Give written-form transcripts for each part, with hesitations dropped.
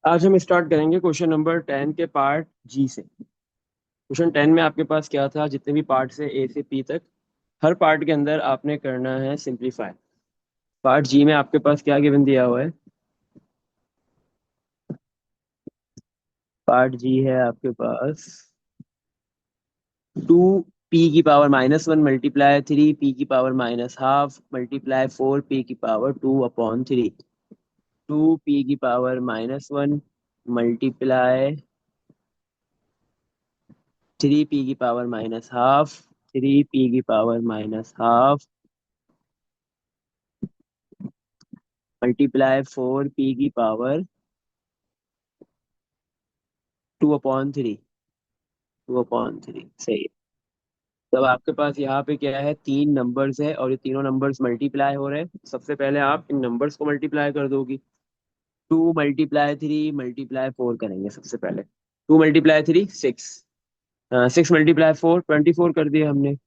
आज हम स्टार्ट करेंगे क्वेश्चन नंबर 10 के पार्ट जी से। क्वेश्चन 10 में आपके पास क्या था, जितने भी पार्ट है ए से पी तक, हर पार्ट के अंदर आपने करना है सिंप्लीफाई। पार्ट जी में आपके पास क्या गिवन दिया हुआ है? पार्ट जी है आपके पास 2p की पावर -1 मल्टीप्लाई 3p की पावर-हाफ मल्टीप्लाई 4p की पावर 2/3। 2p की पावर-1 मल्टीप्लाई 3p की पावर-हाफ 3p की पावर-हाफ मल्टीप्लाई 4p की पावर 2/3। 2/3 सही है। तब आपके पास यहाँ पे क्या है, तीन नंबर्स है और ये तीनों नंबर्स मल्टीप्लाई हो रहे हैं। सबसे पहले आप इन नंबर्स को मल्टीप्लाई कर दोगी। 2 × 3 × 4 करेंगे सबसे पहले। 2 × 3 6, 6 × 4 24 कर दिया हमने।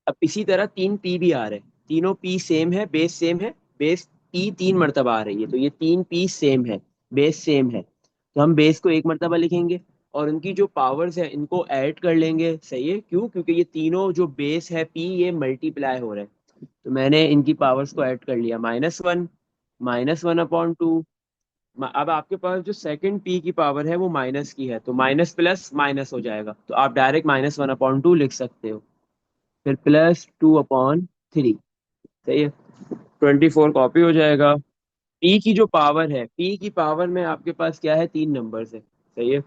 अब इसी तरह तीन पी भी आ रहे हैं, तीनों पी सेम है, बेस सेम है। बेस पी तीन मर्तबा आ रही है, तो ये तीन पी सेम है, बेस सेम है, तो हम बेस को एक मर्तबा लिखेंगे और उनकी जो पावर्स है इनको ऐड कर लेंगे। सही है, क्यों? क्योंकि ये तीनों जो बेस है पी, ये मल्टीप्लाई हो रहे हैं, तो मैंने इनकी पावर्स को ऐड कर लिया। -1, -1/2। अब आपके पास जो सेकंड पी की पावर है वो माइनस की है, तो माइनस प्लस माइनस हो जाएगा, तो आप डायरेक्ट -1/2 लिख सकते हो। फिर +2/3। सही है, 24 कॉपी हो जाएगा। पी की जो पावर है, पी की पावर में आपके पास क्या है, तीन नंबर्स है। सही है।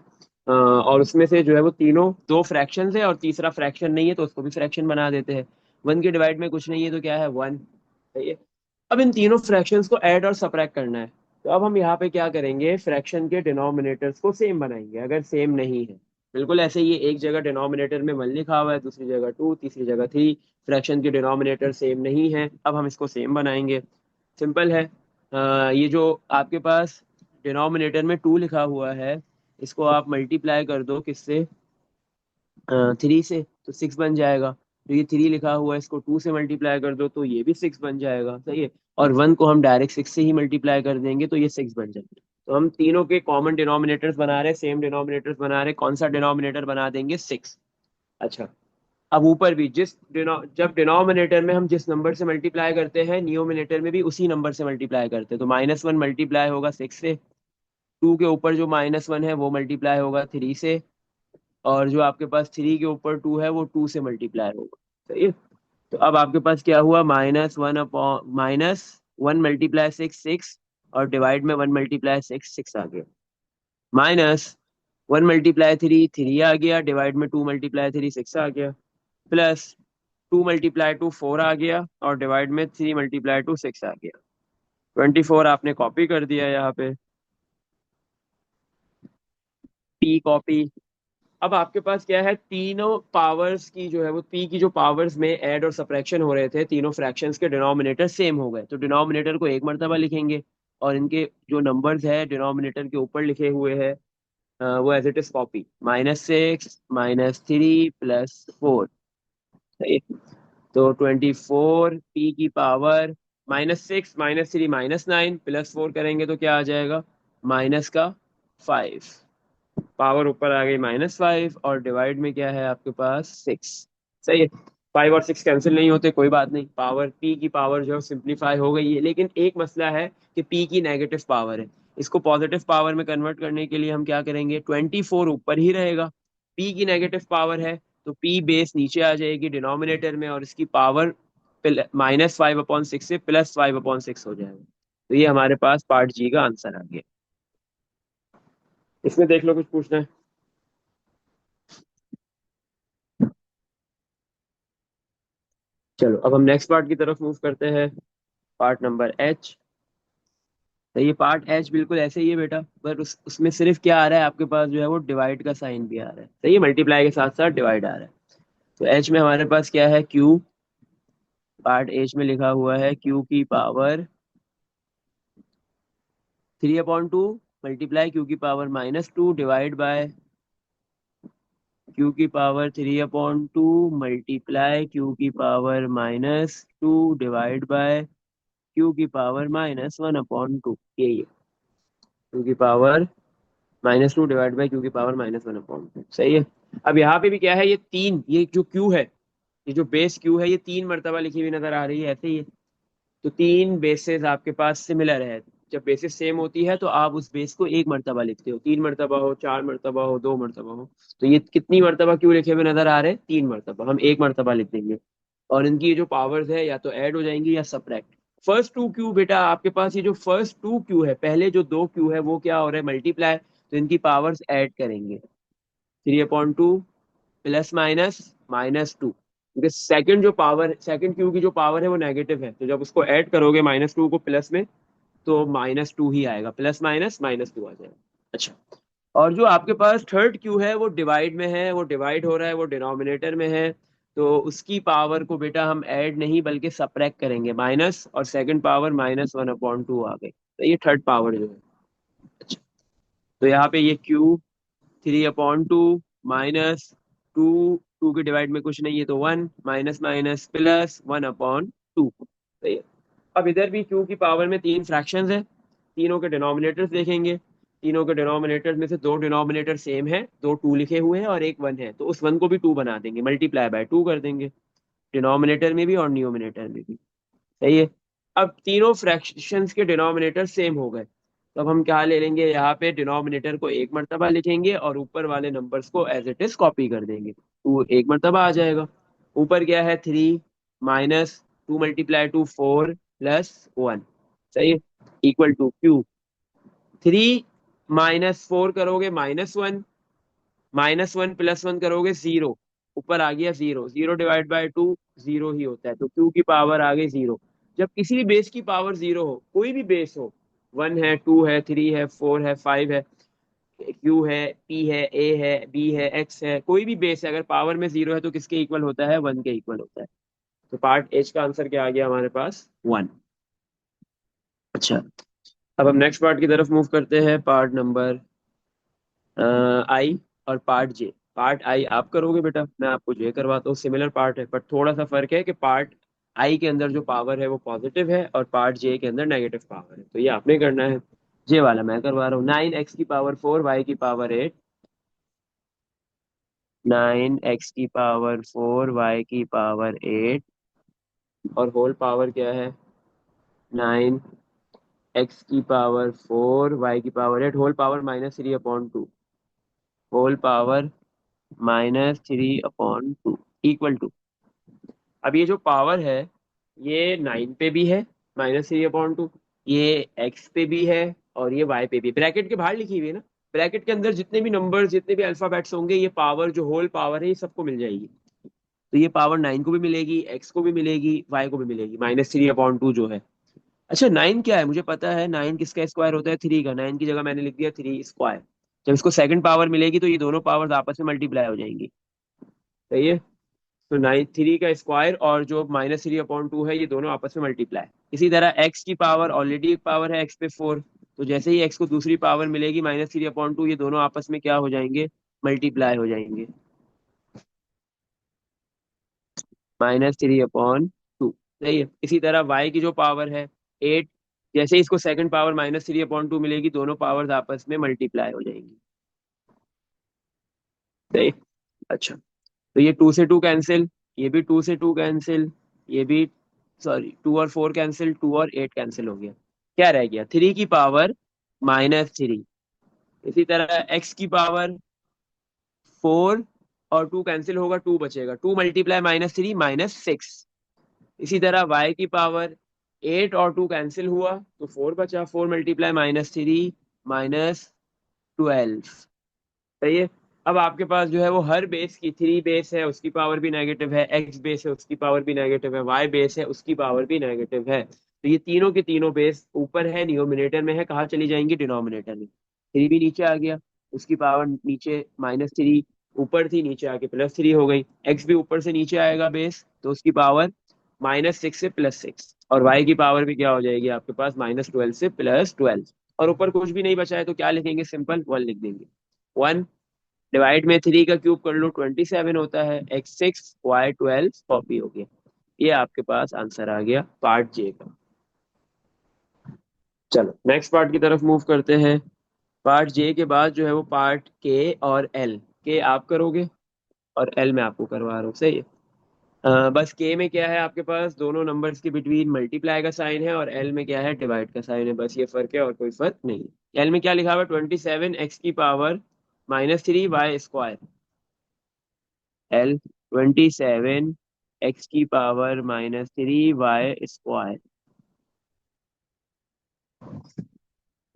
और उसमें से जो है वो तीनों दो फ्रैक्शंस है और तीसरा फ्रैक्शन नहीं है, तो उसको भी फ्रैक्शन बना देते हैं। 1 के डिवाइड में कुछ नहीं है, तो क्या है, 1। सही है। अब इन तीनों फ्रैक्शंस को ऐड और सबट्रैक्ट करना है, तो अब हम यहाँ पे क्या करेंगे, फ्रैक्शन के डिनोमिनेटर्स को सेम बनाएंगे अगर सेम नहीं है। बिल्कुल ऐसे ही, एक जगह डिनोमिनेटर में 1 लिखा हुआ है, दूसरी जगह 2, तीसरी जगह 3। फ्रैक्शन के डिनोमिनेटर सेम नहीं है, अब हम इसको सेम बनाएंगे। सिंपल है। ये जो आपके पास डिनोमिनेटर में 2 लिखा हुआ है, इसको आप मल्टीप्लाई कर दो किससे, 3 से, तो 6 बन जाएगा। तो ये 3 लिखा हुआ है, इसको 2 से मल्टीप्लाई कर दो तो ये भी 6 बन जाएगा। सही है। और 1 को हम डायरेक्ट 6 से ही मल्टीप्लाई कर देंगे तो ये 6 बन जाएगा। तो हम तीनों के कॉमन डिनोमिनेटर्स बना रहे हैं, सेम डिनोमिनेटर्स बना रहे हैं। कौन सा डिनोमिनेटर बना देंगे, 6। अच्छा, अब ऊपर भी जब डिनोमिनेटर में हम जिस नंबर से मल्टीप्लाई करते हैं, नियोमिनेटर में भी उसी नंबर से मल्टीप्लाई करते हैं। तो -1 मल्टीप्लाई होगा 6 से, 2 के ऊपर जो -1 है वो मल्टीप्लाई होगा 3 से, और जो आपके पास 3 के ऊपर 2 है वो 2 से मल्टीप्लाई होगा। सही है। तो अब आपके पास क्या हुआ, -1 मल्टीप्लाई 6 6, और डिवाइड में 1 मल्टीप्लाई 6 6 आ गया। -1 मल्टीप्लाई 3 3 आ गया, डिवाइड में 2 मल्टीप्लाई 3 6 आ गया। प्लस 2 मल्टीप्लाई 2 4 आ गया, और डिवाइड में 3 मल्टीप्लाई 2 6 आ गया। 24 आपने कॉपी कर दिया यहाँ पे, पी कॉपी। अब आपके पास क्या है, तीनों पावर्स की जो है वो पी की जो पावर्स में ऐड और सब्ट्रैक्शन हो रहे थे, तीनों फ्रैक्शंस के डिनोमिनेटर सेम हो गए, तो डिनोमिनेटर को एक मर्तबा लिखेंगे और इनके जो नंबर्स है डिनोमिनेटर के ऊपर लिखे हुए हैं, वो एज इट इज कॉपी। -6 -3 +4। सही है। तो 24 पी की पावर -6 -3 -9 +4 करेंगे तो क्या आ जाएगा, माइनस का 5। पावर ऊपर आ गई -5, और डिवाइड में क्या है आपके पास, 6। सही है। 5 और 6 कैंसिल नहीं होते, कोई बात नहीं, पावर पी की पावर जो सिंप्लीफाई हो गई है। लेकिन एक मसला है कि पी की नेगेटिव पावर है, इसको पॉजिटिव पावर में कन्वर्ट करने के लिए हम क्या करेंगे, 24 ऊपर ही रहेगा। पी की नेगेटिव पावर है, तो पी बेस नीचे आ जाएगी डिनोमिनेटर में, और इसकी पावर -5/6 से +5/6 हो जाएगा। तो ये हमारे पास पार्ट जी का आंसर आ गया। इसमें देख लो, कुछ पूछना है? चलो, अब हम नेक्स्ट पार्ट की तरफ मूव करते हैं। Part number H. तो ये पार्ट एच बिल्कुल ऐसे ही है बेटा, पर उसमें सिर्फ क्या आ रहा है आपके पास, जो है वो डिवाइड का साइन भी आ रहा है। सही है, मल्टीप्लाई के साथ साथ डिवाइड आ रहा है। तो एच में हमारे पास क्या है, क्यू। पार्ट एच में लिखा हुआ है Q की पावर 3/2 मल्टीप्लाई Q की पावर-2 डिवाइड बाय Q की पावर 3/2 मल्टीप्लाई Q की पावर-2 डिवाइड बाय Q की पावर -1/2। यही है, Q की पावर -2 डिवाइड बाई क्यू की पावर -1/2। सही है। अब यहाँ पे भी क्या है, ये तीन, ये जो क्यू है, ये जो बेस क्यू है, ये 3 मरतबा लिखी हुई नजर आ रही है, ऐसे ही है। तो तीन बेसेस आपके पास सिमिलर है। जब बेसिस सेम होती है तो आप उस बेस को 1 मरतबा लिखते हो, 3 मरतबा हो, 4 मरतबा हो, 2 मरतबा हो। तो ये कितनी मरतबा क्यों लिखे हुए नजर आ रहे हैं, 3 मरतबा, हम 1 मरतबा लिख देंगे। और इनकी ये जो पावर्स है या तो ऐड हो जाएंगी या सब्ट्रैक्ट। फर्स्ट टू क्यू बेटा, आपके पास ये जो फर्स्ट टू क्यू है, पहले जो दो क्यू है वो क्या हो रहा है, मल्टीप्लाई, तो इनकी पावर्स ऐड करेंगे। 3/2 प्लस माइनस -2, क्योंकि सेकंड जो पावर, सेकंड क्यू की जो पावर है वो नेगेटिव है, तो जब उसको ऐड करोगे -2 को प्लस में, तो -2 ही आएगा, प्लस माइनस -2 आ जाएगा। अच्छा। और जो आपके पास थर्ड क्यू है वो डिवाइड में है, वो डिवाइड हो रहा है, वो डिनोमिनेटर में है। तो उसकी पावर को बेटा हम ऐड नहीं बल्कि सब्ट्रैक्ट करेंगे, माइनस, और सेकंड पावर -1/2 आ गई, तो ये थर्ड पावर जो है। अच्छा। तो यहाँ पे ये क्यू 3/2 -2, टू के डिवाइड में कुछ नहीं है तो 1, माइनस माइनस प्लस 1/2। सही है। अब इधर भी क्यू की पावर में तीन फ्रैक्शंस है, तीनों के डिनोमिनेटर्स देखेंगे। तीनों के डिनोमिनेटर्स में से दो डिनोमिनेटर सेम है, दो टू लिखे हुए हैं और एक वन है, तो उस वन को भी टू बना देंगे, मल्टीप्लाई बाय टू कर देंगे, डिनोमिनेटर में भी और न्यूमिनेटर में भी। सही है। अब तीनों फ्रैक्शंस के डिनोमिनेटर सेम हो गए, तो अब हम क्या ले लेंगे, यहाँ पे डिनोमिनेटर को 1 मरतबा लिखेंगे और ऊपर वाले नंबर्स को एज इट इज कॉपी कर देंगे, तो 1 मरतबा आ जाएगा। ऊपर क्या है, 3 -2 × 2 4 +1। सही है। इक्वल टू क्यू, 3 - 4 करोगे -1, -1 + 1 करोगे 0, ऊपर आ गया 0, 0 डिवाइड बाय 2 0 ही होता है, तो क्यू की पावर आ गई 0। जब किसी भी बेस की पावर 0 हो, कोई भी बेस हो, 1 है, 2 है, 3 है, 4 है, 5 है, क्यू है, पी है, ए है, बी है, एक्स है, कोई भी बेस है, अगर पावर में 0 है तो किसके इक्वल होता है, 1 के इक्वल होता है। तो पार्ट एच का आंसर क्या आ गया हमारे पास, 1। अच्छा। अब हम नेक्स्ट पार्ट की तरफ मूव करते हैं, पार्ट नंबर आई और पार्ट जे। पार्ट आई आप करोगे बेटा, मैं आपको जे करवाता हूँ, सिमिलर पार्ट है, बट थोड़ा सा फर्क है कि पार्ट आई के अंदर जो पावर है वो पॉजिटिव है और पार्ट जे के अंदर नेगेटिव पावर है, तो ये आपने करना है। जे वाला मैं करवा रहा हूँ। 9x⁴ y⁴ 9x⁴ y⁴ और होल पावर क्या है, 9x⁴ y⁴ whole power -3/2, whole power -3/2 equal to. अब ये जो पावर है, ये 9 पे भी है, -3/2, ये एक्स पे भी है और ये वाई पे भी, ब्रैकेट के बाहर लिखी हुई है ना। ब्रैकेट के अंदर जितने भी नंबर्स, जितने भी अल्फाबेट्स होंगे, ये पावर जो होल पावर है ये सबको मिल जाएगी। तो ये पावर 9 को भी मिलेगी, एक्स को भी मिलेगी, वाई को भी मिलेगी, -3/2 जो है। अच्छा, 9 क्या है मुझे पता है, 9 किसका स्क्वायर होता है, 3 का। 9 की जगह मैंने लिख दिया 3 स्क्वायर। जब इसको सेकंड पावर मिलेगी तो ये दोनों पावर्स आपस में मल्टीप्लाई हो जाएंगी। सही है। तो 3 का स्क्वायर और जो -3/2 है, ये दोनों आपस में मल्टीप्लाई। इसी तरह एक्स की पावर ऑलरेडी एक पावर है, एक्स पे 4, तो जैसे ही एक्स को दूसरी पावर मिलेगी -3/2, ये दोनों आपस में क्या हो जाएंगे, मल्टीप्लाई हो जाएंगे, -3/2। सही है। इसी तरह वाई की जो पावर है 8, जैसे ही इसको सेकंड पावर -3/2 मिलेगी, दोनों पावर्स आपस में मल्टीप्लाई हो जाएंगी। सही। अच्छा। तो ये 2 से 2 कैंसिल, ये भी 2 से 2 कैंसिल, ये भी, सॉरी, 2 और 4 कैंसिल, 2 और 8 कैंसिल हो गया। क्या रह गया, 3 की पावर -3। इसी तरह एक्स की पावर 4 और 2 कैंसिल होगा, 2 बचेगा, 2 × -3 -6। इसी तरह वाई की पावर 8 और 2 कैंसिल हुआ तो 4 बचा, 4 × -3 -12। सही है। अब आपके पास जो है वो हर बेस की, 3 बेस है उसकी पावर भी नेगेटिव है, एक्स बेस है उसकी पावर भी नेगेटिव है, वाई बेस है उसकी पावर भी नेगेटिव है, तो ये तीनों के तीनों बेस ऊपर है, न्यूमिनेटर में है, कहाँ चली जाएंगी, डिनोमिनेटर में। 3 भी नीचे आ गया, उसकी पावर नीचे -3, ऊपर थी नीचे आके +3 हो गई। एक्स भी ऊपर से नीचे आएगा बेस, तो उसकी पावर -6 से +6, और वाई की पावर भी क्या हो जाएगी आपके पास, -12 से +12। और ऊपर कुछ भी नहीं बचा है तो क्या लिखेंगे, सिंपल 1 लिख देंगे। 1 डिवाइड में 3 का क्यूब कर लो, 27 होता है, x6 y12 कॉपी हो गया। ये आपके पास आंसर आ गया पार्ट जे का। चलो नेक्स्ट पार्ट की तरफ मूव करते हैं। पार्ट जे के बाद जो है वो पार्ट के और एल। के आप करोगे और एल मैं आपको करवा रहा हूँ, सही है। बस के में क्या है, आपके पास दोनों नंबर्स के बिटवीन मल्टीप्लाई का साइन है, और एल में क्या है, डिवाइड का साइन है। बस ये फर्क है और कोई फर्क नहीं है। एल में क्या लिखा हुआ है, 27 x की power -3 y square. L 27 x की पावर -3 y स्क्वायर।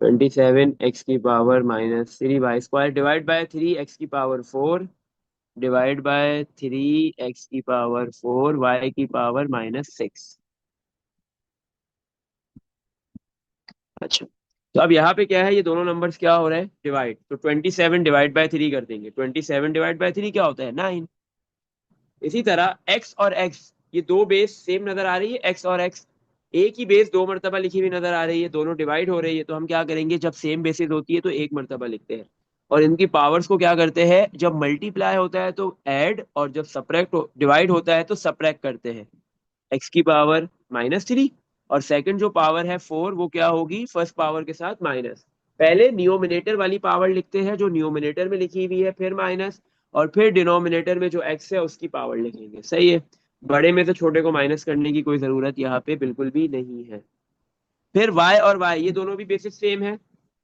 27 x की power -3 y square divide by 3 x की पावर 4 डिवाइड बाय 3 x की पावर 4 y की पावर -6। अच्छा, तो अब यहाँ पे क्या है, ये दोनों नंबर्स क्या हो रहे हैं, डिवाइड। तो 27 डिवाइड बाय 3 कर देंगे। 27 डिवाइड बाय 3 क्या होता है, 9। इसी तरह एक्स और एक्स, ये दो बेस सेम नजर आ रही है, एक्स और एक्स एक ही बेस दो मरतबा लिखी हुई नजर आ रही है, दोनों डिवाइड हो रही है। तो हम क्या करेंगे, जब सेम बेसिस होती है तो एक मरतबा लिखते हैं, और इनकी पावर्स को क्या करते हैं, जब मल्टीप्लाई होता है तो ऐड, और जब सब्ट्रैक्ट डिवाइड होता है तो सब्ट्रैक्ट करते हैं। x की पावर -3, और सेकंड जो पावर है 4, वो क्या होगी, फर्स्ट पावर के साथ माइनस। पहले नियोमिनेटर वाली पावर लिखते हैं जो नियोमिनेटर में लिखी हुई है, फिर माइनस, और फिर डिनोमिनेटर में जो x है उसकी पावर लिखेंगे, सही है। बड़े में से छोटे को माइनस करने की कोई जरूरत यहाँ पे बिल्कुल भी नहीं है। फिर y और y ये दोनों भी बेसिस सेम है।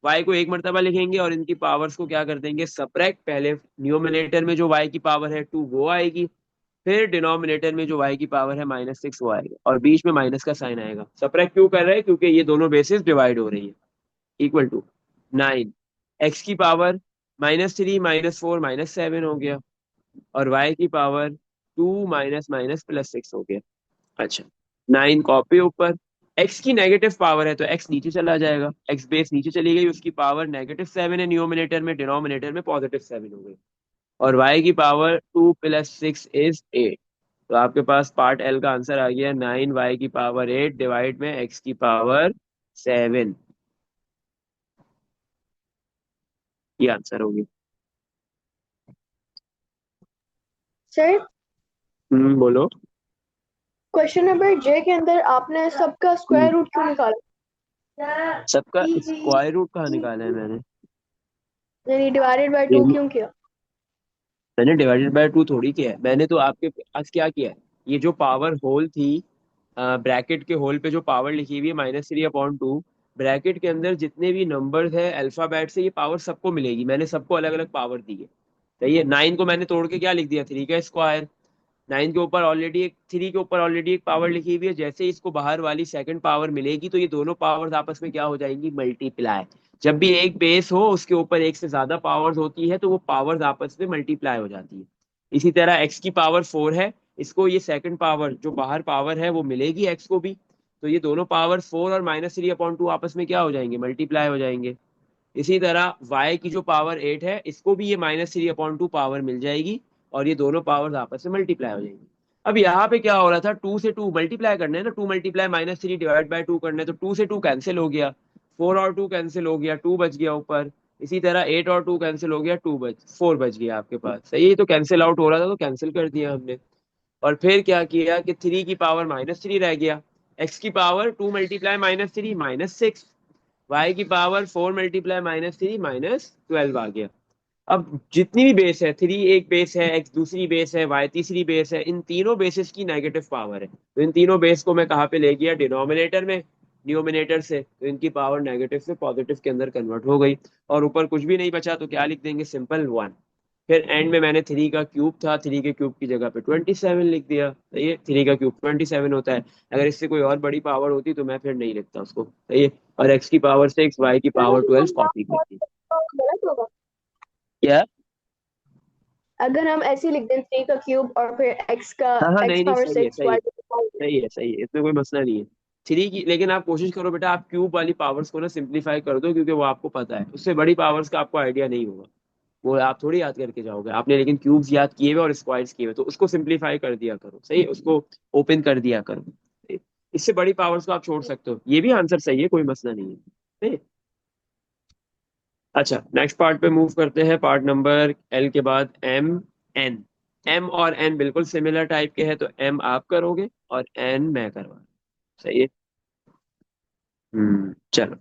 y को एक मरतबा लिखेंगे और इनकी पावर्स को क्या कर देंगे, सब्ट्रैक्ट। पहले न्यूमिनेटर में जो y की पावर है 2 वो आएगी, फिर डिनोमिनेटर में जो y की पावर है -6 वो आएगा, और बीच में माइनस का साइन आएगा। सब्ट्रैक्ट क्यों कर रहे हैं, क्योंकि ये दोनों बेसिस डिवाइड हो रही है। इक्वल टू 9 x की पावर -3 -4 -7 हो गया, और y की पावर 2 माइनस माइनस प्लस 6 हो गया। अच्छा, 9 कॉपी ऊपर। x की नेगेटिव पावर है तो x नीचे चला जाएगा, x बेस नीचे चली गई, उसकी पावर -7 है न्यूमिनेटर में, डिनोमिनेटर में +7 हो गई, और y की पावर 2 + 6 इज 8। तो आपके पास पार्ट एल का आंसर आ गया 9 y की पावर 8 डिवाइड में x की पावर 7। ये आंसर हो गया। सर, बोलो। क्वेश्चन नंबर जे के अंदर आपने सबका हम्म, स्क्वायर रूट क्यों निकाला? सबका स्क्वायर रूट कहाँ निकाला है मैंने। यानी डिवाइडेड बाय ये 2 क्यों किया? मैंने डिवाइडेड बाय 2 थोड़ी किया है, मैंने तो आपके पास क्या किया है, ये जो पावर होल थी, ब्रैकेट के होल पे जो पावर लिखी हुई है -3/2, ब्रैकेट के अंदर जितने भी नंबर्स है अल्फाबेट से, ये पावर सबको मिलेगी, मैंने सबको अलग अलग पावर दी है। सही है, 9 को मैंने तोड़ के क्या लिख दिया, 3 का स्क्वायर। 9 के ऊपर ऑलरेडी एक, 3 के ऊपर ऑलरेडी एक पावर लिखी हुई है, जैसे ही इसको बाहर वाली सेकंड पावर मिलेगी तो ये दोनों पावर्स आपस में क्या हो जाएंगी, मल्टीप्लाई। जब भी एक बेस हो उसके ऊपर एक से ज्यादा पावर्स होती है तो वो पावर्स आपस में मल्टीप्लाई हो जाती है। इसी तरह x की पावर 4 है, इसको ये सेकंड पावर जो बाहर पावर है वो मिलेगी x को भी, तो ये दोनों पावर 4 और -3/2 आपस में क्या हो जाएंगे, मल्टीप्लाई हो जाएंगे। इसी तरह y की जो पावर 8 है, इसको भी ये -3/2 पावर मिल जाएगी, और ये दोनों पावर्स आपस में मल्टीप्लाई हो जाएंगी। अब यहाँ पे क्या हो रहा था, 2 से 2 मल्टीप्लाई करना है ना, 2 मल्टीप्लाई -3 डिवाइड बाय 2 करना है, तो 2 से 2 कैंसिल हो गया, 4 और 2 कैंसिल हो गया, 2 बच गया ऊपर। इसी तरह 8 और 2 कैंसिल हो गया, 4 बच गया आपके पास। सही है, तो कैंसिल आउट हो रहा था तो कैंसिल कर दिया हमने। और फिर क्या किया कि 3 की पावर -3 रह गया, x की पावर 2 मल्टीप्लाई -3 -6, y की पावर 4 मल्टीप्लाई -3 -12 आ गया। अब जितनी भी बेस है, 3 एक बेस है, x दूसरी बेस है, y तीसरी बेस है, इन तीनों बेसिस की नेगेटिव पावर है, तो इन तीनों बेस को मैं कहाँ पे ले गया, डिनोमिनेटर में, न्यूमिनेटर से, तो इनकी पावर नेगेटिव से पॉजिटिव के अंदर कन्वर्ट हो गई, और ऊपर कुछ भी नहीं बचा तो क्या लिख देंगे, सिंपल 1। फिर एंड में मैंने 3 का क्यूब था, 3 के क्यूब की जगह पे 27 लिख दिया। सही है, 3 का क्यूब 27 होता है। अगर इससे कोई और बड़ी पावर होती तो मैं फिर नहीं लिखता उसको। सही है, और x की पावर 6 y की पावर 12 कॉपी कर दी। गलत होगा क्या। अगर हम ऐसे ही लिख दें 3 का क्यूब और फिर x का हाँ हाँ, x नहीं नहीं, पावर सही है 6 सही है। y power. सही है सही है, इसमें कोई मसला नहीं है। 3 की, लेकिन आप कोशिश करो बेटा, आप क्यूब वाली पावर्स को ना सिंप्लीफाई कर दो, क्योंकि वो आपको पता है, उससे बड़ी पावर्स का आपको आइडिया नहीं होगा। वो आप थोड़ी याद करके जाओगे आपने, लेकिन क्यूब्स याद किए हुए और स्क्वायर्स किए हुए, तो उसको सिंप्लीफाई कर दिया करो। सही है, उसको ओपन कर दिया करो। सही है? इससे बड़ी पावर्स को आप छोड़ सकते हो, ये भी आंसर सही है, कोई मसला नहीं है। सही है? अच्छा, नेक्स्ट पार्ट पे मूव करते हैं, पार्ट नंबर एल के बाद एम एन। एम और एन बिल्कुल सिमिलर टाइप के हैं, तो एम आप करोगे और एन मैं करवा। सही है। चलो।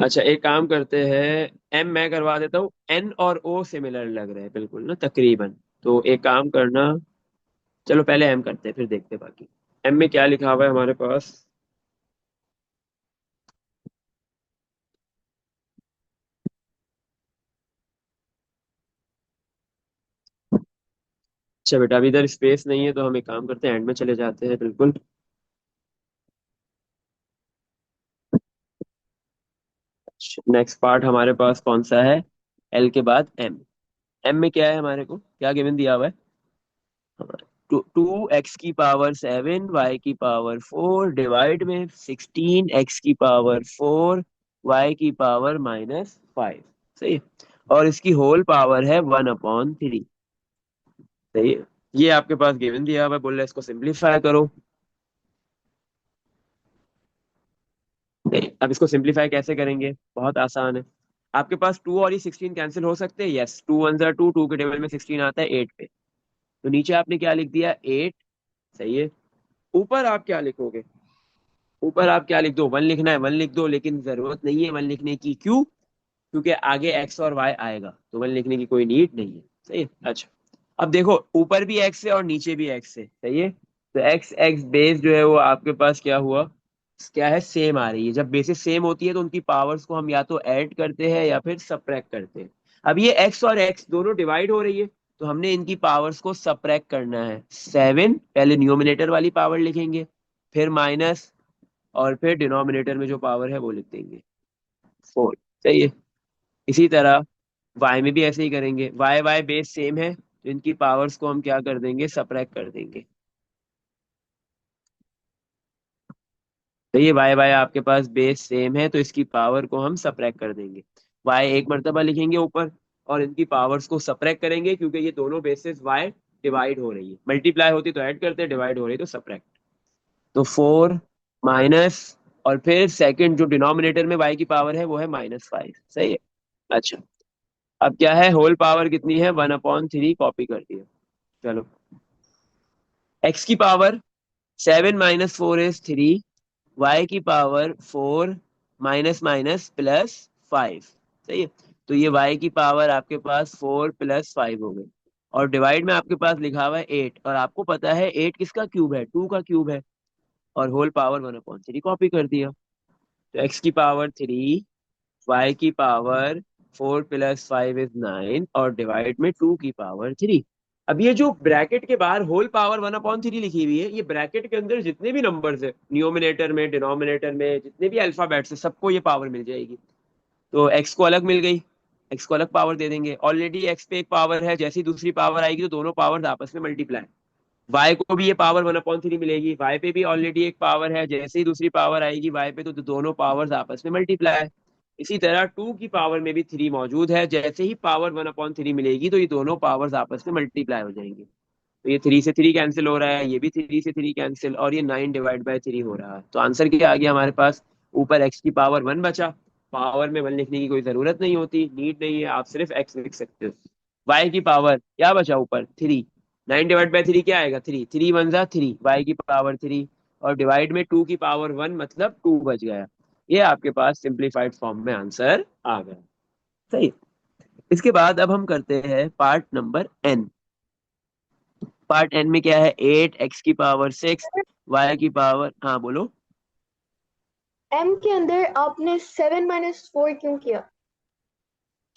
अच्छा एक काम करते हैं, एम मैं करवा देता हूँ, एन और ओ सिमिलर लग रहे हैं बिल्कुल ना तकरीबन। तो एक काम करना, चलो पहले एम करते हैं फिर देखते हैं बाकी। एम में क्या लिखा हुआ है हमारे पास? अच्छा बेटा अभी इधर स्पेस नहीं है, तो हम एक काम करते हैं एंड में चले जाते हैं बिल्कुल। नेक्स्ट पार्ट हमारे पास कौन सा है? एल के बाद एम। एम में क्या है हमारे को, क्या गिवन दिया हुआ है? टू टू एक्स की पावर 7 वाई की पावर 4 डिवाइड में 16 एक्स की पावर 4 वाई की पावर -5। सही है। और इसकी होल पावर है 1/3। सही है। ये आपके पास गिवन दिया हुआ है, बोल रहे हैं इसको सिंप्लीफाई करो। नहीं, अब इसको सिंप्लीफाई कैसे करेंगे? बहुत आसान है। आपके पास टू और ये 16 कैंसिल हो सकते हैं, यस, टू वन जार टू, टू के टेबल में 16 आता है 8 पे। तो नीचे आपने क्या लिख दिया? 8। सही है। ऊपर आप क्या लिखोगे? ऊपर आप क्या लिख दो? 1 लिखना है 1 लिख दो, लेकिन जरूरत नहीं है 1 लिखने की। क्यों? क्योंकि आगे एक्स और वाई आएगा, तो 1 लिखने की कोई नीड नहीं है। सही है। अच्छा अब देखो, ऊपर भी एक्स है और नीचे भी एक्स है। सही है। तो एक्स एक्स बेस जो है वो आपके पास क्या हुआ, क्या है, सेम आ रही है। जब बेसिस सेम होती है तो उनकी पावर्स को हम या तो ऐड करते हैं या फिर सब्ट्रैक्ट करते हैं। अब ये एक्स और एक्स दोनों डिवाइड हो रही है, तो हमने इनकी पावर्स को सब्ट्रैक्ट करना है। 7 पहले न्यूमिनेटर वाली पावर लिखेंगे, फिर माइनस, और फिर डिनोमिनेटर में जो पावर है वो लिख देंगे 4। सही है। इसी तरह वाई में भी ऐसे ही करेंगे, वाई वाई बेस सेम है तो इनकी पावर्स को हम क्या कर देंगे, सब्ट्रैक्ट कर देंगे। तो ये वाई वाई आपके पास बेस सेम है तो इसकी पावर को हम सब्ट्रैक्ट कर देंगे। वाई एक मर्तबा लिखेंगे ऊपर, और इनकी पावर्स को सब्ट्रैक्ट करेंगे, क्योंकि ये दोनों बेसिस वाई डिवाइड हो रही है। मल्टीप्लाई होती तो ऐड करते, डिवाइड हो रही तो सब्ट्रैक्ट। तो 4 माइनस, और फिर सेकंड जो डिनोमिनेटर में वाई की पावर है वो है -5। सही है। अच्छा अब क्या है, होल पावर कितनी है? 1/3 कॉपी कर दिया। चलो, एक्स की पावर 7 - 4 इज 3, वाई की पावर 4 माइनस माइनस प्लस 5। सही है। तो ये वाई की पावर आपके पास 4 + 5 हो गई, और डिवाइड में आपके पास लिखा हुआ है 8, और आपको पता है 8 किसका क्यूब है? 2 का क्यूब है। और होल पावर 1/3 कॉपी कर दिया। तो एक्स की पावर 3, वाई की पावर 4 + 5 इज 9, और डिवाइड में 2 की पावर 3। अब ये जो ब्रैकेट के बाहर होल पावर 1/3 लिखी हुई है, ये ब्रैकेट के अंदर जितने भी नंबर्स है, न्यूमिनेटर में डिनोमिनेटर में जितने भी अल्फाबेट्स है, सबको ये पावर मिल जाएगी। तो एक्स को अलग मिल गई, एक्स को अलग पावर दे देंगे। ऑलरेडी एक्स पे एक पावर है, जैसी दूसरी पावर आएगी तो दोनों पावर्स आपस में मल्टीप्लाई। वाई को भी ये पावर 1/3 मिलेगी, वाई पे भी ऑलरेडी एक पावर है, जैसे ही दूसरी पावर आएगी वाई पे तो दोनों पावर्स आपस में मल्टीप्लाई। इसी तरह 2 की पावर में भी 3 मौजूद है, जैसे ही पावर 1/3 मिलेगी तो ये दोनों पावर्स आपस में मल्टीप्लाई हो जाएंगी। तो ये 3 से 3 कैंसिल हो रहा है, ये भी 3 से 3 कैंसिल, और ये 9/3 हो रहा है। तो आंसर क्या आ गया हमारे पास? ऊपर एक्स की पावर 1 बचा, पावर में 1 लिखने की कोई जरूरत नहीं होती, नीड नहीं है, आप सिर्फ एक्स लिख सकते हो। वाई की पावर क्या बचा ऊपर? 3। 9/3 क्या आएगा? 3, 3 × 1 = 3, वाई की पावर 3, और डिवाइड में 2 की पावर 1 मतलब 2 बच गया। ये आपके पास सिंप्लीफाइड फॉर्म में आंसर आ गया। सही। इसके बाद अब हम करते हैं part number n. Part n में क्या है? 8 x की पावर 6 वाई की पावर, हाँ बोलो। एम के अंदर आपने 7 - 4 क्यों किया?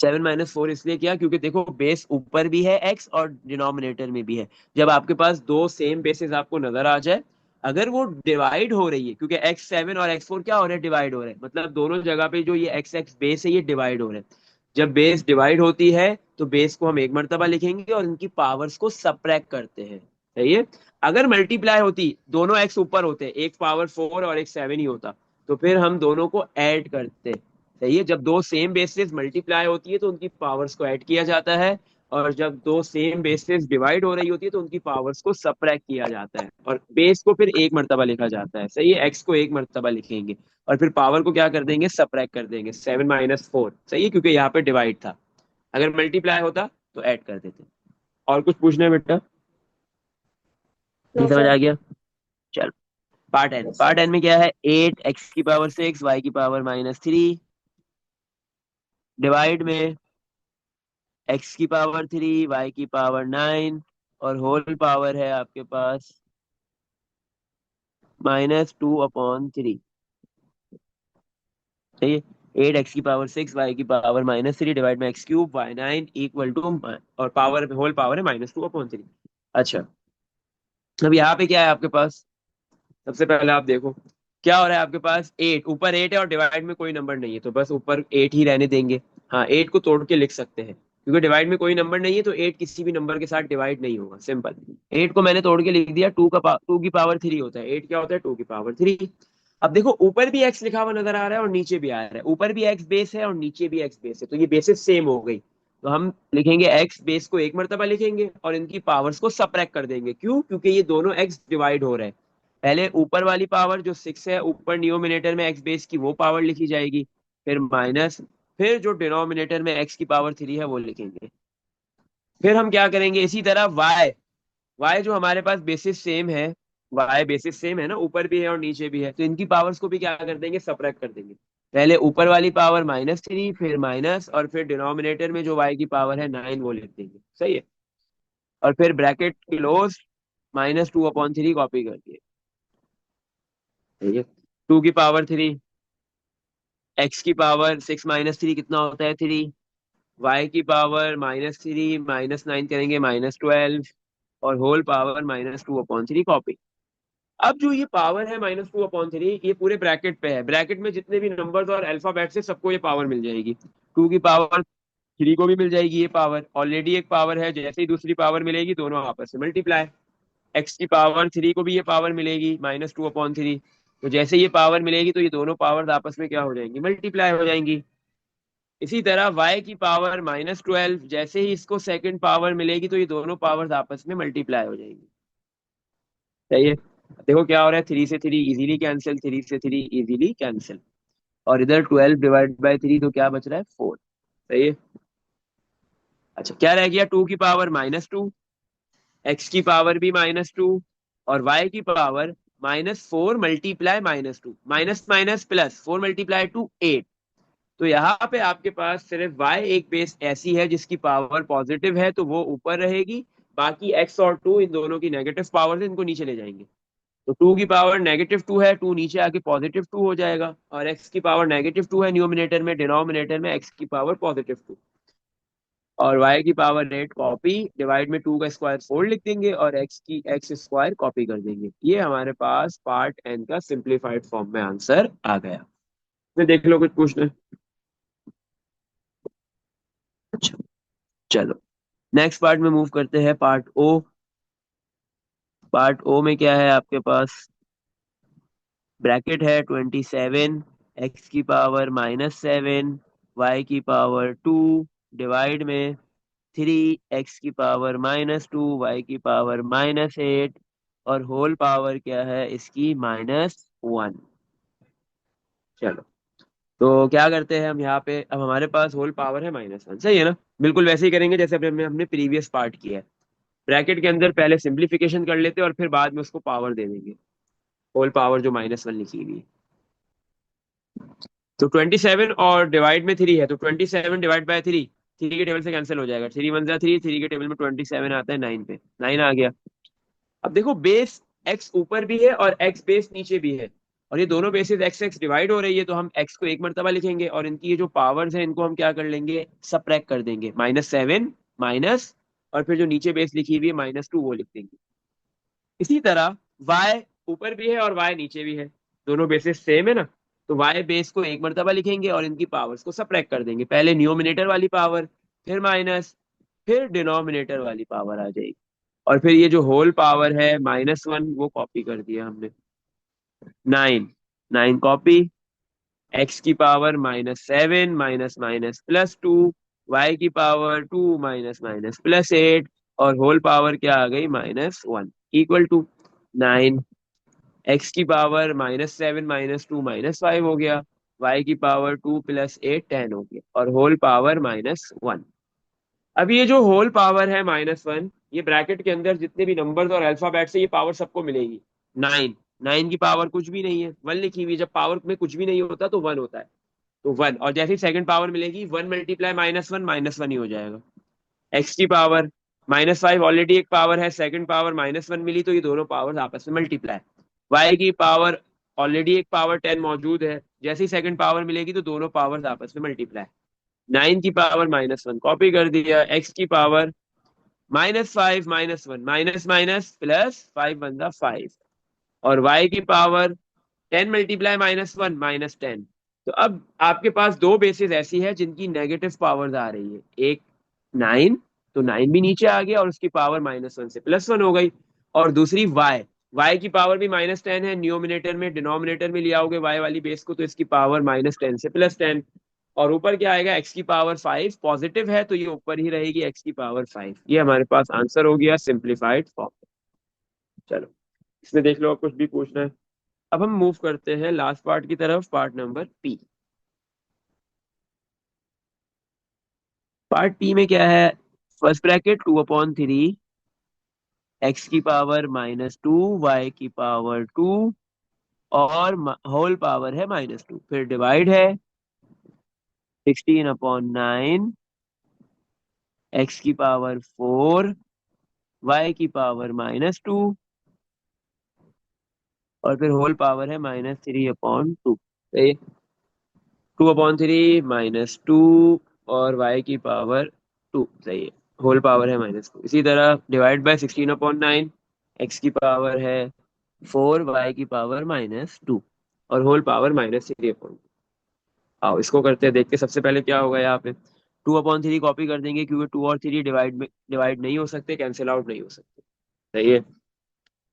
7 - 4 इसलिए किया क्योंकि देखो बेस ऊपर भी है एक्स और डिनोमिनेटर में भी है। जब आपके पास दो सेम बेसेस आपको नजर आ जाए, अगर वो डिवाइड हो रही है, क्योंकि x7 और x4 क्या हो रहे हैं? डिवाइड हो रहे हैं, मतलब दोनों जगह पे जो ये एक्स एक्स बेस है ये डिवाइड हो रहे हैं। जब बेस डिवाइड होती है तो बेस को हम एक मर्तबा लिखेंगे और इनकी पावर्स को सब्ट्रैक्ट करते हैं। सही है। अगर मल्टीप्लाई होती, दोनों एक्स ऊपर होते, एक पावर 4 और एक 7 ही होता, तो फिर हम दोनों को ऐड करते। सही है। जब दो सेम बेसिस मल्टीप्लाई होती है तो उनकी पावर्स को ऐड किया जाता है, और जब दो सेम बेसिस डिवाइड हो रही होती है तो उनकी पावर्स को सब्ट्रैक्ट किया जाता है, और बेस को फिर एक मर्तबा लिखा जाता है। सही है। एक्स को एक मर्तबा लिखेंगे और फिर पावर को क्या कर देंगे? सब्ट्रैक्ट कर देंगे। 7 - 4। सही है, क्योंकि यहाँ पे डिवाइड था। अगर मल्टीप्लाई होता तो ऐड कर देते। और कुछ पूछना है बेटा? नहीं नो समझ सर। आ गया? चलो, part n. Yes part sir. N में क्या है? 8 x की पावर 6 वाई की पावर -3 डिवाइड में एक्स की पावर 3, वाई की पावर 9, और होल पावर है आपके पास -2/3। सही है। 8 एक्स की पावर 6, वाई की पावर -3, डिवाइड में x³ y9 इक्वल टू, और पावर होल पावर है -2/3। अच्छा, अब यहाँ पे क्या है आपके पास? सबसे पहले आप देखो क्या हो रहा है आपके पास। 8 ऊपर 8 है और डिवाइड में कोई नंबर नहीं है, तो बस ऊपर 8 ही रहने देंगे। हाँ, 8 को तोड़ के लिख सकते हैं क्योंकि डिवाइड में कोई नंबर नहीं है, तो 8 किसी भी नंबर के साथ डिवाइड नहीं होगा। सिंपल। 8 को मैंने तोड़ के लिख दिया। 2 की पावर 3 होता है। 8 क्या होता है? 2 की पावर 3। अब देखो ऊपर भी एक्स लिखा हुआ नजर आ रहा है और नीचे भी आ रहा है। ऊपर भी एक्स बेस है और नीचे भी एक्स बेस है, तो ये बेसिस सेम हो गई। तो हम लिखेंगे एक्स बेस को एक मर्तबा लिखेंगे और इनकी पावर्स को सबट्रैक्ट कर देंगे। क्यों? क्योंकि ये दोनों एक्स डिवाइड हो रहे हैं। पहले ऊपर वाली पावर जो 6 है ऊपर न्यूमिनेटर में एक्स बेस की, वो पावर लिखी जाएगी। फिर माइनस, फिर जो डिनोमिनेटर में एक्स की पावर 3 है वो लिखेंगे। फिर हम क्या करेंगे, इसी तरह वाई, वाई जो हमारे पास बेसिस सेम है, वाई बेसिस सेम है ना, ऊपर भी है और नीचे भी है, तो इनकी पावर्स को भी क्या कर देंगे? सबट्रैक्ट कर देंगे। पहले ऊपर वाली पावर -3, फिर माइनस, और फिर डिनोमिनेटर में जो वाई की पावर है 9 वो लिख देंगे। सही है। और फिर ब्रैकेट क्लोज, -2/3 कॉपी कर दिए। ठीक है। 2 की पावर 3, एक्स की पावर 6 - 3 कितना होता है? 3। वाई की पावर -3, -9 करेंगे -12, और होल पावर -2/3 कॉपी। अब जो ये पावर है -2/3, ये पूरे ब्रैकेट पे है। ब्रैकेट में जितने भी नंबर्स और अल्फाबेट्स है सबको ये पावर मिल जाएगी। 2 की पावर 3 को भी मिल जाएगी ये पावर। ऑलरेडी एक पावर है, जैसे ही दूसरी पावर मिलेगी दोनों आपस में मल्टीप्लाई। x की पावर 3 को भी ये पावर मिलेगी -2/3। तो जैसे ये पावर मिलेगी तो ये दोनों पावर्स आपस में क्या हो जाएंगी? मल्टीप्लाई हो जाएंगी। इसी तरह y की पावर -12, जैसे ही इसको सेकंड पावर मिलेगी तो ये दोनों पावर्स आपस में मल्टीप्लाई हो जाएंगी। सही है। देखो क्या हो रहा है, 3 से 3 इजीली कैंसिल, 3 से 3 इजीली कैंसिल, और इधर 12/3 तो क्या बच रहा है? 4। सही है। अच्छा, क्या रह गया? 2 की पावर -2, एक्स की पावर भी -2, और वाई की power -4 multiply -2, minus minus plus 4 × 2 8। तो यहाँ पे आपके पास सिर्फ y एक बेस ऐसी है जिसकी पावर पॉजिटिव है, तो वो ऊपर रहेगी। बाकी x और 2 इन दोनों की नेगेटिव पावर है, इनको नीचे ले जाएंगे। तो 2 की पावर -2 है, 2 नीचे आके +2 हो जाएगा, और x की पावर -2 है न्यूमिनेटर में, डिनोमिनेटर में x की पावर +2, और y की पावर 8 कॉपी, डिवाइड में 2 का स्क्वायर 4 लिख देंगे, और x की x स्क्वायर कॉपी कर देंगे। ये हमारे पास पार्ट एन का सिंप्लीफाइड फॉर्म में आंसर आ गया। तो देख लो कुछ पूछना। अच्छा, चलो नेक्स्ट पार्ट में मूव करते हैं, पार्ट ओ। पार्ट ओ में क्या है आपके पास? ब्रैकेट है 27, एक्स की पावर -7, वाई की पावर 2, डिवाइड में 3, एक्स की पावर -2, वाई की पावर -8, और होल पावर क्या है इसकी? -1। चलो, तो क्या करते हैं हम यहाँ पे? अब हमारे पास होल पावर है -1। सही है ना? बिल्कुल वैसे ही करेंगे जैसे हमने हमने प्रीवियस पार्ट किया है। ब्रैकेट के अंदर पहले सिंप्लीफिकेशन कर लेते हैं और फिर बाद में उसको पावर दे देंगे, होल पावर जो -1 लिखी हुई है। तो 27 और डिवाइड में 3 है, तो 27 डिवाइड बाय 3, 3 के टेबल से कैंसिल हो जाएगा। 3 × 1 = 3, 3 के टेबल में 27 आता है 9 पे, 9 आ गया। अब देखो बेस एक्स ऊपर भी है और एक्स बेस नीचे भी है, और ये दोनों बेसिस एक्स एक्स डिवाइड हो रही है, तो हम एक्स को एक मर्तबा लिखेंगे और इनकी ये जो पावर्स है इनको हम क्या कर लेंगे? सबट्रैक्ट कर देंगे। -7 माइनस, और फिर जो नीचे बेस लिखी हुई है -2 वो लिख देंगे। इसी तरह y ऊपर भी है और y नीचे भी है, दोनों बेसिस सेम है ना, तो y बेस को एक मर्तबा लिखेंगे और इनकी पावर्स को सबट्रैक्ट कर देंगे। पहले न्यूमिनेटर वाली पावर, फिर माइनस, फिर डिनोमिनेटर वाली पावर आ जाएगी, और फिर ये जो होल पावर है -1 वो कॉपी कर दिया हमने। 9, 9 कॉपी, एक्स की पावर -7 माइनस माइनस +2, वाई की पावर 2 माइनस माइनस +8, और होल पावर क्या आ गई? -1 इक्वल टू 9। एक्स की पावर -7 -2 -5 हो गया, वाई की पावर 2 + 8 10 हो गया, और होल पावर -1। अब ये जो होल पावर है -1, ये ब्रैकेट के अंदर जितने भी नंबर्स और अल्फाबेट्स है ये पावर सबको मिलेगी। 9, 9 की पावर कुछ भी नहीं है, 1 लिखी हुई है। जब पावर में कुछ भी नहीं होता तो 1 होता है, तो 1, और जैसे ही सेकंड पावर मिलेगी 1 मल्टीप्लाई -1 ही हो जाएगा। एक्स की पावर -5 ऑलरेडी एक पावर है, सेकंड पावर -1 मिली, तो ये दोनों पावर आपस में मल्टीप्लाई। वाई की पावर ऑलरेडी एक पावर 10 मौजूद है, जैसे ही सेकंड पावर मिलेगी तो दोनों पावर्स आपस में मल्टीप्लाई। 9 की पावर -1 कॉपी कर दिया, एक्स की पावर -5 -1 माइनस माइनस प्लस 5 बनता 5, और वाई की पावर 10 मल्टीप्लाई -1 -10। तो अब आपके पास दो बेसिस ऐसी है जिनकी नेगेटिव पावर्स आ रही है, एक 9, तो 9 भी नीचे आ गया और उसकी पावर -1 से +1 हो गई, और दूसरी वाई, वाई की पावर भी -10 है, न्यूमिनेटर में डिनोमिनेटर में लिया होगे वाई वाली बेस को, तो इसकी पावर -10 से +10, और ऊपर क्या आएगा, एक्स की पावर 5 पॉजिटिव है तो ये ऊपर ही रहेगी, एक्स की पावर 5। ये हमारे पास आंसर हो गया सिंप्लीफाइड फॉर्म। चलो, इसमें देख लो, आप कुछ भी पूछना है। अब हम मूव करते हैं लास्ट पार्ट की तरफ, part number P. Part P में क्या है, फर्स्ट ब्रैकेट 2/3, एक्स की पावर -2, वाई की पावर 2, और होल पावर है -2, फिर डिवाइड है 16/9, एक्स की पावर 4, वाई की पावर -2, और फिर होल पावर है -3/2। 2/3 -2 और y की पावर 2, सही है, होल पावर है -2। इसी तरह डिवाइड बाय 16/9, x की पावर है 4, y की पावर -2, और होल पावर -3/2। आओ इसको करते हैं, देखते हैं सबसे पहले क्या होगा यहाँ पे। 2/3 कॉपी कर देंगे, क्योंकि 2 और 3 डिवाइड नहीं हो सकते, कैंसिल आउट नहीं हो सकते। सही है,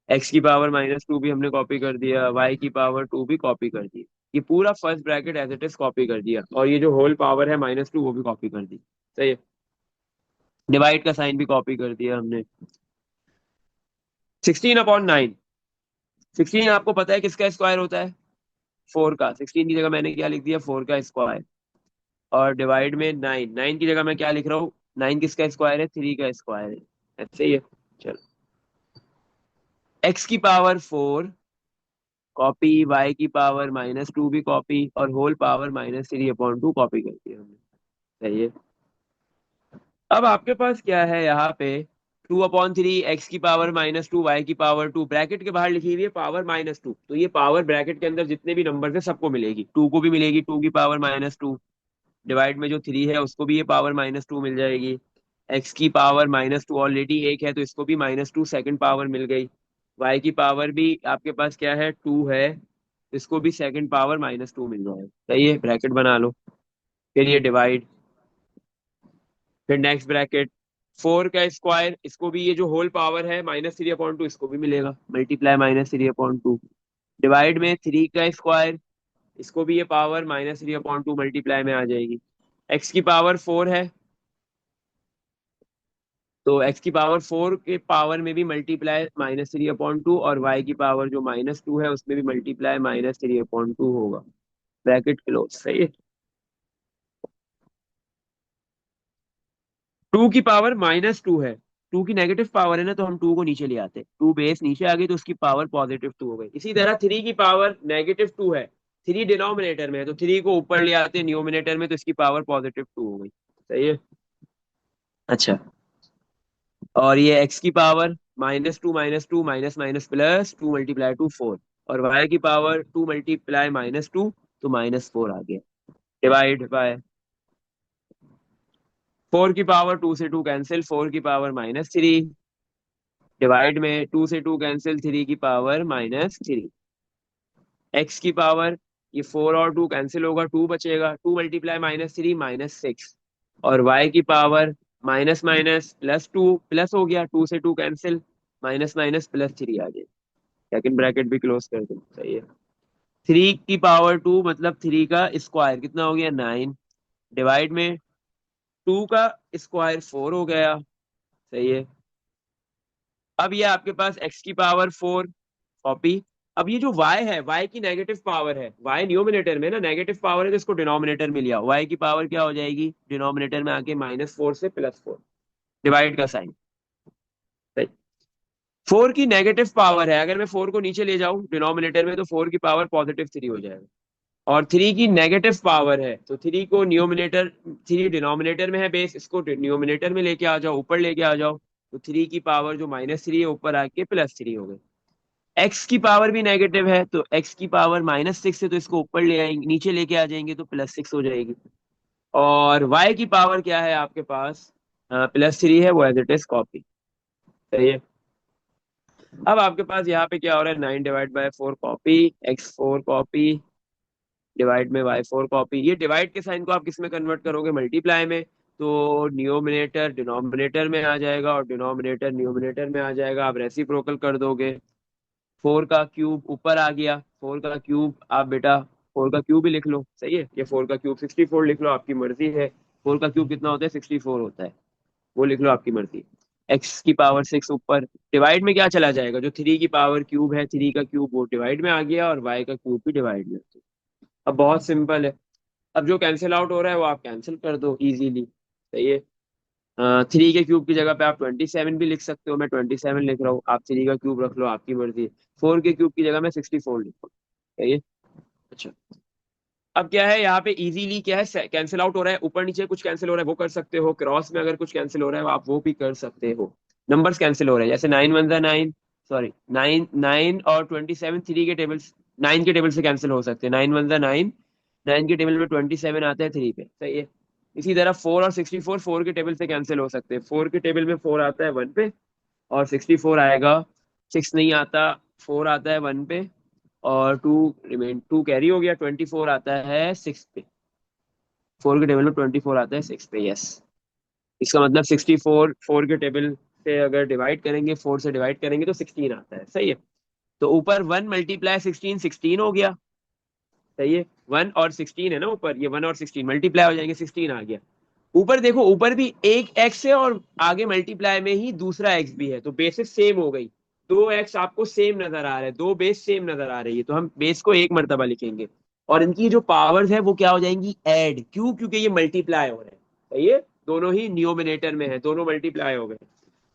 एक्स की पावर -2 भी हमने कॉपी कर दिया, वाई की पावर 2 भी कॉपी कर दी। ये पूरा first bracket as it is copy कर दिया, और ये जो होल पावर है -2 वो भी कॉपी कर दी। सही है, डिवाइड का साइन भी कॉपी कर दिया हमने। 16/9, 16 आपको पता है किसका स्क्वायर होता है, 4 का। 16 की जगह मैंने क्या लिख दिया, 4 का स्क्वायर। और डिवाइड में 9, 9 की जगह मैं क्या लिख रहा हूँ, 9 किसका स्क्वायर है, 3 का स्क्वायर है। ऐसे ही है। चलो, एक्स की पावर 4 कॉपी, वाई की पावर -2 भी कॉपी, और होल पावर -3/2 कॉपी कर दिया हमने। सही है, अब आपके पास क्या है यहाँ पे, 2/3, एक्स की पावर -2, वाई की पावर 2, ब्रैकेट के बाहर लिखी हुई है पावर -2, तो ये पावर ब्रैकेट के अंदर जितने भी नंबर है सबको मिलेगी, 2 को भी मिलेगी, 2 की पावर -2, डिवाइड में जो 3 है उसको भी ये पावर -2 मिल जाएगी। एक्स की पावर -2 ऑलरेडी एक है, तो इसको भी -2 सेकंड पावर मिल गई। वाई की पावर भी आपके पास क्या है, 2 है, इसको भी सेकंड पावर -2 मिल जाएगा। सही है, ब्रैकेट बना लो, फिर ये डिवाइड, फिर नेक्स्ट ब्रैकेट, 4 का स्क्वायर, इसको भी ये जो होल पावर है -3/2 इसको भी मिलेगा, मल्टीप्लाई -3/2, डिवाइड में 3 का स्क्वायर, इसको भी ये पावर -3/2 मल्टीप्लाई में आ जाएगी। एक्स की पावर 4 है, तो एक्स की पावर 4 के पावर में भी मल्टीप्लाई -3/2, और वाई की पावर जो -2 है उसमें भी मल्टीप्लाई -3/2 होगा। Bracket close. सही है, 2 की पावर -2 है, 2 की नेगेटिव पावर है ना, तो हम 2 को नीचे ले आते, 2 बेस नीचे आ गई तो उसकी पावर +2 हो गई। इसी तरह 3 की पावर -2 है, 3 डिनोमिनेटर में है, तो 3 को ऊपर ले आते न्यूमिनेटर में, तो इसकी पावर +2 हो गई। सही है, अच्छा, और ये एक्स की power -2 minus minus +2 multiply two 4, और वाई की पावर 2 मल्टीप्लाई -2, तो -4 आ गया, डिवाइड बाय 4 की पावर 2 से 2 कैंसिल, 4 की पावर -3, डिवाइड में 2 से 2 कैंसिल, 3 की पावर -3, एक्स की पावर, ये 4 और 2 कैंसिल होगा, 2 बचेगा, 2 मल्टीप्लाई -3 -6, और वाई की पावर माइनस माइनस +2 प्लस हो गया, 2 से 2 कैंसिल, माइनस माइनस +3 आ गया। सेकंड ब्रैकेट भी क्लोज कर दो। सही है, 3 की पावर 2 मतलब 3 का स्क्वायर कितना हो गया, 9, डिवाइड में 2 का स्क्वायर 4 हो गया। सही है, अब ये आपके पास x की पावर 4 कॉपी। अब ये जो y है, y की नेगेटिव पावर है, y न्यूमिनेटर में ना नेगेटिव पावर है, तो इसको डिनोमिनेटर में लिया, y की पावर क्या हो जाएगी, डिनोमिनेटर में आके -4 से +4, डिवाइड का साइन। सही, 4 की नेगेटिव पावर है, अगर मैं 4 को नीचे ले जाऊं डिनोमिनेटर में, तो 4 की पावर +3 हो जाएगा। और थ्री की नेगेटिव पावर है, तो थ्री को न्यूमिनेटर, थ्री डिनोमिनेटर में है बेस, इसको न्यूमिनेटर में लेके आ जाओ, ऊपर लेके आ जाओ। तो थ्री की पावर जो -3 है ऊपर आके +3 हो गई। एक्स की पावर भी नेगेटिव है, तो एक्स की पावर -6 है, तो इसको ऊपर ले आएंगे, नीचे लेके आ जाएंगे तो +6 हो जाएगी। और वाई की पावर क्या है आपके पास, +3 है, वो एज इट इज कॉपी। सही है। अब आपके पास यहाँ पे क्या हो रहा है, 9/4 कॉपी, x4 कॉपी, डिवाइड में y4 कॉपी। ये डिवाइड के साइन को आप किस में कन्वर्ट करोगे, मल्टीप्लाई में। तो न्यूमिनेटर डिनोमिनेटर में आ जाएगा और डिनोमिनेटर न्यूमिनेटर में आ जाएगा, आप रेसिप्रोकल कर दोगे। 4 का क्यूब ऊपर आ गया, 4 का क्यूब आप बेटा 4 का क्यूब ही लिख लो, सही है। ये 4 का क्यूब 64 लिख लो, आपकी मर्जी है। 4 का क्यूब कितना होता है, 64 होता है, वो लिख लो, आपकी मर्जी। एक्स की पावर 6 ऊपर, डिवाइड में क्या चला जाएगा, जो 3 की पावर क्यूब है, 3 का क्यूब वो डिवाइड में आ गया और वाई का क्यूब भी डिवाइड में। अब बहुत सिंपल है। अब जो कैंसिल आउट हो रहा है वो आप कैंसिल कर दो इजीली। सही है। 3 के क्यूब की जगह पे आप 27 भी लिख सकते हो, मैं 27 लिख रहा हूँ, आप 3 का क्यूब रख लो, आपकी मर्जी। 4 के क्यूब की जगह मैं 64 लिखूँ। सही है। अच्छा, अब क्या है यहाँ पे इजीली क्या है, कैंसिल आउट हो रहा है, ऊपर नीचे कुछ कैंसिल हो रहा है वो कर सकते हो, क्रॉस में अगर कुछ कैंसिल हो रहा है आप वो भी कर सकते हो। नंबर्स कैंसिल हो रहे हैं, जैसे 9 1 9, सॉरी 9 9 और 27 3 के टेबल, 9 के टेबल से कैंसिल हो सकते हैं। 9 1 9, 9 के टेबल में 27 आता है 3 पे, सही है। इसी तरह 4 और 64 4 के टेबल से कैंसिल हो सकते हैं। 4 के टेबल में 4 आता है 1 पे, और 64 आएगा, 6 नहीं आता, 4 आता है 1 पे, और 2 रिमेन, 2 कैरी हो गया, 24 आता है 6 पे। 4 के टेबल में 24 आता है 6 पे, यस। इसका मतलब 64 4 के टेबल से अगर डिवाइड करेंगे, 4 से डिवाइड करेंगे तो 16 आता है, सही है। तो ऊपर 1 × 16 16 हो गया, सही है। 1 और 16 है ना ऊपर, ये 1 और 16 मल्टीप्लाई हो जाएंगे, 16 आ गया। ऊपर देखो, ऊपर भी एक एक्स है और आगे मल्टीप्लाई में ही दूसरा एक्स भी है, तो बेसिस सेम हो गई। दो एक्स आपको सेम नजर आ रहा है, दो बेस सेम नजर आ रही है, तो हम बेस को एक मर्तबा लिखेंगे। और इनकी जो पावर्स है वो क्या हो जाएंगी, ऐड। क्यों, क्योंकि ये मल्टीप्लाई हो रहे हैं, सही है। दोनों ही न्यूमिनेटर में है, दोनों मल्टीप्लाई हो गए,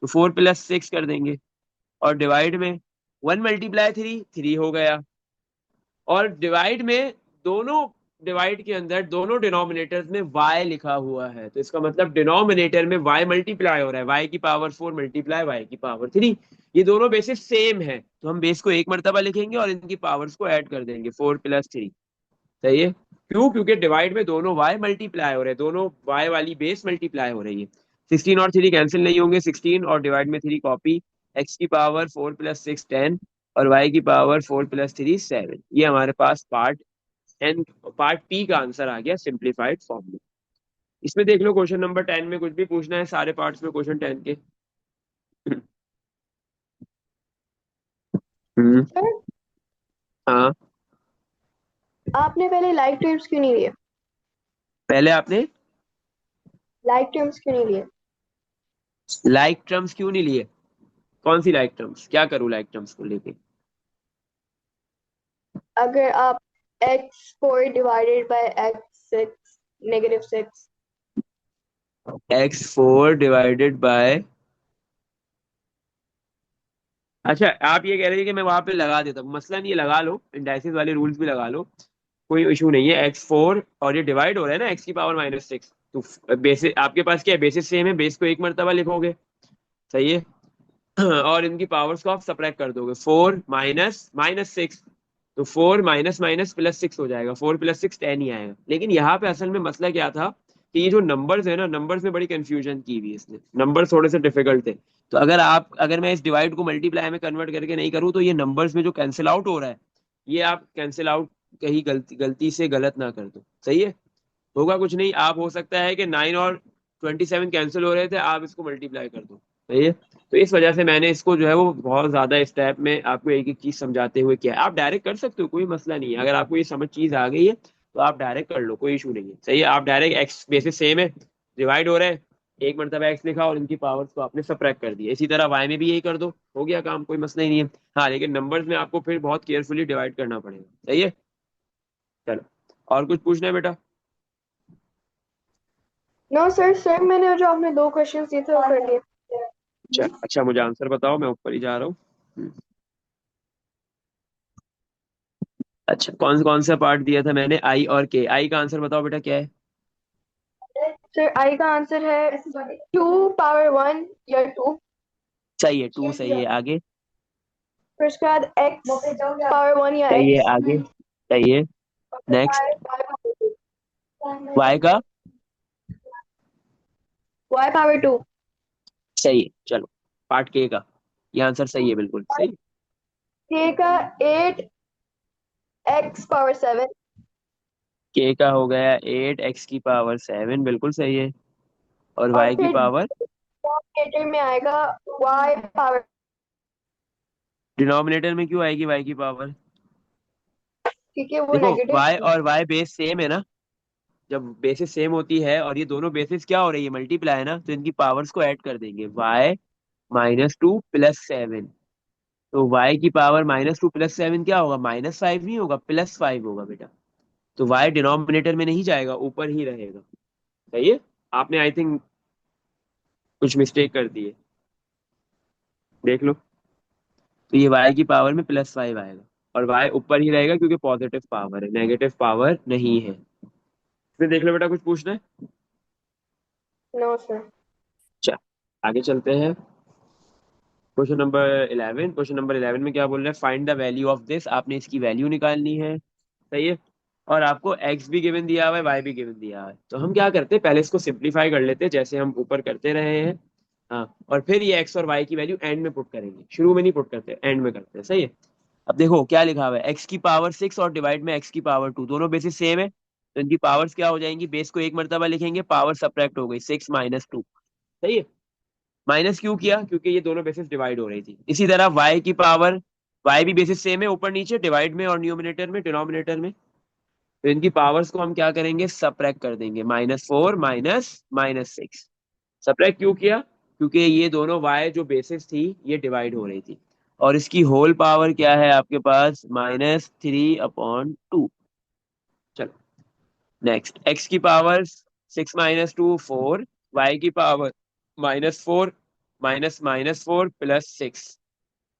तो 4 + 6 कर देंगे। और डिवाइड में 1 × 3 3 हो गया। और डिवाइड में, दोनों डिवाइड के अंदर दोनों डिनोमिनेटर्स में y लिखा हुआ है, तो इसका मतलब डिनोमिनेटर में y मल्टीप्लाई हो रहा है, y की पावर 4 मल्टीप्लाई y की पावर 3। ये दोनों बेसिस सेम है, तो हम बेस को एक मर्तबा लिखेंगे और इनकी पावर्स को ऐड कर देंगे, 4 + 3। सही है। क्यों, क्योंकि डिवाइड में दोनों y मल्टीप्लाई हो रहे हैं, दोनों y वाली बेस मल्टीप्लाई हो रही है। 16 और 3 कैंसिल नहीं होंगे, 16 और डिवाइड में 3 कॉपी। x की पावर 4 + 6 10, और y की पावर 4 + 3 7। ये हमारे पास पार्ट एन, पार्ट पी का आंसर आ गया सिंप्लीफाइड फॉर्म में। इसमें देख लो क्वेश्चन नंबर 10 में कुछ भी पूछना है, सारे पार्ट्स में क्वेश्चन 10 के। हम्म। सर, हाँ। आपने पहले लाइक टर्म्स क्यों नहीं लिए? पहले आपने लाइक टर्म्स क्यों नहीं लिए? लाइक टर्म्स क्यों नहीं लिए, कौन सी लाइक टर्म्स, क्या करूँ लाइक टर्म्स को लेके। अगर आप x4 divided by x6 -6। x4 divided by, अच्छा आप ये कह रहे हैं कि मैं वहां पे लगा देता हूँ, मसला नहीं है, लगा लो, इंडाइसिस वाले रूल्स भी लगा लो, कोई इशू नहीं है। x4 और ये डिवाइड हो रहा है ना, x की पावर -6, तो बेसिस आपके पास क्या है, बेसिस सेम है, बेस को एक मर्तबा लिखोगे, सही है। और इनकी पावर्स को आप सब्ट्रैक्ट कर दोगे, 4 माइनस माइनस 6, तो 4 माइनस माइनस +6 हो जाएगा, 4 + 6 10 ही आएगा। लेकिन यहाँ पे असल में मसला क्या था, कि ये जो नंबर्स है ना, नंबर्स में बड़ी कंफ्यूजन की हुई है इसने, नंबर थोड़े से डिफिकल्ट थे। तो अगर मैं इस डिवाइड को मल्टीप्लाई में कन्वर्ट करके नहीं करूँ, तो ये नंबर्स में जो कैंसिल आउट हो रहा है, ये आप कैंसिल आउट कहीं गलती गलती से गलत ना कर दो, सही है। होगा कुछ नहीं, आप हो सकता है कि 9 और 27 कैंसिल हो रहे थे, आप इसको मल्टीप्लाई कर दो, सही है। तो इस वजह से मैंने इसको जो है वो बहुत ज्यादा स्टेप में आपको एक एक चीज समझाते हुए किया है। आप डायरेक्ट कर सकते हो, कोई मसला नहीं है, अगर आपको ये समझ चीज आ गई है तो आप डायरेक्ट कर लो, कोई इशू नहीं है, सही है। आप डायरेक्ट एक्स बेसिस सेम है, डिवाइड हो रहा है, एक मरतबा एक्स लिखा और इनकी पावर्स को आपने सब्ट्रैक्ट कर दिया, इसी तरह वाई में भी यही कर दो, हो गया काम, कोई मसला ही नहीं है। हाँ, लेकिन नंबर्स में आपको फिर बहुत केयरफुली डिवाइड करना पड़ेगा, सही है। चलो, और कुछ पूछना है बेटा। नो सर, सर मैंने जो आपने 2 क्वेश्चन दिए थे वो कर लिए। अच्छा अच्छा, मुझे आंसर बताओ, मैं ऊपर ही जा रहा हूँ। अच्छा, कौन सा पार्ट दिया था मैंने, आई और के? आई का आंसर बताओ बेटा क्या है? सर आई का आंसर है 2 पावर 1 या 2। सही है, टू सही है। आगे? फिर उसके बाद x पावर 1 या सही है, x। आगे? सही है। और फिर नेक्स्ट? वाई y का? पावर 2। सही है, चलो। पार्ट के का, ये आंसर सही है, बिल्कुल सही। k का 8 x पावर 7। के का हो गया 8 x की पावर 7, बिल्कुल सही है। और और वाई की फिर पावर? डिनोमिनेटर में आएगा y पावर, डिनोमिनेटर में क्यों आएगी वाई की पावर? क्योंकि वो देखो, नेगेटिव वाई है। और वाई बेस सेम है ना। जब बेसिस सेम होती है और ये दोनों बेसिस क्या हो रही है, मल्टीप्लाई है ना, तो इनकी पावर्स को ऐड कर देंगे। y -2 + 7। तो y की पावर -2 + 7 क्या होगा? -5 नहीं होगा, +5 होगा बेटा। तो y डिनोमिनेटर में नहीं जाएगा, ऊपर ही रहेगा। सही है। आपने आई थिंक कुछ मिस्टेक कर दी है, देख लो। तो ये y की पावर में +5 आएगा, और y ऊपर ही रहेगा क्योंकि पॉजिटिव पावर है, नेगेटिव पावर नहीं है। फिर देख लो बेटा, कुछ पूछना है? No sir. चल, आगे चलते हैं। क्वेश्चन नंबर 11 में क्या बोल रहा है? Find the value of this. आपने इसकी वैल्यू निकालनी है। सही है। और आपको x भी गिवन दिया हुआ है, y भी गिवन दिया हुआ है। तो हम क्या करते हैं, पहले इसको सिंप्लीफाई कर लेते हैं जैसे हम ऊपर करते रहे हैं। हाँ, और फिर ये x और y की वैल्यू एंड में पुट करेंगे। शुरू में नहीं पुट करते, एंड में करते हैं। सही है। अब देखो क्या लिखा हुआ है, x की पावर 6 और डिवाइड में x की पावर 2, दोनों बेसिस सेम है, तो इनकी पावर्स क्या हो जाएंगी? बेस को एक मर्तबा लिखेंगे, पावर सब्ट्रैक्ट हो गई, 6 - 2। सही है। माइनस क्यों किया? क्योंकि ये दोनों बेसिस डिवाइड हो रही थी। इसी तरह y की पावर, y भी बेसिस सेम है, ऊपर नीचे, डिवाइड में और न्यूमिनेटर में, डिनोमिनेटर में। तो इनकी पावर्स को हम क्या करेंगे? सब्ट्रैक्ट कर देंगे, -4 -6। सब्ट्रैक्ट क्यों किया? क्योंकि ये दोनों y जो बेसिस थी ये डिवाइड हो रही थी। और इसकी होल पावर क्या है आपके पास? -3/2। चलो, नेक्स्ट। x की पावर 6 - 2 4, y की पावर -4 -4 + 6,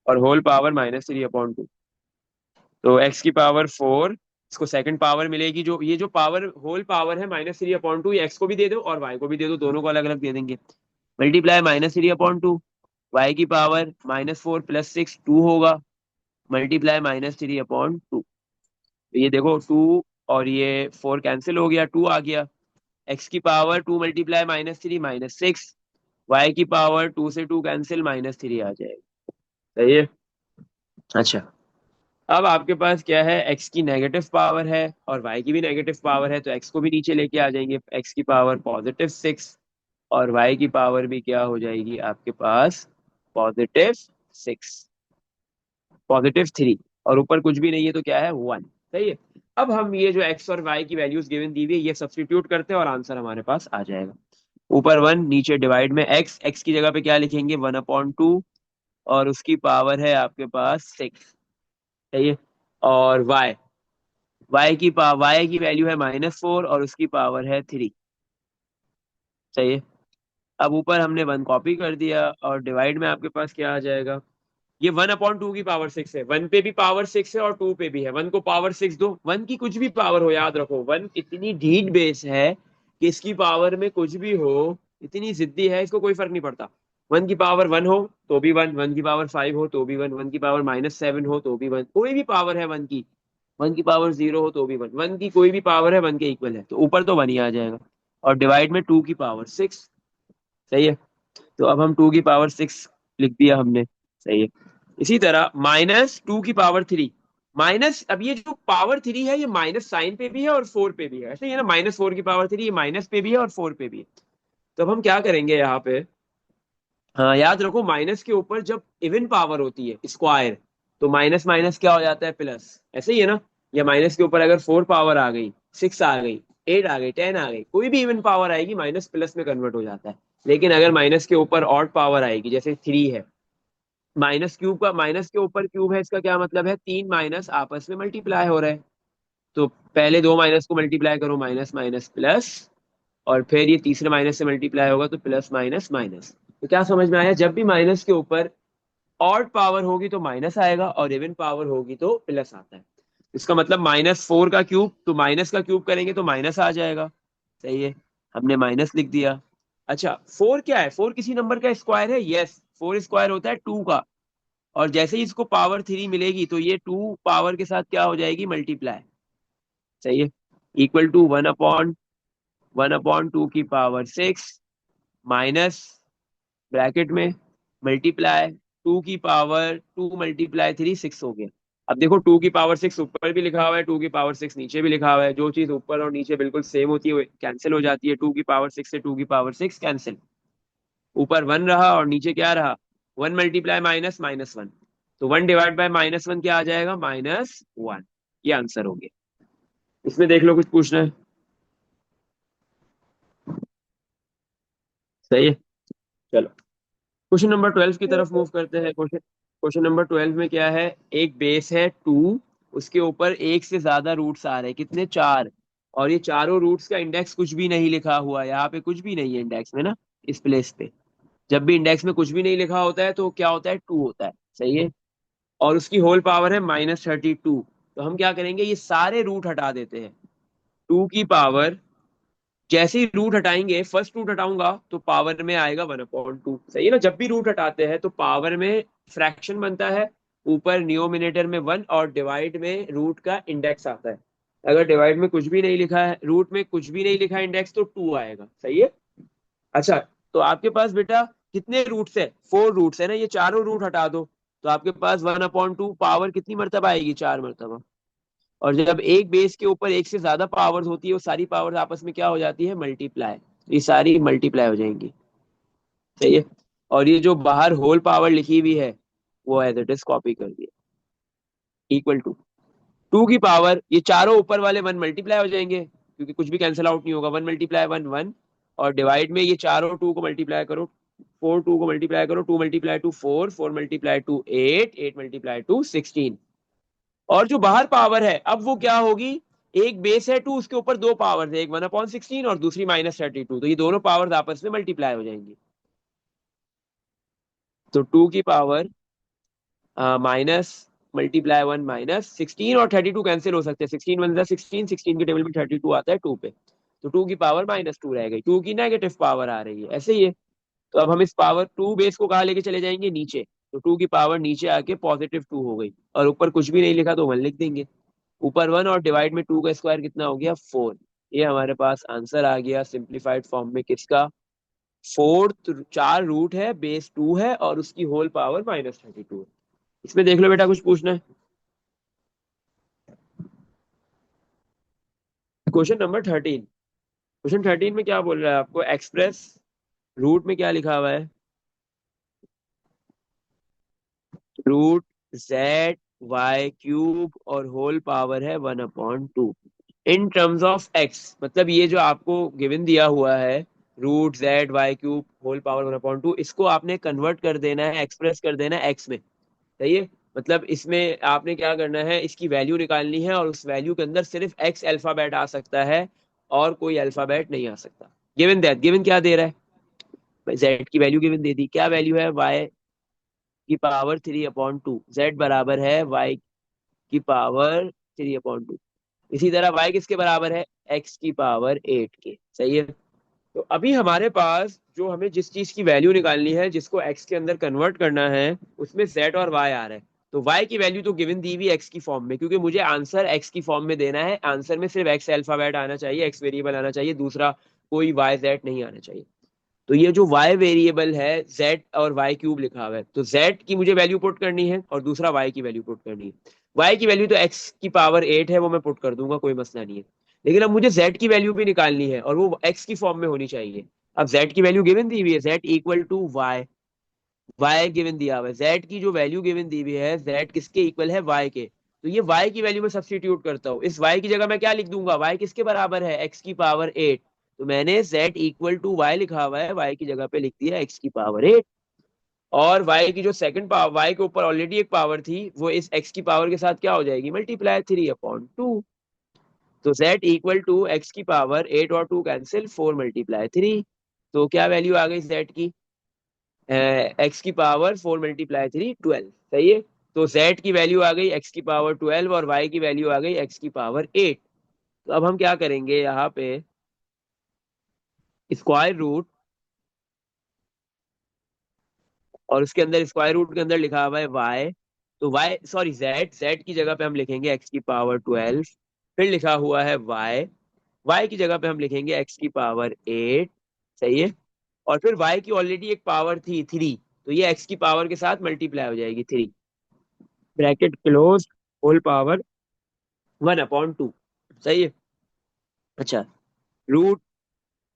और होल पावर -3/2। तो x की पावर 4, इसको सेकंड पावर मिलेगी। जो ये जो पावर होल पावर है -3/2, ये x को भी दे दो और y को भी दे दो, दोनों को अलग अलग दे देंगे। मल्टीप्लाई -3/2, y की पावर -4 + 6 2 होगा, मल्टीप्लाई -3/2। तो ये देखो 2 और ये 4 कैंसिल हो गया, 2 आ गया। x की पावर 2 मल्टीप्लाई -3 -6, y की पावर 2 से 2 कैंसिल, -3 आ जाएगा। सही है। अच्छा, अब आपके पास क्या है, x की नेगेटिव पावर है और y की भी नेगेटिव पावर है, तो x को भी नीचे लेके आ जाएंगे। x की पावर +6 और y की पावर भी क्या हो जाएगी आपके पास? +6, +3। और ऊपर कुछ भी नहीं है तो क्या है? 1। सही है। अब हम ये जो x और y की वैल्यूज गिवन दी हुई है ये सब्स्टिट्यूट करते हैं और आंसर हमारे पास आ जाएगा। ऊपर 1, नीचे डिवाइड में x की जगह पे क्या लिखेंगे? 1/2, और उसकी पावर है आपके पास 6। सही है। और y की वैल्यू है -4 और उसकी पावर है 3। सही है। अब ऊपर हमने 1 कॉपी कर दिया और डिवाइड में आपके पास क्या आ जाएगा? ये 1/2 की पावर 6 है, 1 पे भी पावर 6 है और 2 पे भी है। 1 को पावर 6 दो, 1 की कुछ भी पावर हो, याद रखो 1 इतनी ढीठ बेस है कि इसकी पावर में कुछ भी हो, इतनी जिद्दी है, इसको कोई फर्क नहीं पड़ता। 1 की पावर 1 हो तो भी 1, 1 की पावर 5 हो तो भी 1, 1 की पावर -7 हो तो भी 1, कोई भी पावर है 1 की, 1 की पावर 0 हो तो भी 1, 1 की कोई भी पावर है 1 के इक्वल है, तो ऊपर तो 1 ही आ जाएगा। और डिवाइड में 2 की पावर 6। सही है। तो अब हम 2 की पावर 6 लिख दिया हमने। सही है। इसी तरह -2 की पावर 3, माइनस, अब ये जो पावर 3 है ये माइनस साइन पे भी है और 4 पे भी है, ऐसे ही है ना। -4 की पावर 3 ये माइनस पे भी है और 4 पे भी है। तो अब हम क्या करेंगे यहाँ पे? हाँ, याद रखो माइनस के ऊपर जब इवन पावर होती है, स्क्वायर, तो माइनस माइनस क्या हो जाता है? प्लस। ऐसे ही है ना। या माइनस के ऊपर अगर 4 पावर आ गई, 6 आ गई, 8 आ गई, 10 आ गई, कोई भी इवन पावर आएगी, माइनस प्लस में कन्वर्ट हो जाता है। लेकिन अगर माइनस के ऊपर ऑड पावर आएगी, जैसे 3 है, माइनस क्यूब का, माइनस के ऊपर क्यूब है, इसका क्या मतलब है? 3 माइनस आपस में मल्टीप्लाई हो रहे हैं। तो पहले दो माइनस को मल्टीप्लाई करो, माइनस माइनस प्लस, और फिर ये तीसरे माइनस से मल्टीप्लाई होगा तो प्लस माइनस माइनस। तो क्या समझ में आया? जब भी माइनस के ऊपर ऑड पावर होगी तो माइनस आएगा और इवन पावर होगी तो प्लस आता है। इसका मतलब -4 का क्यूब, तो माइनस का क्यूब करेंगे तो माइनस आ जाएगा। सही है, हमने माइनस लिख दिया। अच्छा, 4 क्या है? 4 किसी नंबर का स्क्वायर है? यस, 4 स्क्वायर होता है 2 का। और जैसे ही इसको पावर 3 मिलेगी तो ये 2 पावर के साथ क्या हो जाएगी? मल्टीप्लाई। सही है, इक्वल टू 1/2 की पावर 6 माइनस ब्रैकेट में मल्टीप्लाई 2 की पावर 2 मल्टीप्लाई 3, 6 हो गया। अब देखो 2 की पावर 6 ऊपर भी लिखा हुआ है, 2 की पावर 6 नीचे भी लिखा हुआ है। जो चीज ऊपर और नीचे बिल्कुल सेम होती है कैंसिल हो जाती है। 2 की पावर 6 से 2 की पावर 6 कैंसिल। ऊपर 1 रहा और नीचे क्या रहा? 1 मल्टीप्लाई माइनस माइनस 1। तो 1 डिवाइड बाय -1 क्या आ जाएगा? -1। ये आंसर हो गया। इसमें देख लो, कुछ पूछना है? सही है, चलो क्वेश्चन नंबर 12 की तरफ मूव करते हैं। क्वेश्चन क्वेश्चन नंबर 12 में क्या है? एक बेस है 2, उसके ऊपर एक से ज्यादा रूट्स आ रहे हैं। कितने? 4। और ये चारों रूट्स का इंडेक्स कुछ भी नहीं लिखा हुआ है। यहाँ पे कुछ भी नहीं है इंडेक्स में ना, इस प्लेस पे। जब भी इंडेक्स में कुछ भी नहीं लिखा होता है तो क्या होता है? 2 होता है। सही है, और उसकी होल पावर है -32। तो हम क्या करेंगे? ये सारे रूट हटा देते हैं। 2 की पावर, जैसे ही रूट हटाएंगे, फर्स्ट रूट हटाऊंगा तो पावर में आएगा 1/2। सही है ना? जब भी रूट हटाते हैं तो पावर में फ्रैक्शन बनता है, ऊपर न्यूमिनेटर में 1 और डिवाइड में रूट का इंडेक्स आता है। अगर डिवाइड में कुछ भी नहीं लिखा है, रूट में कुछ भी नहीं लिखा है इंडेक्स, तो 2 आएगा। सही है। अच्छा, तो आपके पास बेटा कितने रूट्स है? 4 रूट्स है ना, ये चारों रूट हटा दो तो आपके पास 1/2 पावर कितनी मरतबा आएगी? 4 मरतबा। और जब एक बेस के ऊपर एक से ज्यादा पावर्स होती है, वो सारी पावर्स आपस में क्या हो जाती है? मल्टीप्लाई। ये सारी मल्टीप्लाई हो जाएंगी। सही है, और ये जो बाहर होल पावर लिखी हुई है वो एज इट इज कॉपी कर दिया। इक्वल टू 2 की पावर, ये चारों ऊपर वाले 1 मल्टीप्लाई हो जाएंगे क्योंकि कुछ भी कैंसिल आउट नहीं होगा। 1 मल्टीप्लाई 1 1, और डिवाइड में ये चारों 2 को मल्टीप्लाई करो। 4 2 को मल्टीप्लाई करो, 2 multiply two 4, 4 multiply two 8, 8 multiply two 16। और जो बाहर पावर है अब वो क्या होगी? एक बेस है 2, उसके ऊपर दो पावर है, एक 1/16 और दूसरी -32। तो ये दोनों पावर आपस में मल्टीप्लाई हो जाएंगी। तो 2 की पावर माइनस मल्टीप्लाई 1 -16, और 32 कैंसिल हो सकते हैं। 16 1 16, 16 के टेबल में 32 आता है 2 पे। तो 2 की पावर -2 रह गई। 2 की नेगेटिव पावर आ रही है, ऐसे ही है। तो अब हम इस पावर 2 बेस को कहाँ लेके चले जाएंगे? नीचे। तो 2 की पावर नीचे आके +2 हो गई, और ऊपर कुछ भी नहीं लिखा तो 1 लिख देंगे। ऊपर 1 और डिवाइड में 2 का स्क्वायर कितना हो गया? 4। ये हमारे पास आंसर आ गया सिंप्लीफाइड फॉर्म में। किसका? फोर्थ। 4 रूट है, बेस 2 है, और उसकी होल पावर -32 है। इसमें देख लो बेटा, कुछ पूछना है? Question number 13। क्वेश्चन 13 में क्या बोल रहा है आपको? एक्सप्रेस रूट में क्या लिखा हुआ है? रूट ZY³ और होल पावर है 1/2 इन टर्म्स ऑफ एक्स। मतलब ये जो आपको गिवन दिया हुआ है, √ZY³ होल पावर 1/2, इसको आपने कन्वर्ट कर देना है, एक्सप्रेस कर देना है एक्स में। सही है, मतलब इसमें आपने क्या करना है? इसकी वैल्यू निकालनी है, और उस वैल्यू के अंदर सिर्फ एक्स अल्फाबेट आ सकता है और कोई अल्फाबेट नहीं आ सकता। गिवन दैट, गिवन क्या दे रहा है? जेड की वैल्यू गिवन दे दी। क्या वैल्यू है? वाई की पावर 3/2। जेड बराबर है वाई की पावर 3/2। इसी तरह वाई किसके बराबर है? एक्स की पावर 8 के। सही है, तो अभी हमारे पास जो हमें जिस चीज की वैल्यू निकालनी है, जिसको एक्स के अंदर कन्वर्ट करना है, उसमें जेड और वाई आ रहा है। तो वाई की वैल्यू तो गिवन दी हुई एक्स की फॉर्म में, क्योंकि मुझे आंसर एक्स की फॉर्म में देना है। आंसर में सिर्फ एक्स अल्फाबेट आना चाहिए, एक्स वेरिएबल आना चाहिए, दूसरा कोई वाई जेड नहीं आना चाहिए। तो ये जो y वेरिएबल है, z और y³ लिखा हुआ है, तो z की मुझे वैल्यू पुट करनी है और दूसरा y की वैल्यू पुट करनी है। y की वैल्यू तो x की पावर 8 है, वो मैं पुट कर दूंगा, कोई मसला नहीं है। लेकिन अब मुझे z की वैल्यू भी निकालनी है, और वो x की फॉर्म में होनी चाहिए। अब z की वैल्यू गिवन दी हुई है, z equal to y। y given दिया हुआ है, z की जो वैल्यू गिवन दी हुई है, z किसके इक्वल है? y के। तो ये y की वैल्यू में सब्स्टिट्यूट करता हूँ। इस y की जगह मैं क्या लिख दूंगा? y किसके बराबर है? x की पावर 8। तो मैंने z इक्वल टू y लिखा हुआ है, y की जगह पे लिख दिया x की पावर 8। और y की जो सेकंड पावर, y के ऊपर ऑलरेडी एक पावर थी, वो इस x की पावर के साथ क्या हो जाएगी? मल्टीप्लाई 3/2। तो z इक्वल टू x की पावर 8 और 2 कैंसिल, 4 मल्टीप्लाई 3। तो क्या वैल्यू आ गई z की? x की पावर 4 मल्टीप्लाई 3, 12। सही है, तो z की वैल्यू आ गई x की पावर 12 और y की वैल्यू आ गई x की पावर 8। तो अब हम क्या करेंगे यहाँ पे, स्क्वायर रूट, और उसके अंदर स्क्वायर रूट के अंदर लिखा हुआ है y, तो y सॉरी z की जगह पे हम लिखेंगे x की पावर 12, फिर लिखा हुआ है y की जगह पे हम लिखेंगे x की पावर 8। सही है। और फिर y की ऑलरेडी एक पावर थी 3, तो ये x की पावर के साथ मल्टीप्लाई हो जाएगी 3, ब्रैकेट क्लोज, होल पावर 1/2। सही है। अच्छा, रूट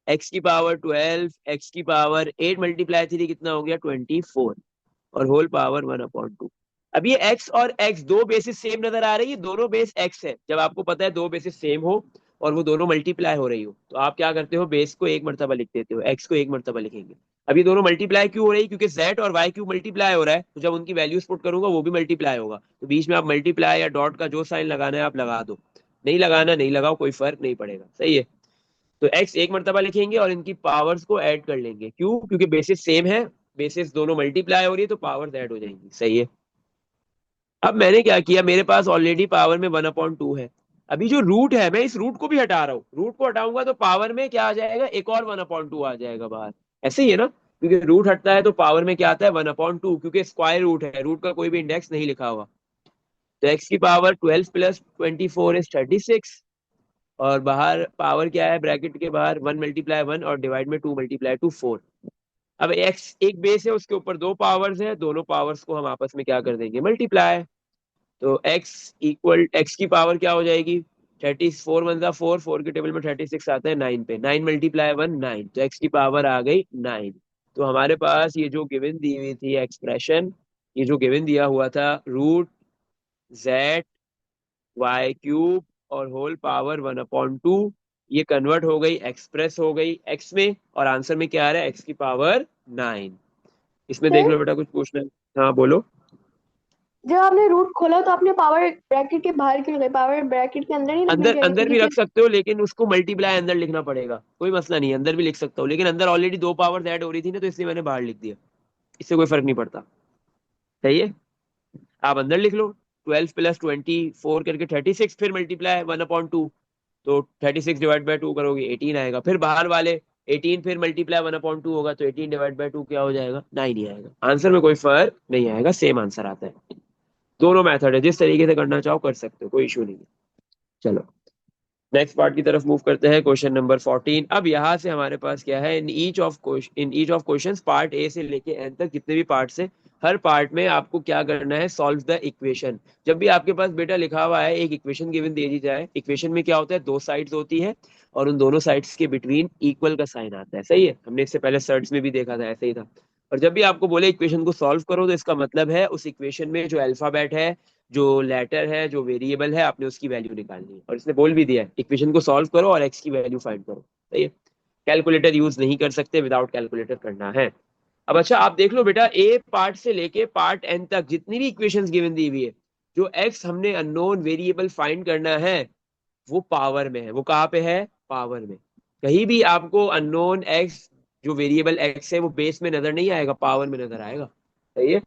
x की पावर 12, x की पावर 8 मल्टीप्लाई 3 कितना हो गया 24, और होल पावर 1/2। अब ये x और x दो बेसिस सेम नजर आ रही है, दोनों बेस x है। जब आपको पता है दो बेसिस सेम हो और वो दोनों मल्टीप्लाई हो रही हो, तो आप क्या करते हो, बेस को एक मर्तबा लिख देते हो, x को एक मर्तबा लिखेंगे। अब ये दोनों मल्टीप्लाई क्यों हो रही है, क्योंकि z और y क्यूब मल्टीप्लाई हो रहा है, तो जब उनकी वैल्यूज पुट करूंगा वो भी मल्टीप्लाई होगा, तो बीच में आप मल्टीप्लाई या डॉट का जो साइन लगाना है आप लगा दो, नहीं लगाना नहीं लगाओ, कोई फर्क नहीं पड़ेगा। सही है। तो x एक मर्तबा लिखेंगे और इनकी पावर्स को ऐड कर लेंगे, क्यों, क्योंकि बेसिस सेम है, बेसिस दोनों मल्टीप्लाई हो रही है तो पावर्स ऐड हो जाएंगी। सही है। अब मैंने क्या किया, मेरे पास ऑलरेडी पावर में 1/2 है। अभी जो रूट है मैं इस रूट को भी हटा रहा हूँ, रूट को हटाऊंगा तो पावर में क्या आ जाएगा, एक और 1/2 आ जाएगा बाहर। ऐसे ही है ना, क्योंकि रूट हटता है तो पावर में क्या आता है 1/2, क्योंकि स्क्वायर रूट है, रूट का कोई भी इंडेक्स नहीं लिखा हुआ। तो एक्स की पावर 12 प्लस 24 इज 36, और बाहर पावर क्या है, ब्रैकेट के बाहर 1 × 1 और डिवाइड में 2 × 2 4। अब एक्स एक बेस है, उसके ऊपर दो पावर्स है, दोनों पावर्स को हम आपस में क्या कर देंगे, मल्टीप्लाई। तो x इक्वल x की पावर क्या हो जाएगी, 34 वन जा 4, 4 के टेबल में 36 आता है 9 पे, 9 मल्टीप्लाई 1 9, तो x की पावर आ गई 9। तो हमारे पास ये जो गिवन दी हुई थी एक्सप्रेशन, ये जो गिवन दिया हुआ था, रूट z y³ और होल पावर 1/2, ये कन्वर्ट हो गई, एक्सप्रेस हो गई x में, और आंसर में क्या आ रहा है, x की पावर 9। इसमें देख सर लो बेटा, कुछ पूछना है, हाँ बोलो। जब आपने रूट खोला तो आपने पावर ब्रैकेट के बाहर क्यों लगाई, पावर ब्रैकेट के अंदर नहीं रखनी अंदर चाहिए थी, अंदर भी क्योंकि रख सकते हो, लेकिन उसको मल्टीप्लाई अंदर लिखना पड़ेगा, कोई मसला नहीं है, अंदर भी लिख सकता हूँ, लेकिन अंदर ऑलरेडी दो पावर्स ऐड हो रही थी ना, तो इसलिए मैंने बाहर लिख दिया, इससे कोई फर्क नहीं पड़ता। सही है। आप अंदर लिख लो, 12 + 24 करके 36, फिर मल्टीप्लाई 1/2, तो 36 डिवाइड बाय 2 करोगे 18 आएगा, फिर बाहर वाले 18 फिर मल्टीप्लाई 1/2 होगा, तो 18 डिवाइड बाय 2 क्या हो जाएगा, 9 ही आएगा। आंसर में कोई फर्क नहीं आएगा, सेम आंसर आता है। दोनों मेथड है, जिस तरीके से करना चाहो कर सकते हो, कोई इशू नहीं है। चलो नेक्स्ट पार्ट की तरफ मूव करते हैं, क्वेश्चन नंबर 14। अब यहाँ से हमारे पास क्या है, in each of questions part A से लेके एन तक जितने भी पार्ट्स हैं, हर पार्ट में आपको क्या करना है, सॉल्व द इक्वेशन। जब भी आपके पास बेटा लिखा हुआ है एक इक्वेशन गिवन दे दी जाए, इक्वेशन में क्या होता है, दो साइड्स होती है और उन दोनों साइड्स के बिटवीन इक्वल का साइन आता है। सही है, हमने इससे पहले सर्ट्स में भी देखा था, ऐसे ही था। और जब भी आपको बोले इक्वेशन को सॉल्व करो, तो इसका मतलब है उस इक्वेशन में जो अल्फाबेट है, जो लेटर है, जो वेरिएबल है, आपने उसकी वैल्यू निकालनी है। और इसने बोल भी दिया है इक्वेशन को सॉल्व करो और एक्स की वैल्यू फाइंड करो। सही है। कैलकुलेटर यूज नहीं कर सकते, विदाउट कैलकुलेटर करना है। अब अच्छा आप देख लो बेटा, ए पार्ट से लेके पार्ट एन तक जितनी भी इक्वेशंस गिवन दी हुई है, जो एक्स हमने अननोन वेरिएबल फाइंड करना है, वो पावर में है। वो कहाँ पे है, पावर में। कहीं भी आपको अननोन एक्स, जो वेरिएबल एक्स है, वो बेस में नजर नहीं आएगा, पावर में नजर आएगा। सही है।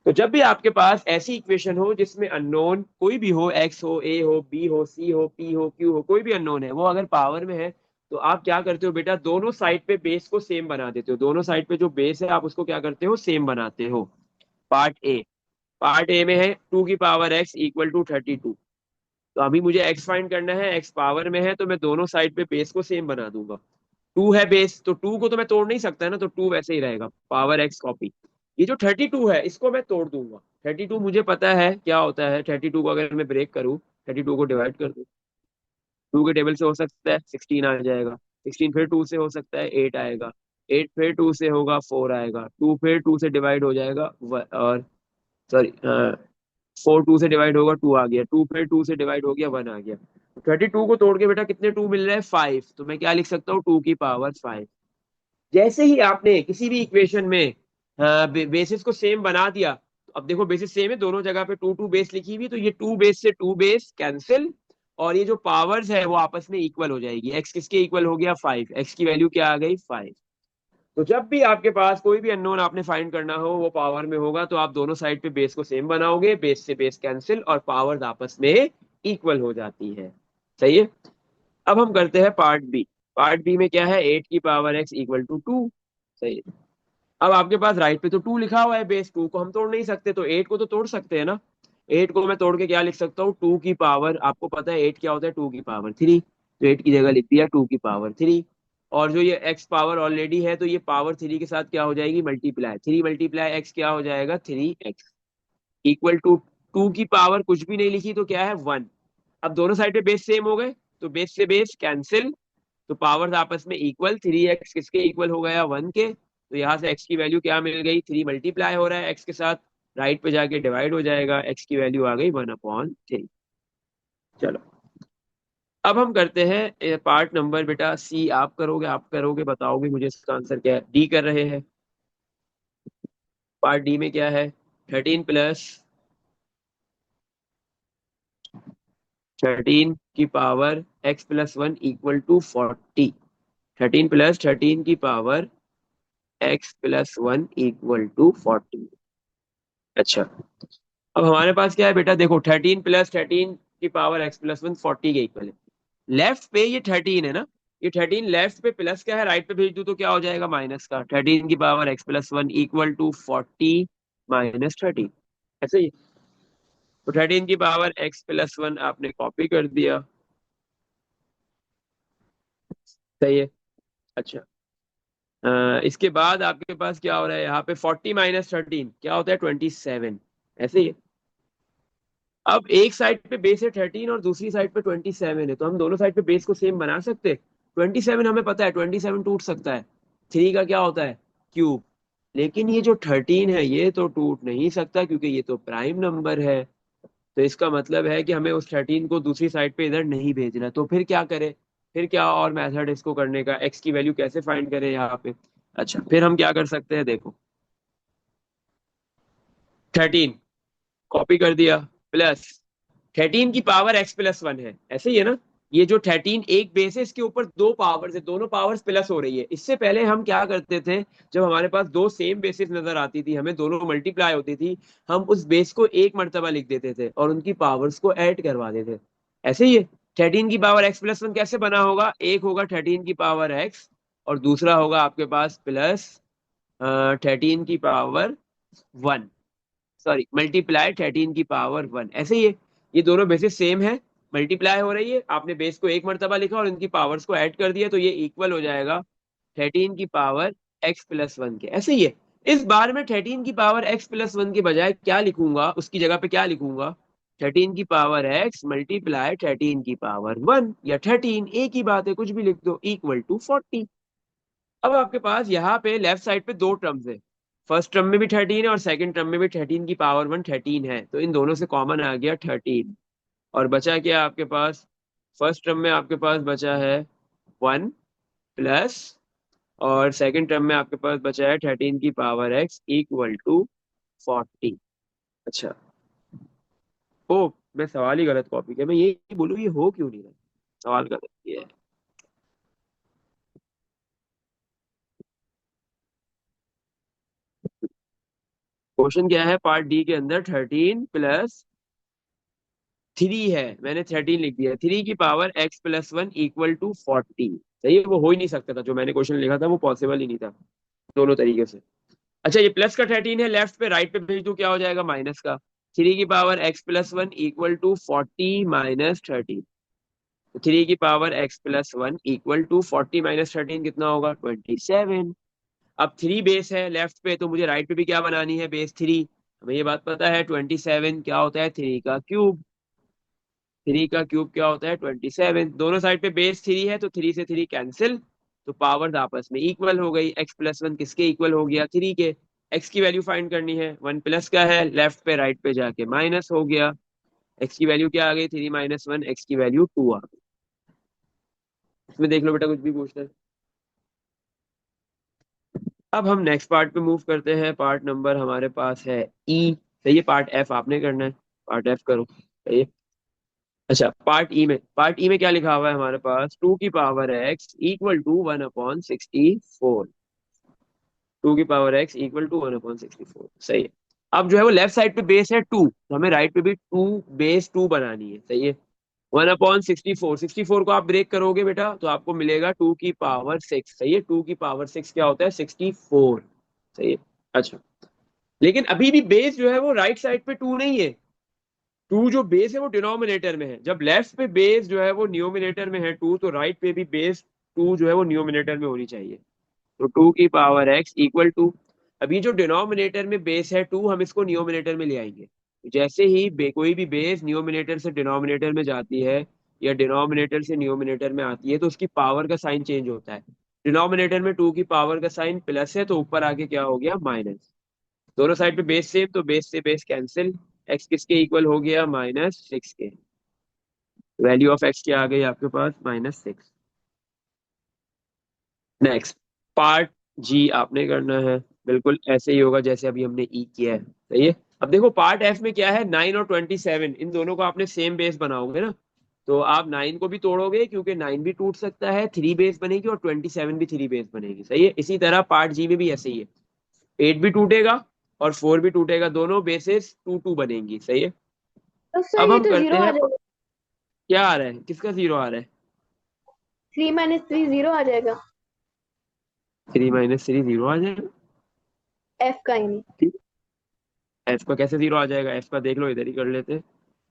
तो जब भी आपके पास ऐसी इक्वेशन हो जिसमें अननोन कोई भी हो, एक्स हो, ए हो, बी हो, सी हो, पी हो, क्यू हो, कोई भी अननोन है, वो अगर पावर में है, तो आप क्या करते हो बेटा, दोनों साइड पे बेस को सेम बना देते हो। दोनों साइड पे जो बेस है आप उसको क्या करते हो, सेम बनाते हो। पार्ट ए में है 2 की पावर x = 32। तो अभी मुझे x फाइंड करना है, x पावर में है, तो मैं दोनों साइड पे बेस को सेम बना दूंगा। 2 है बेस, तो 2 को तो मैं तोड़ नहीं सकता है ना, तो 2 वैसे ही रहेगा, पावर एक्स कॉपी। ये जो 32 है इसको मैं तोड़ दूंगा। 32 मुझे पता है क्या होता है, 32 को अगर मैं ब्रेक करूं, 32 को डिवाइड कर दूं, 2 के टेबल से हो सकता है 16 आ जाएगा, 16 फिर 2 से हो सकता है 8 आएगा, 8 फिर 2 से होगा 4 आएगा, 2 फिर 2 से डिवाइड हो जाएगा और सॉरी 4 2 से डिवाइड होगा 2 आ गया, 2 फिर 2 से डिवाइड हो गया 1 आ गया। 32 को तोड़ के बेटा कितने 2 मिल रहे हैं, 5, तो मैं क्या लिख सकता हूँ, 2 की पावर 5। जैसे ही आपने किसी भी इक्वेशन में बेसिस को सेम बना दिया, तो अब देखो बेसिस सेम है, दोनों जगह पे 2 2 बेस लिखी हुई, तो ये 2 बेस से 2 बेस कैंसिल, और ये जो पावर्स है वो आपस में इक्वल हो जाएगी। एक्स किसके इक्वल हो गया, 5, एक्स की वैल्यू क्या आ गई, 5। तो जब भी आपके पास कोई भी अननोन आपने फाइंड करना हो वो पावर में होगा, तो आप दोनों साइड पे बेस को सेम बनाओगे, बेस से बेस कैंसिल और पावर्स आपस में इक्वल हो जाती है। सही है। अब हम करते हैं पार्ट बी। पार्ट बी में क्या है, 8 की पावर x इक्वल टू 2। सही है। अब आपके पास राइट पे तो 2 लिखा हुआ है, बेस 2 को हम तोड़ नहीं सकते, तो 8 को तो तोड़ सकते हैं ना। 8 को मैं तोड़ के क्या लिख सकता हूँ, 2 की पावर, आपको पता है 8 क्या होता है, 2 की पावर 3। तो 8 की जगह लिख दिया 2 की पावर 3। और जो ये x पावर ऑलरेडी है, तो ये पावर 3 के साथ क्या हो जाएगी, मल्टीप्लाई, 3 × x क्या हो जाएगा, 3x इक्वल टू 2 की पावर कुछ भी नहीं लिखी तो क्या है, 1। अब दोनों साइड पे बेस सेम हो गए, तो बेस से बेस कैंसिल, तो पावर्स आपस में इक्वल, 3x किसके इक्वल हो गया, 1 के। तो यहाँ से x की वैल्यू क्या मिल गई, 3 मल्टीप्लाई हो रहा है x के साथ, राइट पे जाके डिवाइड हो जाएगा, x की वैल्यू आ गई 1/3। चलो, अब हम करते हैं पार्ट नंबर बेटा सी। आप करोगे बताओगे मुझे इसका आंसर क्या है। डी कर रहे हैं। पार्ट डी में क्या है, 13 + 13 की पावर x + 1 इक्वल टू 40। 13 + 13 की पावर x + 1 इक्वल टू 40। अच्छा, अब हमारे पास क्या है बेटा, देखो 13 + 13 की पावर x + 1 40 के इक्वल है। लेफ्ट पे ये 13 है ना, ये 13 लेफ्ट पे प्लस का है, राइट पे भेज दूं तो क्या हो जाएगा, माइनस का। 13 की पावर x + 1 इक्वल टू 40 - 13। ऐसे ही। तो 13 की पावर x + 1 आपने कॉपी कर दिया। सही है। अच्छा, इसके बाद आपके पास क्या हो रहा है, यहाँ पे 40 - 13 क्या होता है, 27। ऐसे ही है। अब एक साइड पे बेस है 13 और दूसरी साइड पे 27 है, तो हम दोनों साइड पे बेस को सेम बना सकते। 27 हमें पता है 27 टूट सकता है, 3 का क्या होता है, क्यूब। लेकिन ये जो 13 है ये तो टूट नहीं सकता, क्योंकि ये तो प्राइम नंबर है। तो इसका मतलब है कि हमें उस 13 को दूसरी साइड पे इधर नहीं भेजना। तो फिर क्या करें, फिर क्या और मेथड इसको करने का, एक्स की वैल्यू कैसे फाइंड करें यहाँ पे। अच्छा, फिर हम क्या कर सकते हैं, देखो 13 कॉपी कर दिया, प्लस 13 की पावर x + 1 है, ऐसे ही है ना। ये जो 13 एक बेस है, इसके ऊपर दो पावर्स है, दोनों पावर्स प्लस हो रही है। इससे पहले हम क्या करते थे, जब हमारे पास दो सेम बेसिस नजर आती थी, हमें दोनों मल्टीप्लाई होती थी, हम उस बेस को एक मर्तबा लिख देते थे और उनकी पावर्स को ऐड करवा देते थे। ऐसे ही है। 13 की पावर x + 1 कैसे बना होगा, एक होगा 13 की पावर x और दूसरा होगा आपके पास प्लस 13 की पावर 1, सॉरी मल्टीप्लाई 13 की पावर 1। ऐसे ही है। ये दोनों बेसिस सेम है, मल्टीप्लाई हो रही है, आपने बेस को एक मर्तबा लिखा और इनकी पावर्स को ऐड कर दिया, तो ये इक्वल हो जाएगा 13 की पावर x + 1 के। ऐसे ही है। इस बार में 13 की पावर x + 1 के बजाय क्या लिखूंगा, उसकी जगह पे क्या लिखूंगा, 13 की पावर x मल्टीप्लाई 13 की पावर 1, या 13 एक ही बात है, कुछ भी लिख दो, इक्वल टू 40। अब आपके पास यहाँ पे लेफ्ट साइड पे दो टर्म्स है, फर्स्ट टर्म में भी 13 है और सेकंड टर्म में भी 13 की पावर 1 13 है, तो इन दोनों से कॉमन आ गया 13। और बचा क्या आपके पास, फर्स्ट टर्म में आपके पास बचा है 1 प्लस, और सेकंड टर्म में आपके पास बचा है 13 की पावर x इक्वल टू 40। अच्छा, ओ, मैं सवाल ही गलत कॉपी किया, मैं यही बोलूँ ये हो क्यों नहीं रहा, सवाल गलत किया है। क्वेश्चन क्या है, पार्ट डी के अंदर 13 + 3 है, मैंने 13 लिख दिया, 3 की पावर x + 1 इक्वल टू 40। सही है, वो हो ही नहीं सकता था, जो मैंने क्वेश्चन लिखा था वो पॉसिबल ही नहीं था दोनों तरीके से। अच्छा, ये प्लस का 13 है, लेफ्ट पे, राइट पे भेज दूं क्या हो जाएगा, माइनस का। 3 की पावर x + 1 इक्वल टू 40 - 13। 3 की पावर x + 1 इक्वल टू 40 - 13 कितना होगा, 27। अब 3 बेस है लेफ्ट पे, तो मुझे राइट पे भी क्या बनानी है, बेस 3। हमें ये बात पता है 27 क्या होता है, 3 का क्यूब। 3 का क्यूब क्या होता है, 27। दोनों साइड पे बेस 3 है, तो 3 से 3 कैंसिल, तो पावर्स आपस में इक्वल हो गई। x + 1 किसके इक्वल हो गया, 3 के। x की वैल्यू फाइंड करनी है, 1 प्लस का है, लेफ्ट पे राइट पे जाके माइनस हो गया। x की वैल्यू क्या आ गई, 3 - 1, x की वैल्यू 2 आ गई। इसमें देख लो बेटा, कुछ भी पूछना है। अब हम नेक्स्ट पार्ट पे मूव करते हैं। पार्ट नंबर हमारे पास है ई। सही है, पार्ट एफ आपने करना है, पार्ट एफ करो। सही है। अच्छा, पार्ट ई में क्या लिखा हुआ है हमारे पास, 2 की power x equal to 1/64। Two की पावर एक्स इक्वल टू 1/64, सही है। अब जो है वो लेफ्ट साइड पे बेस है टू, तो हमें राइट पे भी टू बेस टू बनानी है, सही है। 1/64, 64 को आप ब्रेक करोगे बेटा तो आपको मिलेगा 2 की पावर 6, सही है। 2 की पावर 6 क्या होता है? 64, सही है। अच्छा, लेकिन अभी भी बेस जो है वो राइट साइड पे टू नहीं है। टू जो बेस है वो डिनोमिनेटर में है। जब लेफ्ट पे बेस जो है वो न्यूमिनेटर में है टू, तो राइट पे भी बेस टू जो है वो न्यूमिनेटर में होनी चाहिए। तो 2 की पावर x इक्वल टू, अभी जो डिनोमिनेटर में बेस है टू, हम इसको न्यूमिनेटर में ले आएंगे। जैसे ही कोई भी बेस न्यूमिनेटर से डिनोमिनेटर में जाती है या डिनोमिनेटर से न्यूमिनेटर में आती है तो उसकी पावर का साइन चेंज होता है। डिनोमिनेटर में टू की पावर का साइन प्लस है तो ऊपर आके क्या हो गया? माइनस। दोनों साइड पे बेस सेम, तो बेस से बेस कैंसिल। एक्स किसके इक्वल हो गया? -6 के। वैल्यू ऑफ एक्स क्या आ गई आपके पास? -6। नेक्स्ट पार्ट जी आपने करना है। बिल्कुल ऐसे ही होगा जैसे अभी हमने ई किया है, सही है। अब देखो पार्ट एफ में क्या है, 9 और 27, इन दोनों को आपने सेम बेस बनाओगे ना, तो आप 9 को भी तोड़ोगे क्योंकि 9 भी टूट सकता है, थ्री बेस बनेगी, और 27 भी थ्री बेस बनेगी, सही है। इसी तरह पार्ट जी में भी ऐसे ही है, 8 भी टूटेगा और 4 भी टूटेगा, दोनों बेसिस टू टू बनेंगी, सही है। तो सर अब ये हम तो करते जीरो आ हैं, जाएगा। क्या आ रहा है? किसका जीरो आ रहा है? 3 - 3 जीरो आ जाएगा। 3 - 3 जीरो आ जाएगा। एफ का ही नहीं। एफ का कैसे जीरो आ जाएगा? एफ का देख लो, इधर ही कर लेते हैं।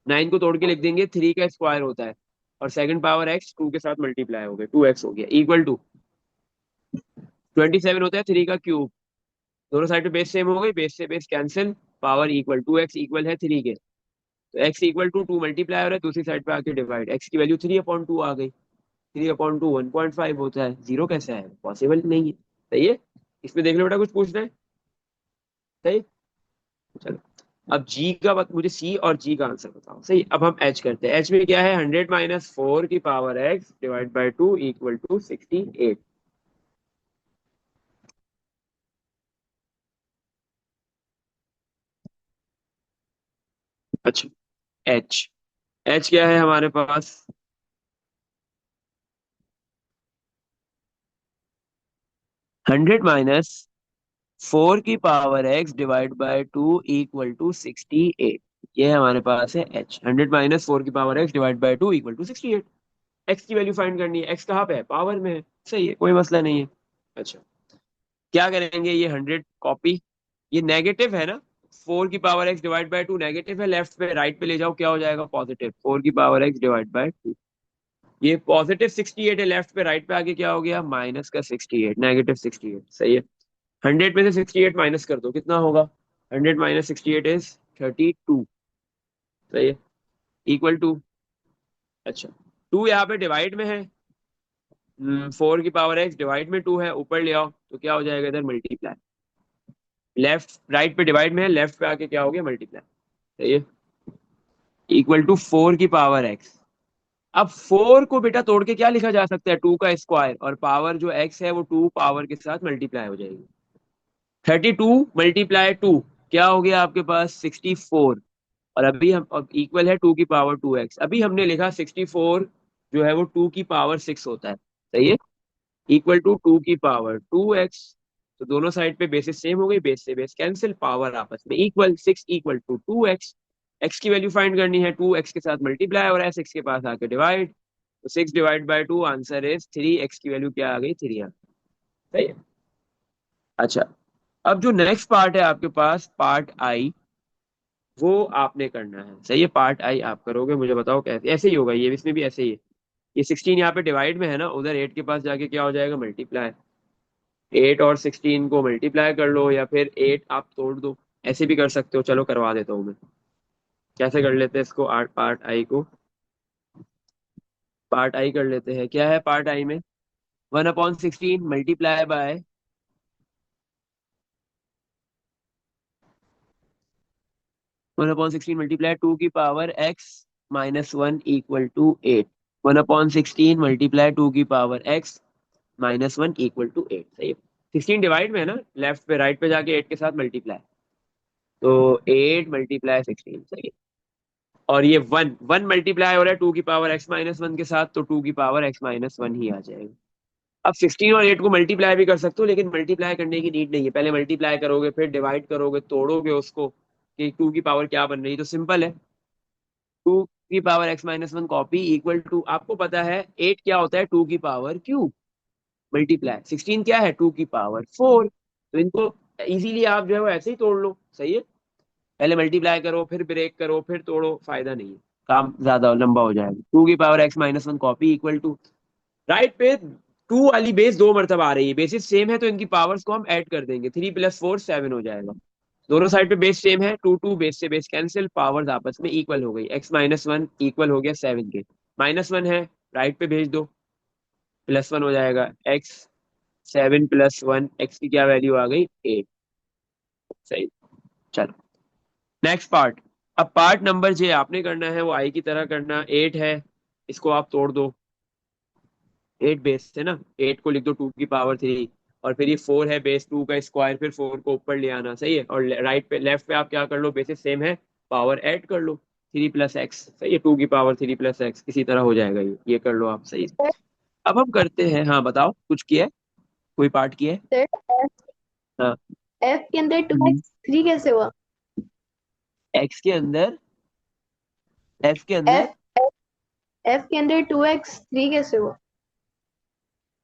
9 को तोड़ के लिख देंगे, 3 का स्क्वायर होता है और सेकंड पावर एक्स 2 के साथ मल्टीप्लाई हो गया, 2x हो गया इक्वल टू 27 होता है 3 का क्यूब। दोनों साइड पे बेस सेम हो गई, बेस से base cancel, power equal, 2x equal है 3 के, तो x इक्वल टू 2 मल्टीप्लाई हो रहा है, दूसरी साइड पे आके डिवाइड, x की वैल्यू 3/2 आ गई। 3/2 1.5 होता है, जीरो कैसे है? पॉसिबल नहीं है, सही है। इसमें देख लो बेटा, कुछ पूछना है? सही। चलो, अब जी का मुझे सी और जी का आंसर बताओ, सही। अब हम एच करते हैं। एच में क्या है? 100 - 4 की power x divide by two equal to 68। अच्छा, एच, एच क्या है हमारे पास? 100 - 4 की power x divide by two equal to 68। ये हमारे पास है एच, 100 - 4 की power x divide by two equal to 68। X की वैल्यू फाइंड करनी है, एक्स कहाँ पे है? पावर में है, सही है, कोई मसला नहीं है। अच्छा, क्या करेंगे? ये 100 कॉपी, ये नेगेटिव है ना, 4 की power x divide by to negative है, लेफ्ट पे राइट पे ले जाओ, क्या हो जाएगा? पॉजिटिव। 4 की power x divide by to, ये पॉजिटिव 68 है, लेफ्ट पे राइट पे आगे क्या हो गया? -का 68, -68, सही है। 100 में से 68 माइनस कर दो, कितना होगा? 100 - 68 इज 32, सही है, इक्वल टू, अच्छा, टू यहाँ पे डिवाइड में है, 4 की पावर एक्स डिवाइड में टू है, ऊपर ले आओ तो क्या हो जाएगा? इधर मल्टीप्लाई, लेफ्ट राइट पे डिवाइड में है, लेफ्ट पे आके क्या हो गया? मल्टीप्लाई, सही है, इक्वल टू 4 की पावर एक्स। अब 4 को बेटा तोड़ के क्या लिखा जा सकता है? 2 का स्क्वायर, और पावर जो x है वो 2 पावर के साथ मल्टीप्लाई हो जाएगी। 32 × 2 क्या हो गया आपके पास? 64। और अभी हम, अब इक्वल है 2 की पावर 2x, अभी हमने लिखा 64 जो है वो 2 की पावर 6 होता है, सही है, इक्वल टू 2 की पावर 2x। तो दोनों साइड पे बेसिस सेम हो गई, बेस से बेस कैंसिल, पावर आपस में equal, 6 equal to 2x। X की वैल्यू फाइंड करनी है, 2x के साथ मल्टीप्लाई हो रहा है, 6 के पास आके डिवाइड, तो 6 divide by to answer is 3, x की वैल्यू क्या आ गई? 3 आ गई, सही है। अच्छा, अब जो नेक्स्ट पार्ट है आपके पास, पार्ट आई, वो आपने करना है, सही है। पार्ट आई आप करोगे, मुझे बताओ कैसे? ऐसे ही होगा, ये इसमें भी ऐसे ही है। ये 16 यहाँ पे डिवाइड में है ना, उधर 8 के पास जाके क्या हो जाएगा? मल्टीप्लाई। 8 और 16 को मल्टीप्लाई कर लो, या फिर 8 आप तोड़ दो, ऐसे भी कर सकते हो। चलो करवा देता हूँ मैं, कैसे कर लेते हैं इसको? आठ पार्ट आई को, पार्ट आई कर लेते हैं। क्या है पार्ट आई में? 1/16 मल्टीप्लाई बाय, 1/16 मल्टीप्लाई 2 की power x -1 equal to 8। 1/16 multiply 2 की पावर x -1 इक्वल टू 8, सही है। 16 डिवाइड में है ना, लेफ्ट पे राइट पे जाके 8 के साथ मल्टीप्लाई, तो 8 × 16, सही है। और ये वन वन मल्टीप्लाई हो रहा है 2 की पावर x -1 के साथ, तो 2 की पावर x -1 ही आ जाएगा। अब 16 और 8 को मल्टीप्लाई भी कर सकते हो, लेकिन मल्टीप्लाई करने की नीड नहीं है। पहले मल्टीप्लाई करोगे, फिर डिवाइड करोगे, तोड़ोगे उसको कि टू की पावर क्या बन रही है, तो सिंपल है। टू की power x minus one copy equal to, आपको पता है 8 क्या होता है, टू की पावर क्यूब मल्टीप्लाई 16 क्या है, टू की पावर फोर। तो इनको इजीली आप जो है वो ऐसे ही तोड़ लो, सही है। पहले मल्टीप्लाई करो, फिर ब्रेक करो, फिर तोड़ो, फायदा नहीं है, काम ज्यादा लंबा हो जाएगा। टू की power x minus one copy equal to, right पे टू वाली बेस दो मरतबा आ रही है, बेसिस सेम है तो इनकी पावर्स को हम ऐड कर देंगे, थ्री प्लस फोर सेवन हो जाएगा। दोनों साइड पे बेस सेम है, टू टू बेस से बेस कैंसिल, पावर्स आपस में इक्वल हो गई, एक्स माइनस वन इक्वल हो गया सेवन के, माइनस वन है राइट पे भेज दो, प्लस वन हो जाएगा x, seven plus one, x की क्या वैल्यू आ गई, एट। सही। चलो नेक्स्ट पार्ट। अब पार्ट नंबर जे आपने करना है वो आई की तरह करना, एट है, इसको आप तोड़ दो, एट बेस है ना, एट को लिख दो टू की पावर थ्री, और फिर ये फोर है बेस टू का स्क्वायर, फिर फोर को ऊपर ले आना, सही है। और राइट पे लेफ्ट पे आप क्या कर लो, बेसिस सेम है, पावर ऐड कर लो, थ्री प्लस एक्स, सही है, टू की पावर थ्री प्लस एक्स इसी तरह हो जाएगा, ये कर लो आप, सही है। सर अब हम करते हैं, हाँ बताओ कुछ किया है, कोई पार्ट किया है। सर हाँ। एफ के अंदर टू एक्स थ्री कैसे हुआ? एक्स के अंदर, एफ के अंदर एफ एफ के अंदर टू एक्स थ्री कैसे हुआ?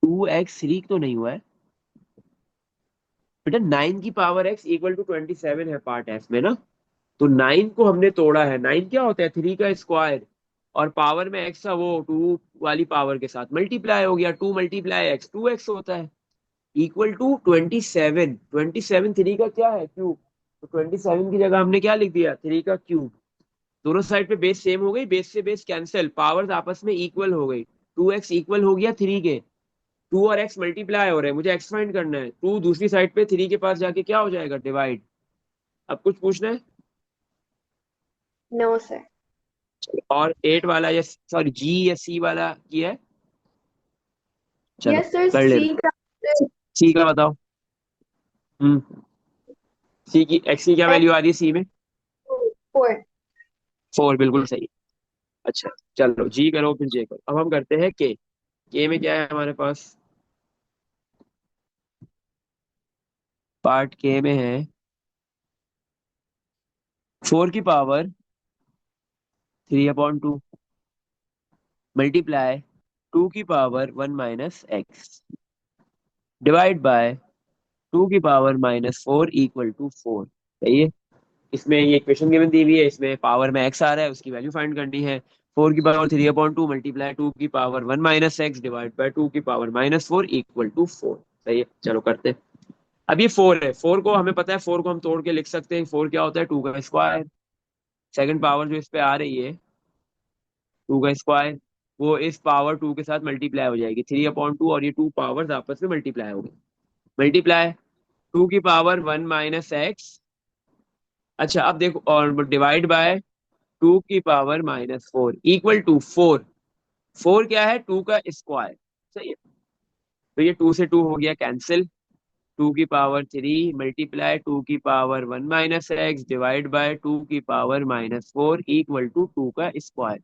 टू एक्स थ्री तो नहीं हुआ है बेटा, नाइन की power x equal to twenty seven है पार्ट एफ में ना, तो नाइन को हमने तोड़ा है, नाइन क्या होता है, थ्री का स्क्वायर, और पावर में एक्स था वो टू वाली पावर के साथ मल्टीप्लाई हो गया, two multiply x two x होता है, equal to twenty seven, twenty seven three का क्या है, क्यूब, तो ट्वेंटी सेवन की जगह हमने क्या लिख दिया, थ्री का क्यूब। दोनों साइड पे बेस सेम हो गई, बेस से बेस कैंसिल, पावर्स आपस में इक्वल हो गई, टू एक्स इक्वल हो गया थ्री के, टू और एक्स मल्टीप्लाई हो रहे हैं, मुझे एक्स फाइंड करना है, टू दूसरी साइड पे थ्री के पास जाके क्या हो जाएगा, डिवाइड। अब कुछ पूछना है। No sir. और एट वाला या सॉरी जी या सी वाला किया है, चलो यस सर, कर सी लेना। का सी का बताओ। हम्म। सी की, एक्स की क्या एफ वैल्यू आ रही है सी में, फोर। फोर, बिल्कुल सही। अच्छा चलो जी करो फिर जे करो, अब हम करते हैं के में क्या है हमारे पास, पार्ट के में है फोर की power three upon two multiply two की power one minus x divide by two की power minus four equal to four, सही है। इसमें ये इक्वेशन गिवन दी हुई है, इसमें पावर में एक्स आ रहा है, उसकी वैल्यू फाइंड करनी है। फोर की power three upon two multiply two की power one minus x divide by two की power minus four equal to four, सही है। चलो करते हैं। अब ये फोर है, फोर को हमें पता है, फोर को हम तोड़ के लिख सकते हैं, फोर क्या होता है, टू का स्क्वायर, सेकंड पावर जो इस पे आ रही है टू का स्क्वायर, वो इस पावर टू के साथ मल्टीप्लाई हो जाएगी, थ्री अपॉन टू, और ये टू पावर्स आपस में मल्टीप्लाई हो गई, मल्टीप्लाई टू की पावर वन माइनस एक्स, अच्छा अब देखो, और डिवाइड बाय टू की power minus four equal to four, four क्या है, टू का स्क्वायर, सही है। तो ये टू से टू हो गया कैंसिल, टू की पावर थ्री मल्टीप्लाई टू की power one minus x divide by two की power minus four equal to two का स्क्वायर।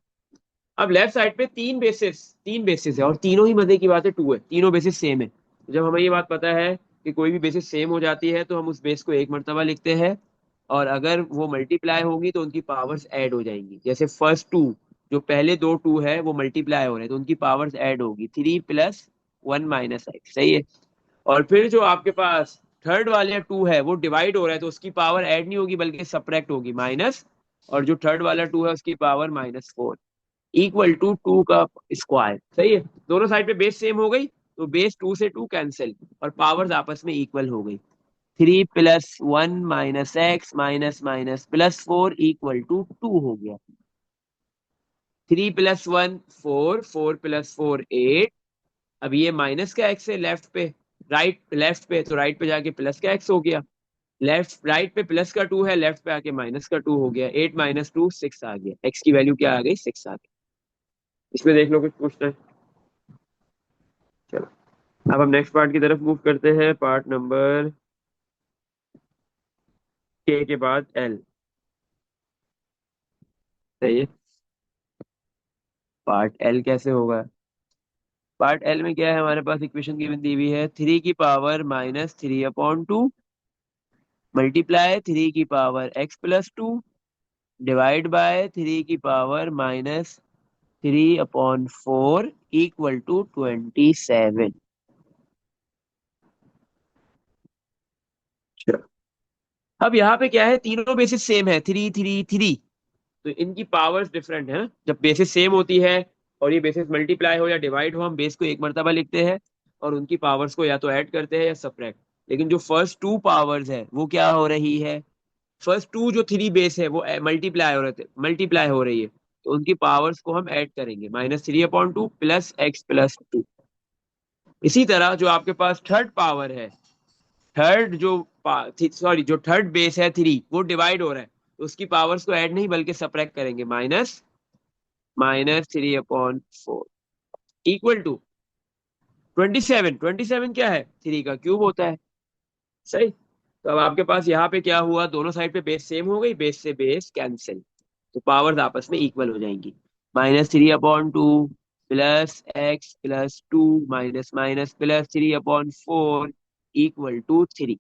अब लेफ्ट साइड पे तीन बेसिस है, और तीनों ही मजे की बात है, टू है, तीनों बेसिस सेम है। तो जब हमें ये बात पता है कि कोई भी बेसिस सेम हो जाती है तो हम उस बेस को एक मर्तबा लिखते हैं, और अगर वो मल्टीप्लाई होंगी तो उनकी पावर्स ऐड हो जाएंगी, जैसे फर्स्ट टू, जो पहले दो टू है वो मल्टीप्लाई हो रहे हैं तो उनकी पावर्स ऐड होगी, three plus one minus x, सही है। और फिर जो आपके पास थर्ड वाले टू है वो डिवाइड हो रहा है तो उसकी पावर ऐड नहीं होगी बल्कि सब्ट्रैक्ट होगी, माइनस, और जो थर्ड वाला टू है उसकी power minus four equal to two का स्क्वायर, सही है। दोनों साइड पे बेस सेम हो गई, तो बेस टू से टू कैंसिल, और पावर्स आपस में इक्वल हो गई, three plus one minus x minus minus plus four equal to two हो गया, three plus one four, four plus four eight, अब ये माइनस का एक्स है लेफ्ट पे, राइट लेफ्ट पे, तो राइट पे जाके प्लस का एक्स हो गया, लेफ्ट राइट पे प्लस का टू है, लेफ्ट पे आके माइनस का टू हो गया, एट माइनस टू सिक्स आ गया, एक्स की वैल्यू क्या आ गई, सिक्स आ गई। इसमें देख लो कुछ पूछना है, चलो। अब हम नेक्स्ट पार्ट की तरफ मूव करते हैं, पार्ट नंबर के बाद एल, सही है। पार्ट एल कैसे होगा, पार्ट एल में क्या है हमारे पास, इक्वेशन गिवन दी हुई है, 3 की पावर -3/2 मल्टीप्लाई 3 की पावर x+2 डिवाइड बाय 3 की पावर -3/4 इक्वल टू 27। अब यहाँ पे क्या है, तीनों बेसिस सेम है, 3 3 3, तो इनकी पावर्स डिफरेंट है ना। जब बेसिस सेम होती है और ये बेसिस मल्टीप्लाई हो या डिवाइड हो, हम बेस को एक मर्तबा लिखते हैं और उनकी पावर्स को या तो ऐड करते हैं या सब्ट्रैक्ट। लेकिन जो फर्स्ट टू पावर्स है वो क्या हो रही है, फर्स्ट टू जो थ्री बेस है वो मल्टीप्लाई हो रही है, तो उनकी पावर्स को हम ऐड करेंगे, -3/2 +x+2। इसी तरह जो आपके पास थर्ड पावर है, थर्ड जो सॉरी जो थर्ड बेस है 3, वो डिवाइड हो रहा है, तो उसकी पावर्स को ऐड नहीं बल्कि सब्ट्रैक्ट करेंगे, -3/4 इक्वल टू 27। 27 क्या है, 3 का क्यूब होता है। सही। तो अब आपके पास यहाँ पे क्या हुआ, दोनों साइड पे बेस सेम हो गई, बेस से बेस कैंसिल, तो पावर्स आपस में इक्वल हो जाएंगी। -3/2 +x+2 minus minus +3/4 equal to 3।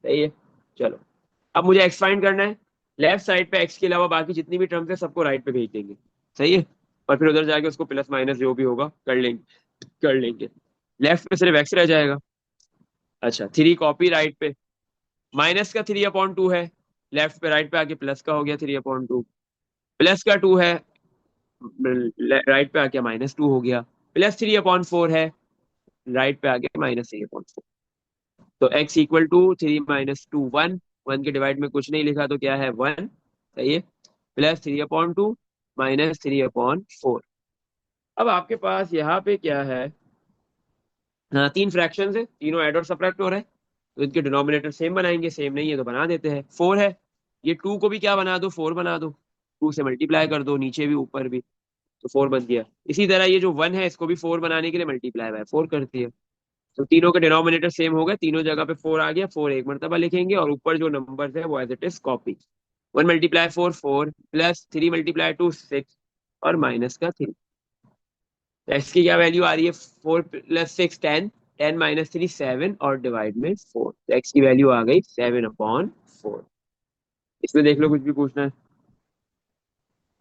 सही है। चलो, अब मुझे एक्स फाइंड करना है। लेफ्ट साइड पे एक्स के अलावा बाकी जितनी भी टर्म्स है सबको राइट पे भेज देंगे। सही है। और फिर उधर जाके उसको प्लस माइनस जो भी होगा कर लेंगे। लेफ्ट पे सिर्फ एक्स रह जाएगा। अच्छा, 3 कॉपी राइट पे, -3/2 है, लेफ्ट पे राइट पे आके प्लस का हो गया 3/2, प्लस का 2 है, राइट पे आके -2 हो गया, +3/4 है, राइट पे आके -3/4। तो x इक्वल टू 3 - 2 1, 1 के डिवाइड में कुछ नहीं लिखा तो क्या है 1। सही है। +3/2 -3/4। अब आपके पास यहाँ पे क्या है, हाँ, तीन फ्रैक्शंस है, तीनों ऐड और सब्ट्रैक्ट हो रहे हैं, तो इनके डिनोमिनेटर सेम बनाएंगे, सेम नहीं है तो बना देते हैं। 4 है, ये 2 को भी क्या बना दो, 4 बना दो, 2 से मल्टीप्लाई कर दो, नीचे भी ऊपर भी, तो 4 बन गया। इसी तरह ये जो 1 है इसको भी 4 बनाने के लिए मल्टीप्लाई बाय 4 कर दिया, तो तीनों के डिनोमिनेटर सेम हो गए, तीनों जगह पे 4 आ गया, 4 एक मरतबा लिखेंगे और ऊपर जो नंबर है वो एज इट इज कॉपी। 1 × 4 4 +3 × 2 6 और माइनस का 3। एक्स की क्या वैल्यू आ रही है, 4 + 6 10, 10 - 3 7 और डिवाइड में 4, तो एक्स की वैल्यू आ गई 7/4। इसमें देख लो कुछ भी पूछना है।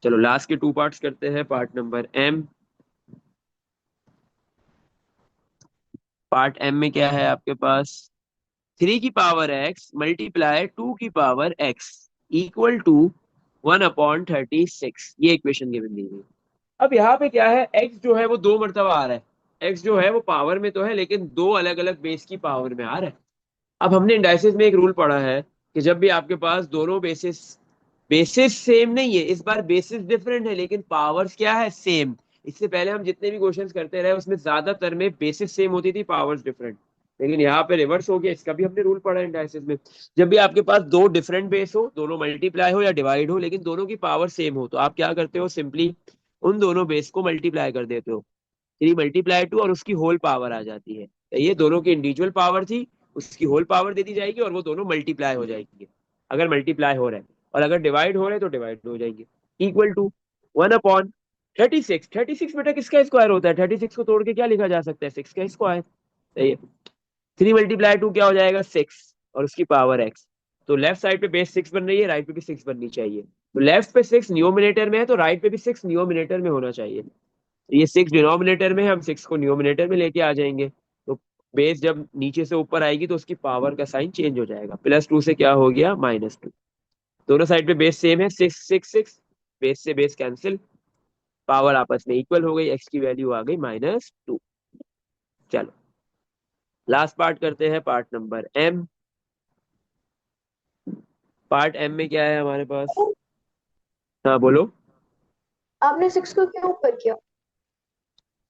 चलो लास्ट के टू पार्ट्स करते हैं, part number M. Part M में क्या है आपके पास, 3 की पावर x मल्टीप्लाई 2 की पावर x इक्वल टू 1/36, ये इक्वेशन गिवन दी गई। अब यहाँ पे क्या है, x जो है वो दो मरतबा आ रहा है, x जो है वो पावर में तो है लेकिन दो अलग अलग बेस की पावर में आ रहा है। अब हमने इंडाइसिस में एक रूल पढ़ा है कि जब भी आपके पास दोनों बेसिस, बेसिस सेम नहीं है, इस बार बेसिस डिफरेंट है लेकिन पावर्स क्या है, सेम। इससे पहले हम जितने भी क्वेश्चंस करते रहे उसमें ज्यादातर में बेसिस सेम होती थी, पावर्स डिफरेंट, लेकिन यहाँ पे रिवर्स हो गया। इसका भी हमने रूल पढ़ा है इंडाइसिस में, जब भी आपके पास दो डिफरेंट बेस हो, दोनों मल्टीप्लाई हो या डिवाइड हो लेकिन दोनों की पावर सेम हो, तो आप क्या करते हो, सिंपली उन दोनों बेस को मल्टीप्लाई कर देते हो, 3 × 2 और उसकी होल पावर आ जाती है। तो ये दोनों की इंडिविजुअल पावर थी, उसकी होल पावर दे दी जाएगी और वो दोनों मल्टीप्लाई हो जाएंगे, अगर मल्टीप्लाई हो रहे हैं, और अगर डिवाइड हो रहे हैं तो डिवाइड हो जाएंगे। Equal to 1/36। 36 बेटा किसका स्क्वायर होता है, 36 को तोड़ के क्या लिखा जा सकता है, 6 का स्क्वायर। सही है। 3 × 2 क्या हो जाएगा, 6 और उसकी पावर x। तो लेफ्ट साइड पे बेस 6 बन रही है, राइट पे भी 6 बननी चाहिए, तो लेफ्ट पे 6 न्यूमिनेटर में है तो राइट पे भी 6 न्यूमिनेटर में होना चाहिए। तो ये 6 डिनोमिनेटर में है, हम 6 को न्यूमिनेटर में लेके आ जाएंगे, तो बेस जब नीचे से ऊपर आएगी तो उसकी पावर का साइन चेंज हो जाएगा, +2 से क्या हो गया, -2। दोनों साइड पे बेस सेम है, 6 6 6, बेस से बेस कैंसिल, पावर आपस में इक्वल हो गई, एक्स की वैल्यू आ गई -2। चलो लास्ट पार्ट करते हैं, part number M. Part M में क्या है हमारे पास, हाँ बोलो। आपने 6 को क्यों ऊपर किया?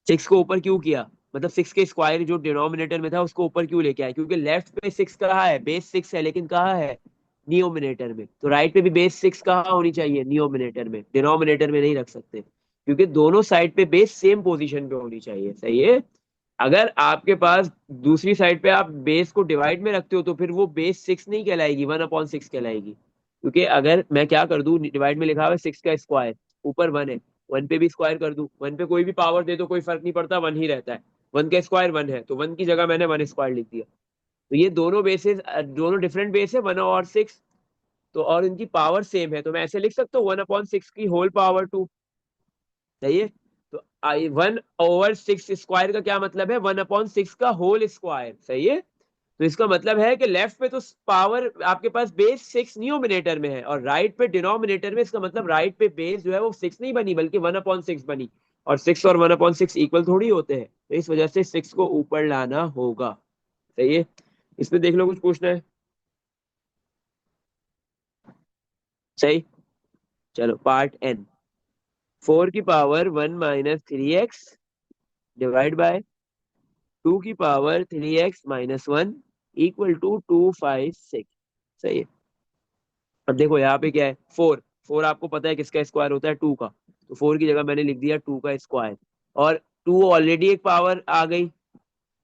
6 को ऊपर क्यों किया, मतलब 6 के स्क्वायर जो डिनोमिनेटर में था उसको ऊपर क्यों लेके आए, क्योंकि लेफ्ट पे 6 कहाँ है, बेस 6 है लेकिन कहाँ है, नियोमिनेटर में, तो राइट पे भी बेस 6 कहाँ होनी चाहिए, नियोमिनेटर में, डिनोमिनेटर में नहीं रख सकते, क्योंकि दोनों साइड पे बेस सेम पोजीशन पे होनी चाहिए। सही है। अगर आपके पास दूसरी साइड पे आप बेस को डिवाइड में रखते हो तो फिर वो बेस 6 नहीं कहलाएगी, 1/6 कहलाएगी, क्योंकि अगर मैं क्या कर दूं, डिवाइड में लिखा हुआ है 6 का स्क्वायर, ऊपर 1 है, 1 पे भी स्क्वायर कर दूं, 1 पे कोई भी पावर दे दो कोई फर्क नहीं पड़ता, 1 ही रहता है, 1 का स्क्वायर 1 है, तो 1 की जगह मैंने 1 स्क्वायर लिख दिया। तो ये दोनों बेसेस, दोनों डिफरेंट बेस है, 1 और 6। तो और इनकी पावर सेम है, तो मैं ऐसे लिख सकता हूँ 1/6 की होल पावर 2। सही है। तो आई 1/6 स्क्वायर का क्या मतलब है, 1/6 का होल स्क्वायर। सही है। तो इसका मतलब है कि लेफ्ट पे तो पावर आपके पास बेस 6 न्यूमिनेटर में है, और राइट पे डिनोमिनेटर में, इसका मतलब राइट पे बेस जो है वो 6 नहीं बनी बल्कि 1/6 बनी। और 6 और 1/6 इक्वल थोड़ी होते हैं, तो इस वजह से 6 को ऊपर लाना होगा। सही है। इसमें देख लो कुछ पूछना है। सही। चलो पार्ट एन। 4 की पावर 1 - 3x डिवाइड बाय 2 की पावर 3x - 1 इक्वल टू 256। सही है। अब देखो यहाँ पे क्या है, 4। 4 आपको पता है किसका स्क्वायर होता है, 2 का। तो 4 की जगह मैंने लिख दिया 2 का स्क्वायर। और 2 ऑलरेडी एक पावर आ गई,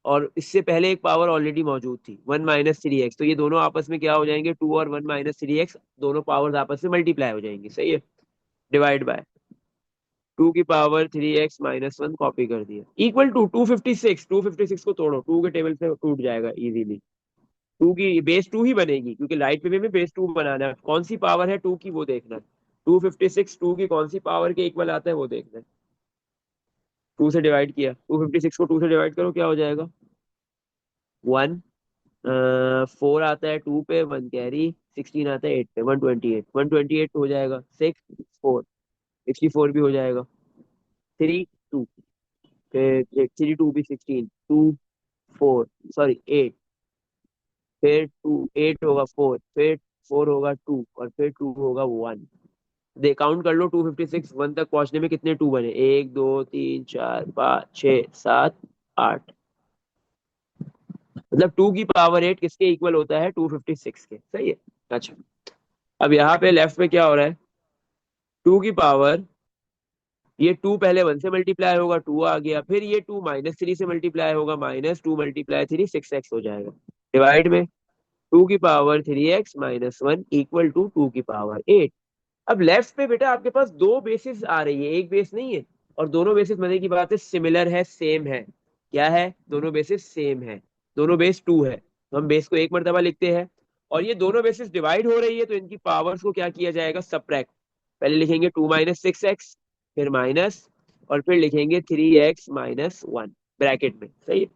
और इससे पहले एक पावर ऑलरेडी मौजूद थी 1 - 3x। तो ये दोनों आपस में क्या हो जाएंगे, 2 और 1 - 3x, दोनों पावर्स आपस में मल्टीप्लाई हो जाएंगी। सही है। डिवाइड बाय 2 की पावर 3x - 1 कॉपी कर दिया इक्वल टू 256। 256 को तोड़ो, 2 के टेबल से टूट जाएगा इजीली। 2 की बेस 2 ही बनेगी, क्योंकि लाइट पे भी बेस 2 बनाना है। कौन सी पावर है 2 की वो देखना है। 256 2 की कौन सी पावर के इक्वल आता है वो देखना है। 2 से डिवाइड किया, 256 को 2 से डिवाइड करो, क्या हो जाएगा, 1। 4 आता है 2 पे, 1 कैरी, 16 आता है 8 पे, 128। 128 हो जाएगा 6 4, 64 भी हो जाएगा। 3 2, फिर 3 2 भी 16, 2 4, सॉरी 8, फिर 2 8 होगा 4, फिर 4 होगा 2, और फिर 2 होगा 1। दे काउंट कर लो, 256 1 तक पहुंचने में कितने 2 बने, 1 2 3 4 5 6 7 8। मतलब 2 की पावर 8 किसके इक्वल होता है, 256 के। सही है। अच्छा, अब यहाँ पे लेफ्ट में क्या हो रहा है, 2 की पावर, ये 2 पहले 1 से मल्टीप्लाई होगा, 2 आ गया, फिर ये 2 -3 से मल्टीप्लाई होगा, -2 × 3 6x हो जाएगा। डिवाइड में 2 की पावर 3x - 1 इक्वल टू 2 की पावर 8। अब लेफ्ट पे बेटा आपके पास दो बेसिस आ रही है, एक बेस नहीं है। और दोनों बेसिस मजे की बात है सिमिलर है, सेम है। क्या है, दोनों बेसिस सेम है। दोनों बेस 2 है, तो हम बेस को एक मर्तबा लिखते हैं। और ये दोनों बेसिस डिवाइड हो रही है, तो इनकी पावर्स को क्या किया जाएगा, सब्ट्रैक्ट। पहले लिखेंगे 2 - 6x, फिर माइनस, और फिर लिखेंगे 3x - 1 ब्रैकेट में। सही है।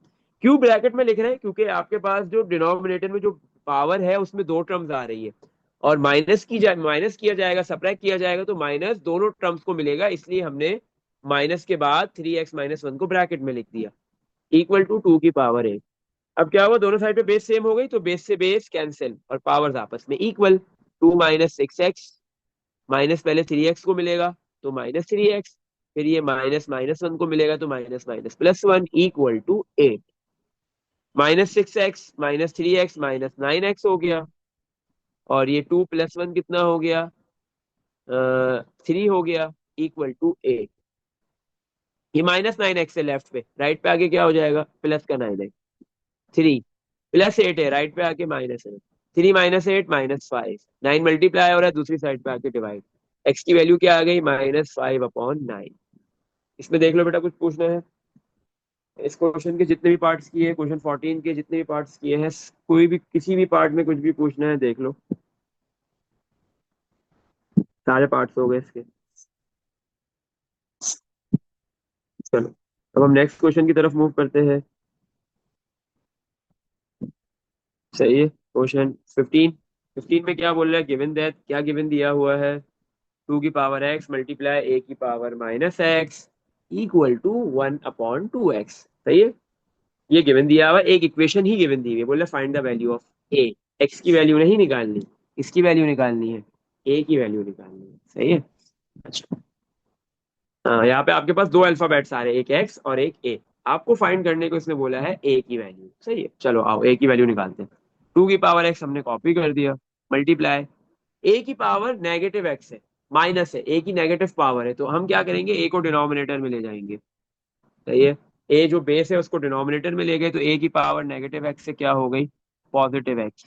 क्यों ब्रैकेट में लिख रहे हैं, क्योंकि आपके पास जो डिनोमिनेटर में जो पावर है उसमें दो टर्म्स आ रही है, और माइनस किया जाएगा, सब्ट्रैक्ट किया जाएगा, तो माइनस दोनों टर्म्स को मिलेगा, इसलिए हमने माइनस के बाद 3x - 1 को ब्रैकेट में लिख दिया इक्वल टू 2 की पावर 8। अब क्या हुआ, दोनों साइड पे बेस सेम हो गई, तो बेस से बेस कैंसिल और पावर्स आपस में इक्वल। 2 - 6x, माइनस पहले 3x को मिलेगा, तो -3x, फिर ये -1 को मिलेगा, तो minus minus +1 equal to 8। -6x -3x -9x हो गया, और ये 2 + 1 कितना हो गया, 3 हो गया, इक्वल टू 8। ये -9x है लेफ्ट पे, राइट पे आके क्या हो जाएगा, प्लस का 9x। 3 +8 है, राइट पे आके माइनस है। 3 - 8 -5, 9 मल्टीप्लाई हो रहा है, दूसरी साइड पे आके डिवाइड। x की वैल्यू क्या आ गई, -5/9। इसमें देख लो बेटा कुछ पूछना है। इस क्वेश्चन के जितने भी पार्ट्स किए हैं, क्वेश्चन 14 के जितने भी पार्ट्स किए हैं, कोई भी किसी भी पार्ट में कुछ भी पूछना है देख लो। सारे पार्ट्स हो गए इसके। चलो, अब हम नेक्स्ट क्वेश्चन की तरफ मूव करते हैं। सही है। क्वेश्चन 15। 15 में क्या बोल रहा है, गिवन दैट, क्या गिवन दिया हुआ है, 2 की पावर x मल्टीप्लाई a की power -x equal to 1/2x। सही है। ये गिवन दिया हुआ है, एक इक्वेशन ही गिवन दी हुई है, बोल रहा find the value of a। x की वैल्यू नहीं निकालनी, इसकी वैल्यू निकालनी है, a की वैल्यू निकालनी है। सही है। अच्छा, हाँ, यहाँ पे आपके पास दो अल्फाबेट्स आ रहे हैं, एक x और एक a। आपको फाइंड करने को इसने बोला है a की वैल्यू। सही है। चलो आओ a की वैल्यू निकालते हैं। 2 की पावर x हमने कॉपी कर दिया, मल्टीप्लाई a की पावर -x है, माइनस है, a की नेगेटिव पावर है, तो हम क्या करेंगे, a को डिनोमिनेटर में ले जाएंगे। सही है। a जो बेस है उसको डिनोमिनेटर में ले गए, तो a की पावर -x से क्या हो गई, +x।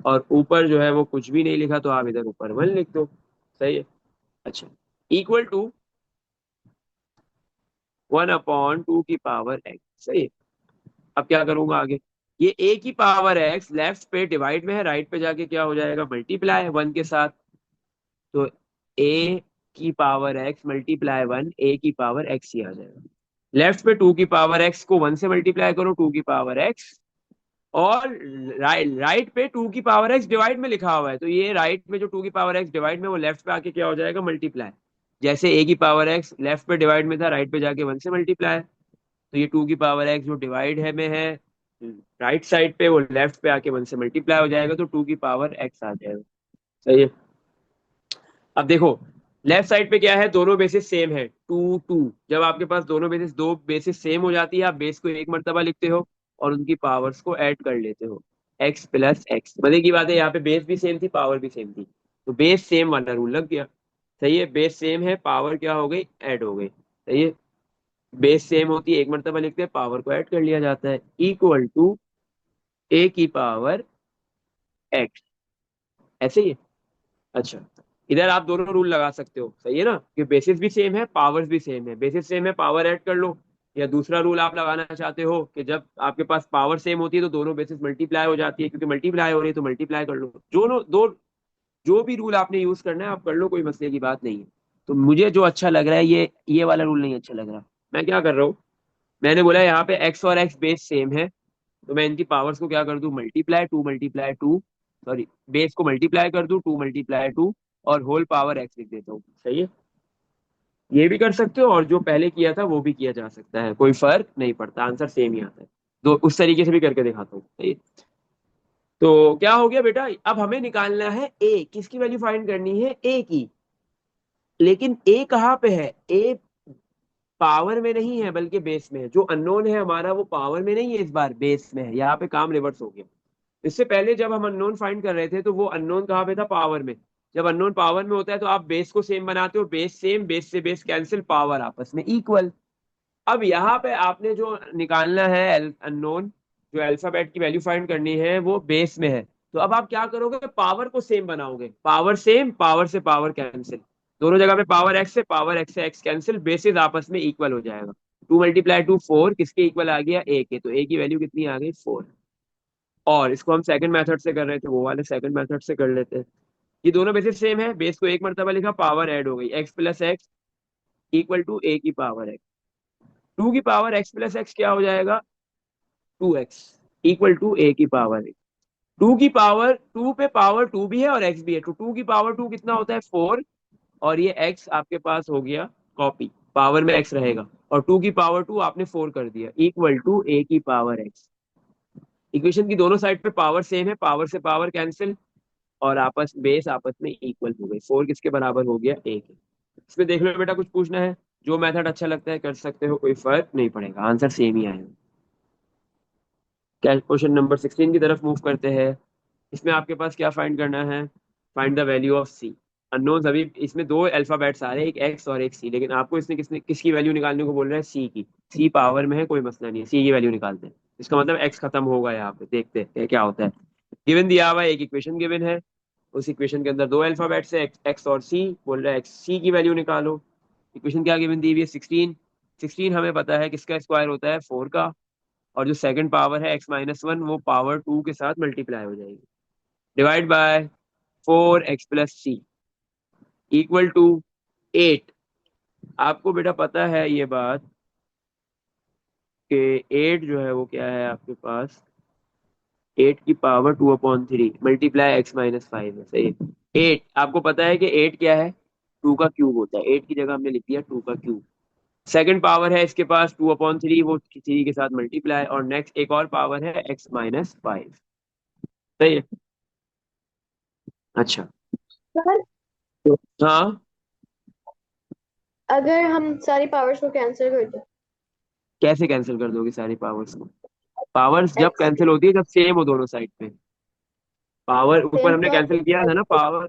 और ऊपर जो है वो कुछ भी नहीं लिखा, तो आप इधर ऊपर 1 लिख दो। सही है। अच्छा, इक्वल टू 1/2 की पावर x। सही है। अब क्या करूंगा आगे, ये ए की पावर एक्स लेफ्ट पे डिवाइड में है, राइट पे जाके क्या हो जाएगा, मल्टीप्लाई है वन के साथ। तो ए की पावर एक्स मल्टीप्लाई वन, ए की पावर एक्स ही आ जाएगा। लेफ्ट पे टू की पावर एक्स को वन से मल्टीप्लाई करो, टू की पावर एक्स। और राइट पे टू की पावर एक्स डिवाइड में लिखा हुआ है, तो ये राइट में जो टू की पावर एक्स डिवाइड में, वो लेफ्ट पे आके क्या हो जाएगा, मल्टीप्लाई। जैसे ए की पावर एक्स लेफ्ट पे डिवाइड में था, राइट पे जाके वन से मल्टीप्लाई। तो ये टू की पावर एक्स जो डिवाइड है में है राइट साइड पे, वो लेफ्ट पे आके वन से मल्टीप्लाई हो जाएगा, तो टू की पावर एक्स आ जाएगा। सही है। अब देखो, लेफ्ट साइड पे क्या है, दोनों बेसिस सेम है, टू टू। जब आपके पास दोनों बेसिस, दो बेसिस सेम हो जाती है, आप बेस को एक मर्तबा लिखते हो और उनकी पावर्स को ऐड कर लेते हो। एक्स प्लस एक्स, मजे की बात है, यहाँ पे बेस भी सेम थी, पावर भी सेम थी, तो बेस सेम वाला रूल लग गया। सही है, बेस सेम है, पावर क्या हो गई, ऐड हो गई। सही है, बेस सेम होती है, एक मर्तबा लिखते हैं, पावर को ऐड कर लिया जाता है, इक्वल टू ए की पावर एक्स। ऐसे ही है। अच्छा, इधर आप दोनों रूल लगा सकते हो, सही है ना, कि बेसिस भी सेम है, पावर्स भी सेम है, बेसिस सेम है, पावर ऐड कर लो। या दूसरा रूल आप लगाना चाहते हो कि जब आपके पास पावर सेम होती है तो दोनों बेसिस मल्टीप्लाई हो जाती है, क्योंकि मल्टीप्लाई हो रही है तो मल्टीप्लाई कर लो। दोनों दो, जो भी रूल आपने यूज करना है आप कर लो, कोई मसले की बात नहीं है। तो मुझे जो अच्छा लग रहा है, ये वाला रूल नहीं अच्छा लग रहा। मैं क्या कर रहा हूँ, मैंने बोला यहाँ पे एक्स और एक्स बेस सेम है, तो मैं इनकी पावर्स को क्या कर दूं, मल्टीप्लाई टू, सॉरी, बेस को मल्टीप्लाई कर दूं, टू मल्टीप्लाई टू, और होल पावर एक्स लिख देता हूँ। सही है, ये भी कर सकते हो, और जो पहले किया था वो भी किया जा सकता है, कोई फर्क नहीं पड़ता, आंसर सेम ही आता है। तो उस तरीके से भी करके दिखाता हूँ। सही है? तो क्या हो गया बेटा, अब हमें निकालना है ए, किसकी वैल्यू फाइंड करनी है, ए की। लेकिन ए कहाँ पे है, ए पावर में नहीं है बल्कि बेस में है। जो अननोन है हमारा वो पावर में नहीं है, इस बार बेस में है, यहाँ पे काम रिवर्स हो गया। इससे पहले जब हम अननोन फाइंड कर रहे थे तो वो अननोन कहाँ पे था, पावर में। जब अननोन पावर में होता है तो आप बेस को सेम बनाते हो, बेस सेम, बेस से बेस कैंसिल, पावर आपस में इक्वल। अब यहाँ पे आपने जो निकालना है अननोन, जो अल्फाबेट की वैल्यू फाइंड करनी है, वो बेस में है। तो अब आप क्या करोगे, पावर को सेम बनाओगे, पावर सेम, पावर से पावर कैंसिल, दोनों जगह पे पावर एक्स से एक्स कैंसिल, बेसिस आपस में इक्वल हो जाएगा। टू मल्टीप्लाई टू फोर, किसके इक्वल आ गया, ए के, तो ए की वैल्यू कितनी आ गई, फोर। और इसको हम सेकंड मेथड से कर रहे थे, वो वाले सेकंड मेथड से कर लेते हैं। ये दोनों बेसिस सेम है, बेस को एक मर्तबा लिखा, पावर ऐड हो गई, x plus x equal to a की पावर एक्स। टू की पावर एक्स प्लस एक्स क्या हो जाएगा, two x equal to a की पावर एक्स। टू की पावर, टू पे पावर टू भी है और एक्स भी है, तो टू की पावर टू कितना होता है, फोर। और ये एक्स आपके पास हो गया कॉपी, पावर में एक्स रहेगा, और टू की पावर टू आपने फोर कर दिया, इक्वल टू ए की पावर एक्स। इक्वेशन की दोनों साइड पे पावर सेम है, पावर से पावर कैंसिल, और आपस बेस आपस में इक्वल हो गई, फोर किसके बराबर हो गया, ए के। इसमें देख लो बेटा, कुछ पूछना है, जो मेथड अच्छा लगता है कर सकते हो, कोई फर्क नहीं पड़ेगा, आंसर सेम ही आएगा। क्या, क्वेश्चन नंबर 16 की तरफ मूव करते हैं। इसमें आपके पास क्या फाइंड करना है, find the value of C. Unknown अभी इसमें दो अल्फाबेट्स आ रहे हैं, एक एक्स और एक सी, लेकिन आपको इसने किसकी वैल्यू निकालने को बोल रहा है, सी की। सी पावर में है, कोई मसला नहीं है, सी की वैल्यू निकालते हैं। इसका मतलब एक्स खत्म होगा, यहाँ पे देखते हैं क्या होता है। गिवन दिया हुआ है, एक इक्वेशन गिवन है, उस इक्वेशन के अंदर दो अल्फाबेट्स है, एक्स और सी, बोल रहा है एक्स सी की वैल्यू निकालो। इक्वेशन क्या गिवन दी हुई है, 16। 16 हमें पता है किसका स्क्वायर होता है, फोर का। और जो सेकंड पावर है एक्स माइनस वन, वो पावर टू के साथ मल्टीप्लाई हो जाएगी, divide by four x plus C equal to eight. आपको बेटा पता है ये बात कि एट जो है वो क्या है आपके पास, एट की power two upon three multiply x minus five है। सही है, एट आपको पता है कि एट क्या है, टू का क्यूब होता है, एट की जगह हमने लिख दिया टू का क्यूब। सेकंड पावर है इसके पास टू अपॉन थ्री, वो थ्री के साथ मल्टीप्लाई, और नेक्स्ट एक और पावर है एक्स माइनस फाइव। सही है। अच्छा, सर, तो हाँ, अगर हम सारी पावर्स को कैंसिल कर दें, कैसे कैंसिल कर दोगे सारी पावर्स को, पावर्स जब एक्स कैंसिल होती है जब सेम हो दोनों साइड पे। पावर ऊपर सेम हमने तो कैंसिल किया था ना, पावर,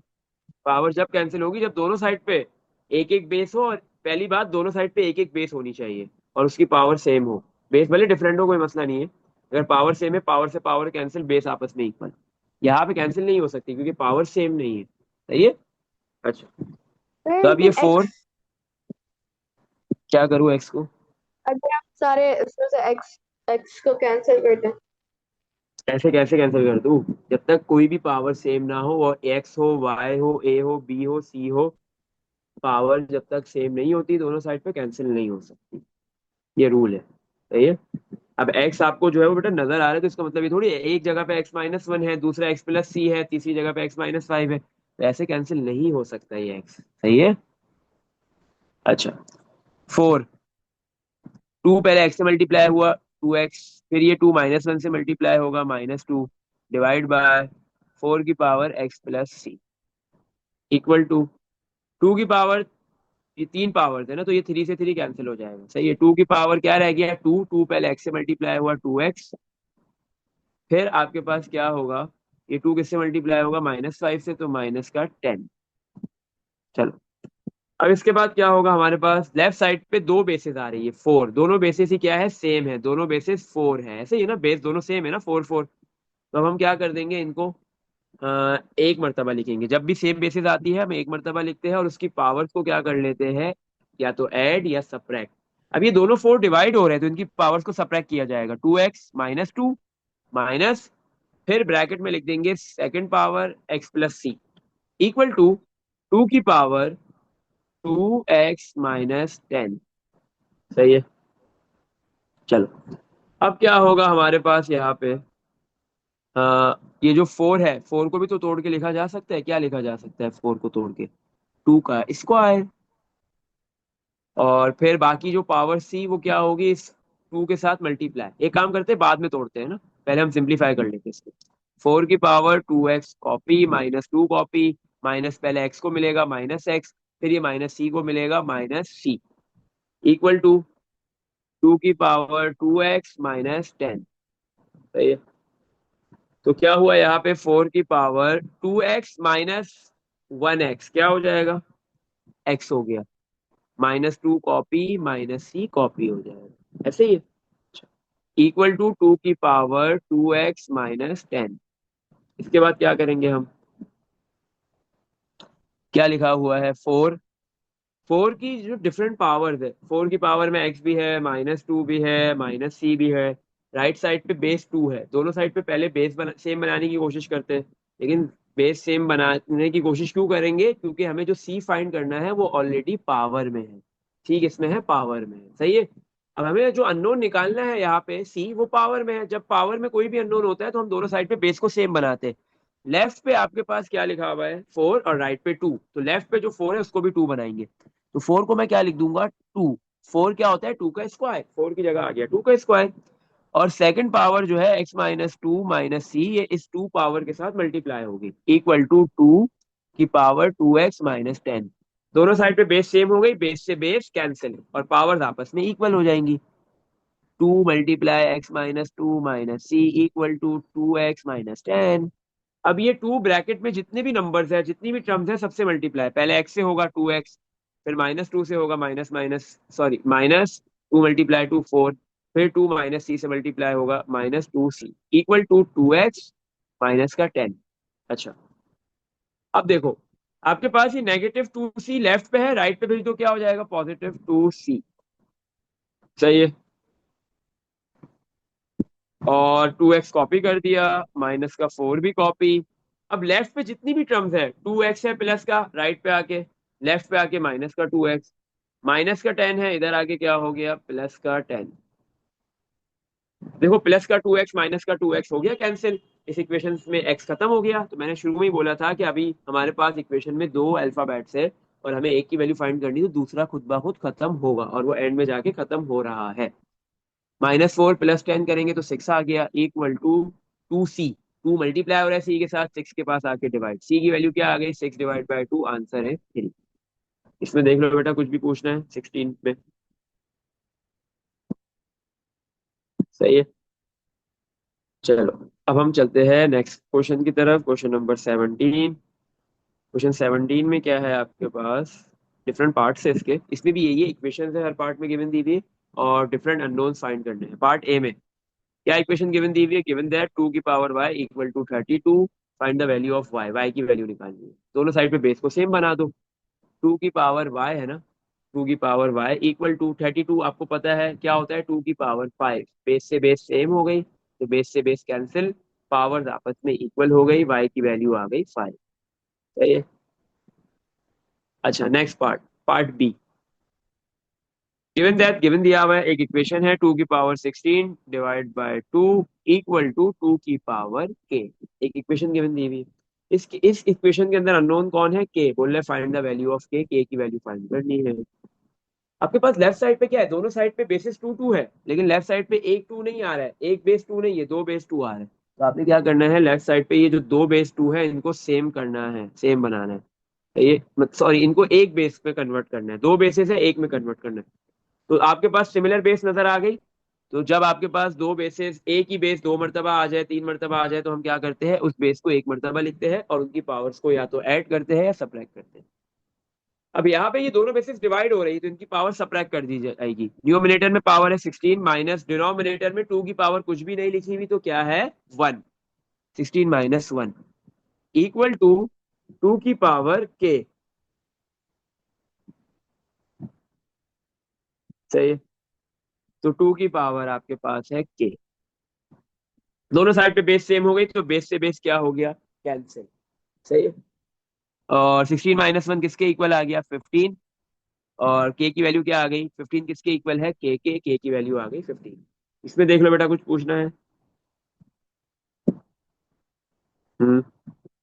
पावर जब कैंसिल होगी जब दोनों साइड पे एक एक बेस हो, और पहली बात दोनों साइड पे एक एक बेस होनी चाहिए, और उसकी पावर सेम हो। बेस भले डिफरेंट हो, कोई मसला नहीं है, अगर पावर सेम है, पावर से पावर कैंसिल, बेस आपस में इक्वल। यहाँ पे कैंसिल नहीं हो सकती क्योंकि पावर सेम नहीं है। सही है। अच्छा, तो अब ये लेकिन फोर, एक्स, क्या करूँ एक्स को, अगर हम सारे उसमें से एक्स एक्स को कैंसिल कर दें। ऐसे कैसे कैंसिल कर दूं? जब तक कोई भी पावर सेम ना हो, और एक्स हो, वाई हो, ए हो, बी हो, सी हो, पावर जब तक सेम नहीं होती दोनों साइड पे कैंसिल नहीं हो सकती। ये रूल है। सही है। अब एक्स आपको जो है वो बेटा नजर आ रहा है, तो इसका मतलब ये थोड़ी है एक जगह पे x-1 है, दूसरा x+c है, तीसरी जगह पे x-5 है, तो ऐसे कैंसिल नहीं हो सकता ये एक्स। सही है। अच्छा, 4, 2 पहले x से मल्टीप्लाई हुआ, 2x, फिर ये 2 -1 से मल्टीप्लाई होगा, -2, डिवाइड बाय 4 की पावर x+c, इक्वल टू 2 की पावर, ये तीन पावर थे ना, तो ये 3 से 3 कैंसिल हो जाएगा। सही है। 2 की पावर क्या रह गया? 2, 2 पहले x से मल्टीप्लाई हुआ, 2x, फिर आपके पास क्या होगा, ये 2 किससे मल्टीप्लाई होगा? -5 से, तो माइनस का 10। चलो, अब इसके बाद क्या होगा, हमारे पास लेफ्ट साइड पे दो बेसेस आ रही है, 4, दोनों बेसेस ही क्या है? सेम है, दोनों बेसेस 4 है, ऐसे ही है ना, बेस दोनों सेम है ना, 4 4। तो अब हम क्या कर देंगे, इनको एक मर्तबा लिखेंगे। जब भी सेम बेसिस आती है हम एक मर्तबा लिखते हैं, और उसकी पावर्स को क्या कर लेते हैं, या तो ऐड या सब्ट्रैक्ट। अब ये दोनों 4 डिवाइड हो रहे हैं, तो इनकी पावर्स को सब्ट्रैक्ट किया जाएगा, 2x-2 माइनस, फिर ब्रैकेट में लिख देंगे second power x+c, equal to 2 की पावर 2x-10। सही है। चलो, अब क्या होगा हमारे पास यहाँ पे, ये जो 4 है, 4 को भी तो तोड़ के लिखा जा सकता है। क्या लिखा जा सकता है 4 को तोड़ के? 2 का स्क्वायर। और फिर बाकी जो पावर सी वो क्या होगी, इस 2 के साथ मल्टीप्लाई। एक काम करते हैं, बाद में तोड़ते हैं ना, पहले हम सिंप्लीफाई कर लेते हैं इसको। 4 की power 2x copy, -2 copy, minus पहले x को मिलेगा -x, फिर ये -c को मिलेगा -c, इक्वल टू 2 की पावर 2x-10। सही है। तो क्या हुआ यहाँ पे, 4 की पावर 2x-1x क्या हो जाएगा? x हो गया, -2 कॉपी, -c कॉपी हो जाएगा, ऐसे ही है। इक्वल टू 2 की पावर 2x-10। इसके बाद क्या करेंगे हम, क्या लिखा हुआ है, 4, 4 की जो डिफरेंट पावर्स है, 4 की पावर में x भी है, -2 भी है, -c भी है, राइट साइड पे बेस 2 है। दोनों साइड पे पहले बेस सेम बनाने की कोशिश करते हैं, लेकिन बेस सेम बनाने की कोशिश क्यों करेंगे? क्योंकि हमें जो c फाइंड करना है वो ऑलरेडी पावर में है। ठीक, इसमें है, पावर में है। सही है। अब हमें जो अननोन निकालना है यहाँ पे c, वो पावर में है। जब पावर में कोई भी अननोन होता है तो हम दोनों साइड पे बेस को सेम बनाते हैं। लेफ्ट पे आपके पास क्या लिखा हुआ है, 4, और राइट पे 2, तो लेफ्ट पे जो 4 है उसको भी 2 बनाएंगे। तो 4 को मैं क्या लिख दूंगा, 2। 4 क्या होता है? 2 का स्क्वायर। 4 की जगह आ गया 2 का स्क्वायर। और सेकंड पावर जो है x-2 - c, ये इस 2 पावर के साथ मल्टीप्लाई होगी, इक्वल टू 2 की पावर 2x-10। दोनों साइड पे बेस सेम हो गई, बेस से बेस कैंसिल, और पावर्स आपस में इक्वल हो जाएंगी। 2 multiply x-2 - c equal to 2x-10। अब ये 2 ब्रैकेट में जितने भी नंबर्स है, जितनी भी टर्म्स है, सबसे मल्टीप्लाई। पहले x से होगा 2x, फिर -2 से होगा minus minus, sorry, -2 multiply two 4, फिर 2 -c से मल्टीप्लाई होगा -2c, equal to 2x minus का 10। अच्छा, अब देखो, आपके पास ये -2c लेफ्ट पे है, राइट पे भेज दो क्या हो जाएगा, +2c। सही है। और 2x कॉपी कर दिया, माइनस का 4 भी कॉपी। अब लेफ्ट पे जितनी भी टर्म्स है, 2x है प्लस का, राइट पे आके, लेफ्ट पे आके माइनस का 2x, माइनस का 10 है, इधर आके क्या हो गया, प्लस का 10। देखो, प्लस का 2x माइनस का 2x हो गया कैंसिल। इस इक्वेशन में x खत्म हो गया। तो मैंने शुरू में ही बोला था कि अभी हमारे पास इक्वेशन में दो अल्फाबेट्स है, और हमें एक की वैल्यू फाइंड करनी है, तो दूसरा खुद ब खुद खत्म होगा, और वो एंड में जाके खत्म हो रहा है। -4 + 10 करेंगे तो 6 आ गया, इक्वल टू 2c। 2 मल्टीप्लाई हो रहा है c के साथ, 6 के पास आके डिवाइड, c की वैल्यू क्या आ गई, 6/2, आंसर है 3। इसमें देख लो बेटा, कुछ भी पूछना है 16 में? सही है। चलो, अब हम चलते हैं नेक्स्ट क्वेश्चन की तरफ, क्वेश्चन नंबर 17। क्वेश्चन 17 में क्या है आपके पास, डिफरेंट पार्ट्स है इसके, इसमें भी यही है, इक्वेशन है हर पार्ट में गिवन दी हुई, और डिफरेंट अननोन्स फाइंड करने हैं। पार्ट ए में क्या इक्वेशन गिवन दी हुई है, गिवन दैट 2 की power y equal to 32, find the value of y, y की वैल्यू निकालनी है। दोनों साइड पे बेस को सेम बना दो, 2 की पावर y है ना, टू की पावर वाई इक्वल टू 32, आपको पता है क्या होता है, टू की पावर 5, बेस से बेस सेम हो गई तो बेस से बेस कैंसिल, पावर्स आपस में इक्वल हो गई, वाई की वैल्यू आ गई 5। सही है। अच्छा next part, part B. Given दिया हुआ है एक इक्वेशन है, टू की power 16 divide by two equal to two की पावर के। एक इक्वेशन गिवन दी हुई है, इस इक्वेशन के अंदर अननोन कौन है, के। बोल रहे फाइंड द वैल्यू ऑफ के की वैल्यू फाइंड करनी है। आपके पास लेफ्ट साइड पे क्या है, दोनों साइड पे बेसिस टू टू है, लेकिन लेफ्ट साइड पे एक टू नहीं आ रहा है, एक बेस टू नहीं है, दो बेस टू आ रहा है। तो आपने क्या करना है, लेफ्ट साइड पे ये जो दो बेस टू है इनको सेम करना है, सेम बनाना है। ये सॉरी, इनको एक बेस पे कन्वर्ट करना है, दो बेसिस है एक में कन्वर्ट करना है। तो आपके पास सिमिलर बेस नजर आ गई। तो जब आपके पास दो बेसेस, एक ही बेस दो मर्तबा आ जाए, तीन मर्तबा आ जाए, तो हम क्या करते हैं, उस बेस को एक मर्तबा लिखते हैं और उनकी पावर्स को या तो ऐड करते हैं या सब्ट्रैक्ट करते हैं। अब यहाँ पे ये दोनों बेसिस डिवाइड हो रही है तो इनकी पावर सब्ट्रैक्ट कर दी जाएगी। न्यूमिनेटर में पावर है 16 माइनस डिनोमिनेटर में टू की पावर कुछ भी नहीं लिखी हुई तो क्या है, 1। 16 माइनस 1 इक्वल टू टू की पावर के। सही है। तो टू की पावर आपके पास है के। दोनों साइड पे बेस सेम हो गई तो बेस से बेस क्या हो गया, कैंसिल। सही है। और 16 माइनस 1 किसके इक्वल आ गया, 15। और के की वैल्यू क्या आ गई, 15 किसके इक्वल है, के की वैल्यू आ गई 15। इसमें देख लो बेटा, कुछ पूछना है। हम्म,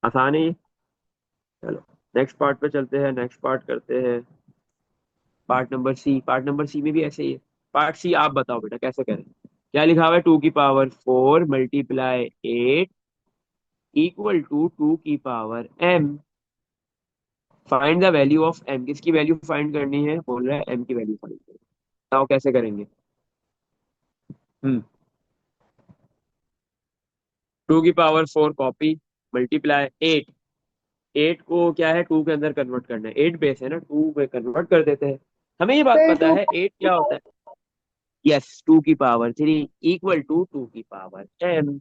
आसान है ये। चलो नेक्स्ट पार्ट पे चलते हैं, नेक्स्ट पार्ट करते हैं। Part number C, part number C में भी ऐसे ही है। पार्ट सी आप बताओ बेटा कैसे करें। क्या लिखा हुआ है, टू की power 4 multiply 8 equal to two की power m। Find the value of m, किसकी वैल्यू फाइंड करनी है, बोल रहा है m की वैल्यू फाइंड करनी है। बताओ कैसे करेंगे। हम्म, टू की पावर 4 कॉपी मल्टीप्लाई 8, 8 को क्या है टू के अंदर कन्वर्ट करना है, 8 बेस है ना, टू में कन्वर्ट कर देते हैं। हमें ये बात फिर पता टू। है 8 क्या होता है, यस, टू की पावर 3 इक्वल टू टू की पावर m।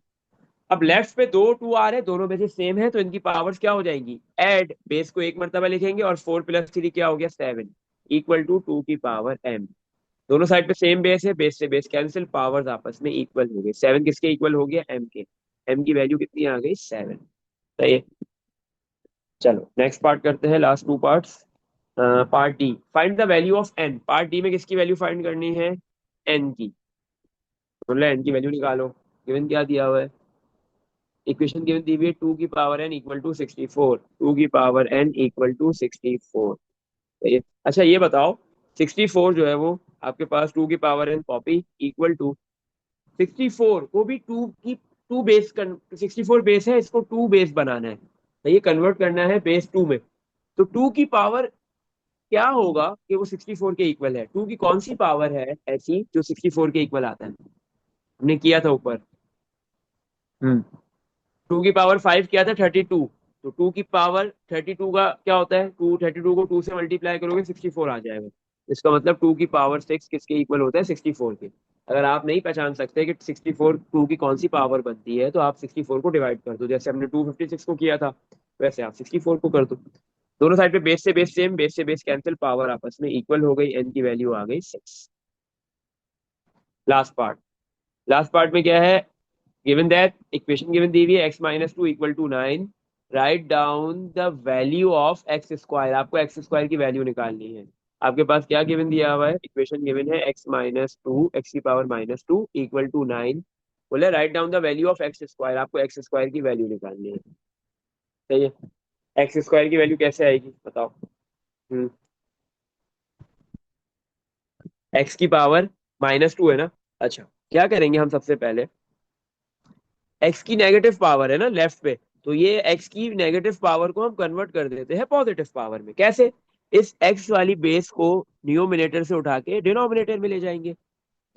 अब लेफ्ट पे दो टू आ रहे हैं, दोनों बेसिस सेम है तो इनकी पावर्स क्या हो जाएंगी, ऐड, बेस को एक मर्तबा लिखेंगे और 4 प्लस 3 क्या हो गया, 7 इक्वल टू टू की पावर m। दोनों साइड पे सेम बेस है, बेस से बेस कैंसिल, पावर्स आपस में इक्वल हो गए, 7 किसके इक्वल हो गया, m के। m की वैल्यू कितनी आ गई, 7। सही है। चलो नेक्स्ट पार्ट करते हैं, last two parts. Part D, find the value of n। Part D में किसकी वैल्यू फाइंड करनी है, n की। बोल रहा है n की वैल्यू निकालो। गिवन क्या दिया हुआ है, इक्वेशन गिवन दी हुई है, टू की power n equal to 64, two की पावर n इक्वल टू 64। अच्छा ये बताओ, 64 जो है वो आपके पास टू की power n copy equal to 64 को भी टू की, टू बेस 64 बेस है, इसको टू बेस बनाना है तो ये कन्वर्ट करना है बेस टू में। तो टू की पावर क्या होगा कि वो 64 के इक्वल है, टू की कौन सी पावर है ऐसी जो 64 के इक्वल आता है, हमने किया था ऊपर। हम्म, टू की पावर 5 क्या था, 32। तो टू की पावर 32 का क्या होता है, टू 32 को टू से मल्टीप्लाई करोगे 64 आ जाएगा। इसका मतलब टू की पावर 6 किसके इक्वल होता है, 64 के। अगर आप नहीं पहचान सकते कि 64 टू की कौन सी पावर बनती है तो आप 64 को डिवाइड कर दो, जैसे हमने 256 को किया था वैसे आप 64 को कर दो। दोनों साइड पे बेस से बेस सेम, बेस से बेस कैंसिल, पावर आपस में इक्वल हो गई, एन की वैल्यू आ गई 6। लास्ट पार्ट, लास्ट पार्ट में क्या है, given that equation given दी हुई है x minus 2 equal to 9, write down the value of x square। आपको x स्क्वायर की वैल्यू निकालनी है। आपके पास क्या गिवन दिया हुआ है, इक्वेशन गिवन है x माइनस टू एक्स की power minus two equal to 9। बोले right down the value of x square, आपको एक्स स्क्वायर की वैल्यू निकालनी है। सही है। एक्स स्क्वायर की वैल्यू कैसे आएगी बताओ। हम्म, एक्स की पावर माइनस टू है ना। अच्छा क्या करेंगे हम, सबसे पहले एक्स की नेगेटिव पावर है ना लेफ्ट पे, तो ये एक्स की नेगेटिव पावर को हम कन्वर्ट कर देते हैं पॉजिटिव पावर में। कैसे, इस एक्स वाली बेस को न्यूमिनेटर से उठा के डिनोमिनेटर में ले जाएंगे।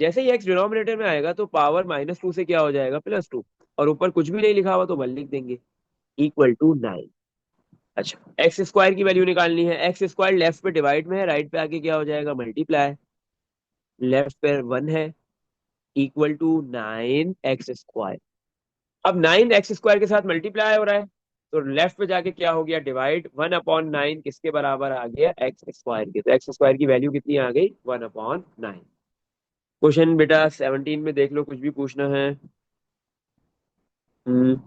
जैसे ही एक्स डिनोमिनेटर में आएगा तो पावर माइनस टू से क्या हो जाएगा, प्लस टू। और ऊपर कुछ भी नहीं लिखा हुआ तो वन लिख देंगे, इक्वल टू 9। अच्छा एक्स स्क्वायर की वैल्यू निकालनी है, एक्स स्क्वायर लेफ्ट पे डिवाइड में है, राइट पे आके क्या हो जाएगा, मल्टीप्लाई। लेफ्ट पे वन है, इक्वल टू 9 एक्स स्क्वायर। अब 9 एक्स स्क्वायर के साथ मल्टीप्लाई हो रहा है तो लेफ्ट पे जाके क्या हो गया, डिवाइड 1/9 किसके बराबर आ गया, एक्स स्क्वायर के। तो एक्स स्क्वायर की वैल्यू कितनी आ गई, 1/9। क्वेश्चन बेटा 17 में देख लो, कुछ भी पूछना है। हम्म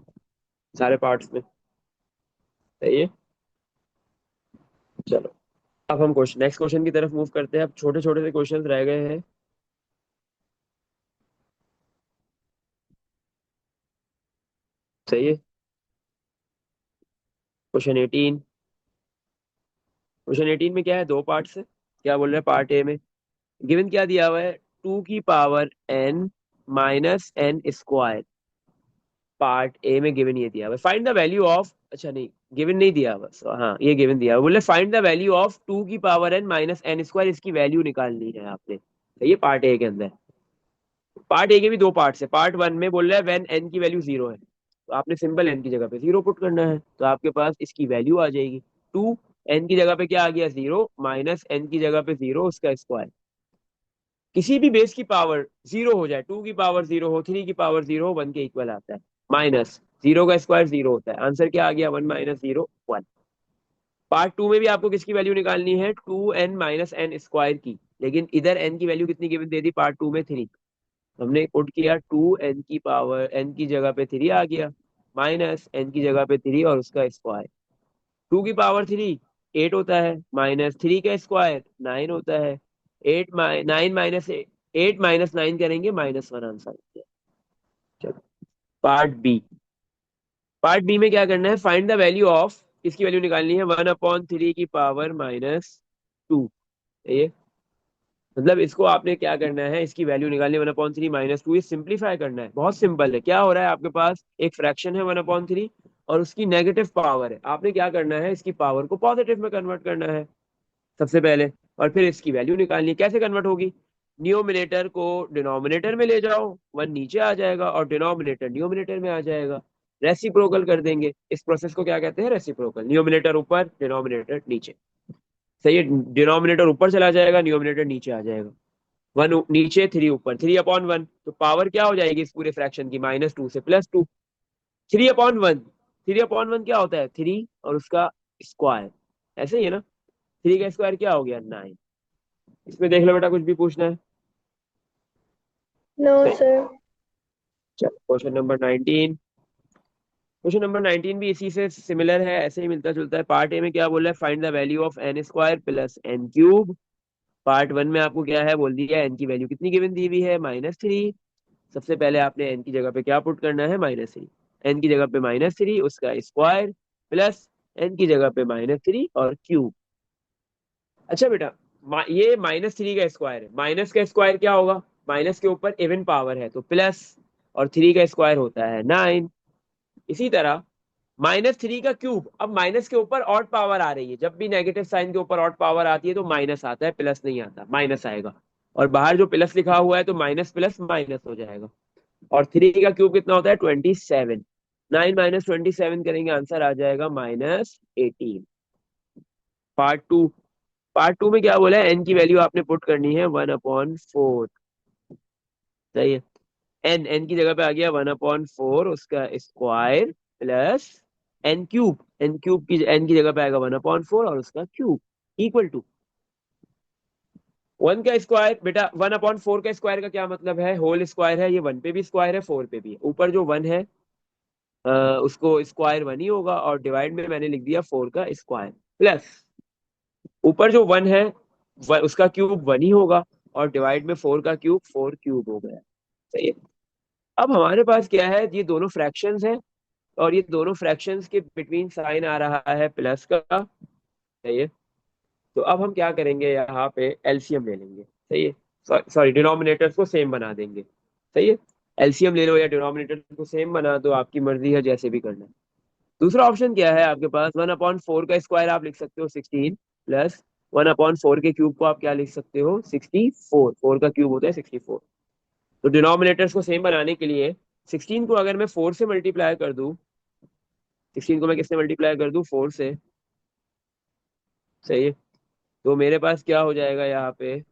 सारे पार्ट्स में सही है। चलो अब हम क्वेश्चन नेक्स्ट क्वेश्चन की तरफ मूव करते हैं। अब छोटे छोटे से क्वेश्चन रह गए हैं। सही है। क्वेश्चन 18। क्वेश्चन 18 में क्या है, दो पार्ट्स है। क्या बोल रहे हैं पार्ट ए में, गिवन क्या दिया हुआ है, 2 की power n minus N square. Part A में गिवन ये दिया हुआ है, फाइंड द वैल्यू ऑफ, अच्छा नहीं, गिवन नहीं दिया हुआ, हाँ ये गिवन दिया हुआ, बोले फाइंड द वैल्यू ऑफ 2 की power n minus N square, इसकी वैल्यू निकालनी है आपने। तो ये पार्ट ए के अंदर। पार्ट ए के भी दो पार्ट्स है। पार्ट वन में बोल रहा है व्हेन n की वैल्यू 0 है, तो आपने सिंपल n की जगह पे 0 पुट करना है, तो आपके पास इसकी वैल्यू आ जाएगी 2। n की जगह पे क्या आ गया 0, माइनस n की जगह पे 0 उसका स्क्वायर। किसी भी बेस की पावर 0 हो जाए, 2 की पावर 0 हो, 3 की पावर 0 हो, 1 के इक्वल आता है। माइनस 0 का स्क्वायर 0 होता है, आंसर क्या आ गया, 1 - 0 1। पार्ट टू में भी आपको किसकी वैल्यू निकालनी है, 2n - n स्क्वायर की, लेकिन इधर n की वैल्यू कितनी given they the part two में, 3। हमने पुट किया 2n की पावर n की जगह पे 3 आ गया, माइनस n की जगह पे 3 और उसका स्क्वायर। 2 की पावर 3 8 होता है, माइनस 3 का स्क्वायर 9 होता है। 8 - 9 - 8 - 9 करेंगे -1 आंसर। चलो पार्ट बी। पार्ट बी में क्या करना है, फाइंड द वैल्यू ऑफ, इसकी वैल्यू निकालनी है 1/3 की पावर -2। ये मतलब इसको आपने क्या करना है, इसकी वैल्यू निकालनी है 1/3 - 2, ये सिंप्लीफाई करना है, बहुत सिंपल है। क्या हो रहा है, आपके पास एक फ्रैक्शन है 1/3 और उसकी नेगेटिव पावर है, आपने क्या करना है, इसकी पावर को पॉजिटिव में कन्वर्ट करना है सबसे पहले, और फिर इसकी वैल्यू निकालनी है। कैसे कन्वर्ट होगी, न्यूमिनेटर को डिनोमिनेटर में ले जाओ, वन नीचे आ जाएगा और डिनोमिनेटर न्यूमिनेटर में आ जाएगा। रेसिप्रोकल कर देंगे, इस प्रोसेस को क्या कहते हैं, रेसिप्रोकल। न्यूमिनेटर ऊपर डिनोमिनेटर नीचे, सही है। डिनोमिनेटर ऊपर चला जाएगा, न्यूमिनेटर नीचे आ जाएगा। वन नीचे 3 ऊपर, 3/1, तो पावर क्या हो जाएगी इस पूरे फ्रैक्शन की, -2 से +2। 3/1, 3/1 क्या होता है, 3 और उसका स्क्वायर, ऐसे ही है ना। 3 का स्क्वायर क्या हो गया, 9। इसमें देख लो बेटा, कुछ भी पूछना है। नो नहीं। सर। चलो क्वेश्चन नंबर 19। क्वेश्चन नंबर 19 भी इसी से सिमिलर है, ऐसे ही मिलता जुलता है। पार्ट ए में क्या बोल रहा है, find the value of n square plus n cube. Part one में आपको क्या है, बोल दिया n की वैल्यू कितनी गिवन दी हुई है, -3। सबसे पहले आपने n की जगह पे क्या पुट करना है, -3। n की जगह पे -3 उसका स्क्वायर, प्लस n की जगह पे -3 और क्यूब। अच्छा बेटा, ये -3 का स्क्वायर है, माइनस का स्क्वायर क्या होगा, माइनस के ऊपर इवन पावर है तो प्लस, और 3 का स्क्वायर होता है 9। इसी तरह -3 का क्यूब, अब माइनस के ऊपर ऑड पावर आ रही है, जब भी नेगेटिव साइन के ऊपर ऑड पावर आती है तो माइनस आता है, प्लस नहीं आता, माइनस आएगा। और बाहर जो प्लस लिखा हुआ है तो माइनस प्लस माइनस हो जाएगा। और 3 का क्यूब कितना होता है, 27। 9 - 27 करेंगे, आंसर आ जाएगा -18। Part two. पार्ट टू में क्या बोला है, एन की वैल्यू आपने पुट करनी है 1/4। सही है। एन की जगह पे आ गया 1/4 उसका स्क्वायर, प्लस एन क्यूब की एन की जगह पे आएगा 1/4 और उसका क्यूब, इक्वल टू 1 का स्क्वायर। बेटा 1/4 का स्क्वायर का क्या मतलब है, होल स्क्वायर है, ये 1 पे भी स्क्वायर है 4 पे भी है। ऊपर जो 1 है उसको स्क्वायर 1 ही होगा, और डिवाइड में मैंने लिख दिया 4 का स्क्वायर, प्लस ऊपर जो 1 है उसका क्यूब 1 ही होगा, और डिवाइड में 4 का क्यूब 4 क्यूब हो गया। सही है। अब हमारे पास क्या है, ये दोनों फ्रैक्शंस हैं, और ये दोनों फ्रैक्शंस के बिटवीन साइन आ रहा है प्लस का। सही है। तो अब हम क्या करेंगे, यहाँ पे एलसीएम ले लेंगे। सही है। सॉरी, डिनोमिनेटर्स को सेम बना देंगे। सही है। एलसीएम ले लो या डिनोमिनेटर को सेम बना दो, आपकी मर्जी है, जैसे भी करना है। दूसरा ऑप्शन क्या है आपके पास, 1/4 का स्क्वायर आप लिख सकते हो 16, प्लस 1/4 के क्यूब को आप क्या लिख सकते हो, 64। 4 का क्यूब होता है 64। तो डिनोमिनेटर्स को सेम बनाने के लिए 16 को अगर मैं 4 से मल्टीप्लाई कर दूं, 16 को मैं किससे मल्टीप्लाई कर दूं, 4 से। सही है। तो मेरे पास क्या हो जाएगा यहाँ पे,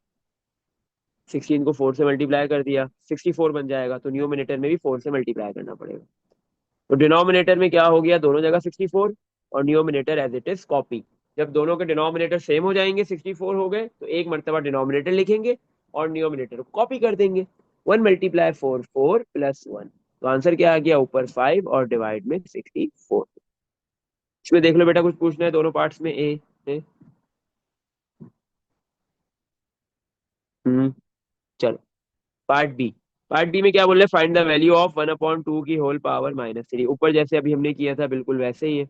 16 को 4 से मल्टीप्लाई कर दिया 64 बन जाएगा, तो न्यूमिनेटर में भी 4 से मल्टीप्लाई करना पड़ेगा। तो डिनोमिनेटर में क्या हो गया, दोनों जगह 64 और numerator as it is copy. जब दोनों के डिनोमिनेटर सेम हो जाएंगे, 64 हो गए, तो एक मरतबा डिनोमिनेटर लिखेंगे और न्यूमिनेटर को कॉपी कर देंगे। 1 × 4 4 +1। तो आंसर क्या आ गया, ऊपर 5 और डिवाइड में 64। इसमें देख लो बेटा, कुछ पूछना है दोनों पार्ट्स में ए है। हम्म चलो, पार्ट बी। पार्ट बी में क्या बोल रहे हैं, फाइंड द वैल्यू ऑफ 1/2 की होल पावर -3। ऊपर जैसे अभी हमने किया था बिल्कुल वैसे ही है।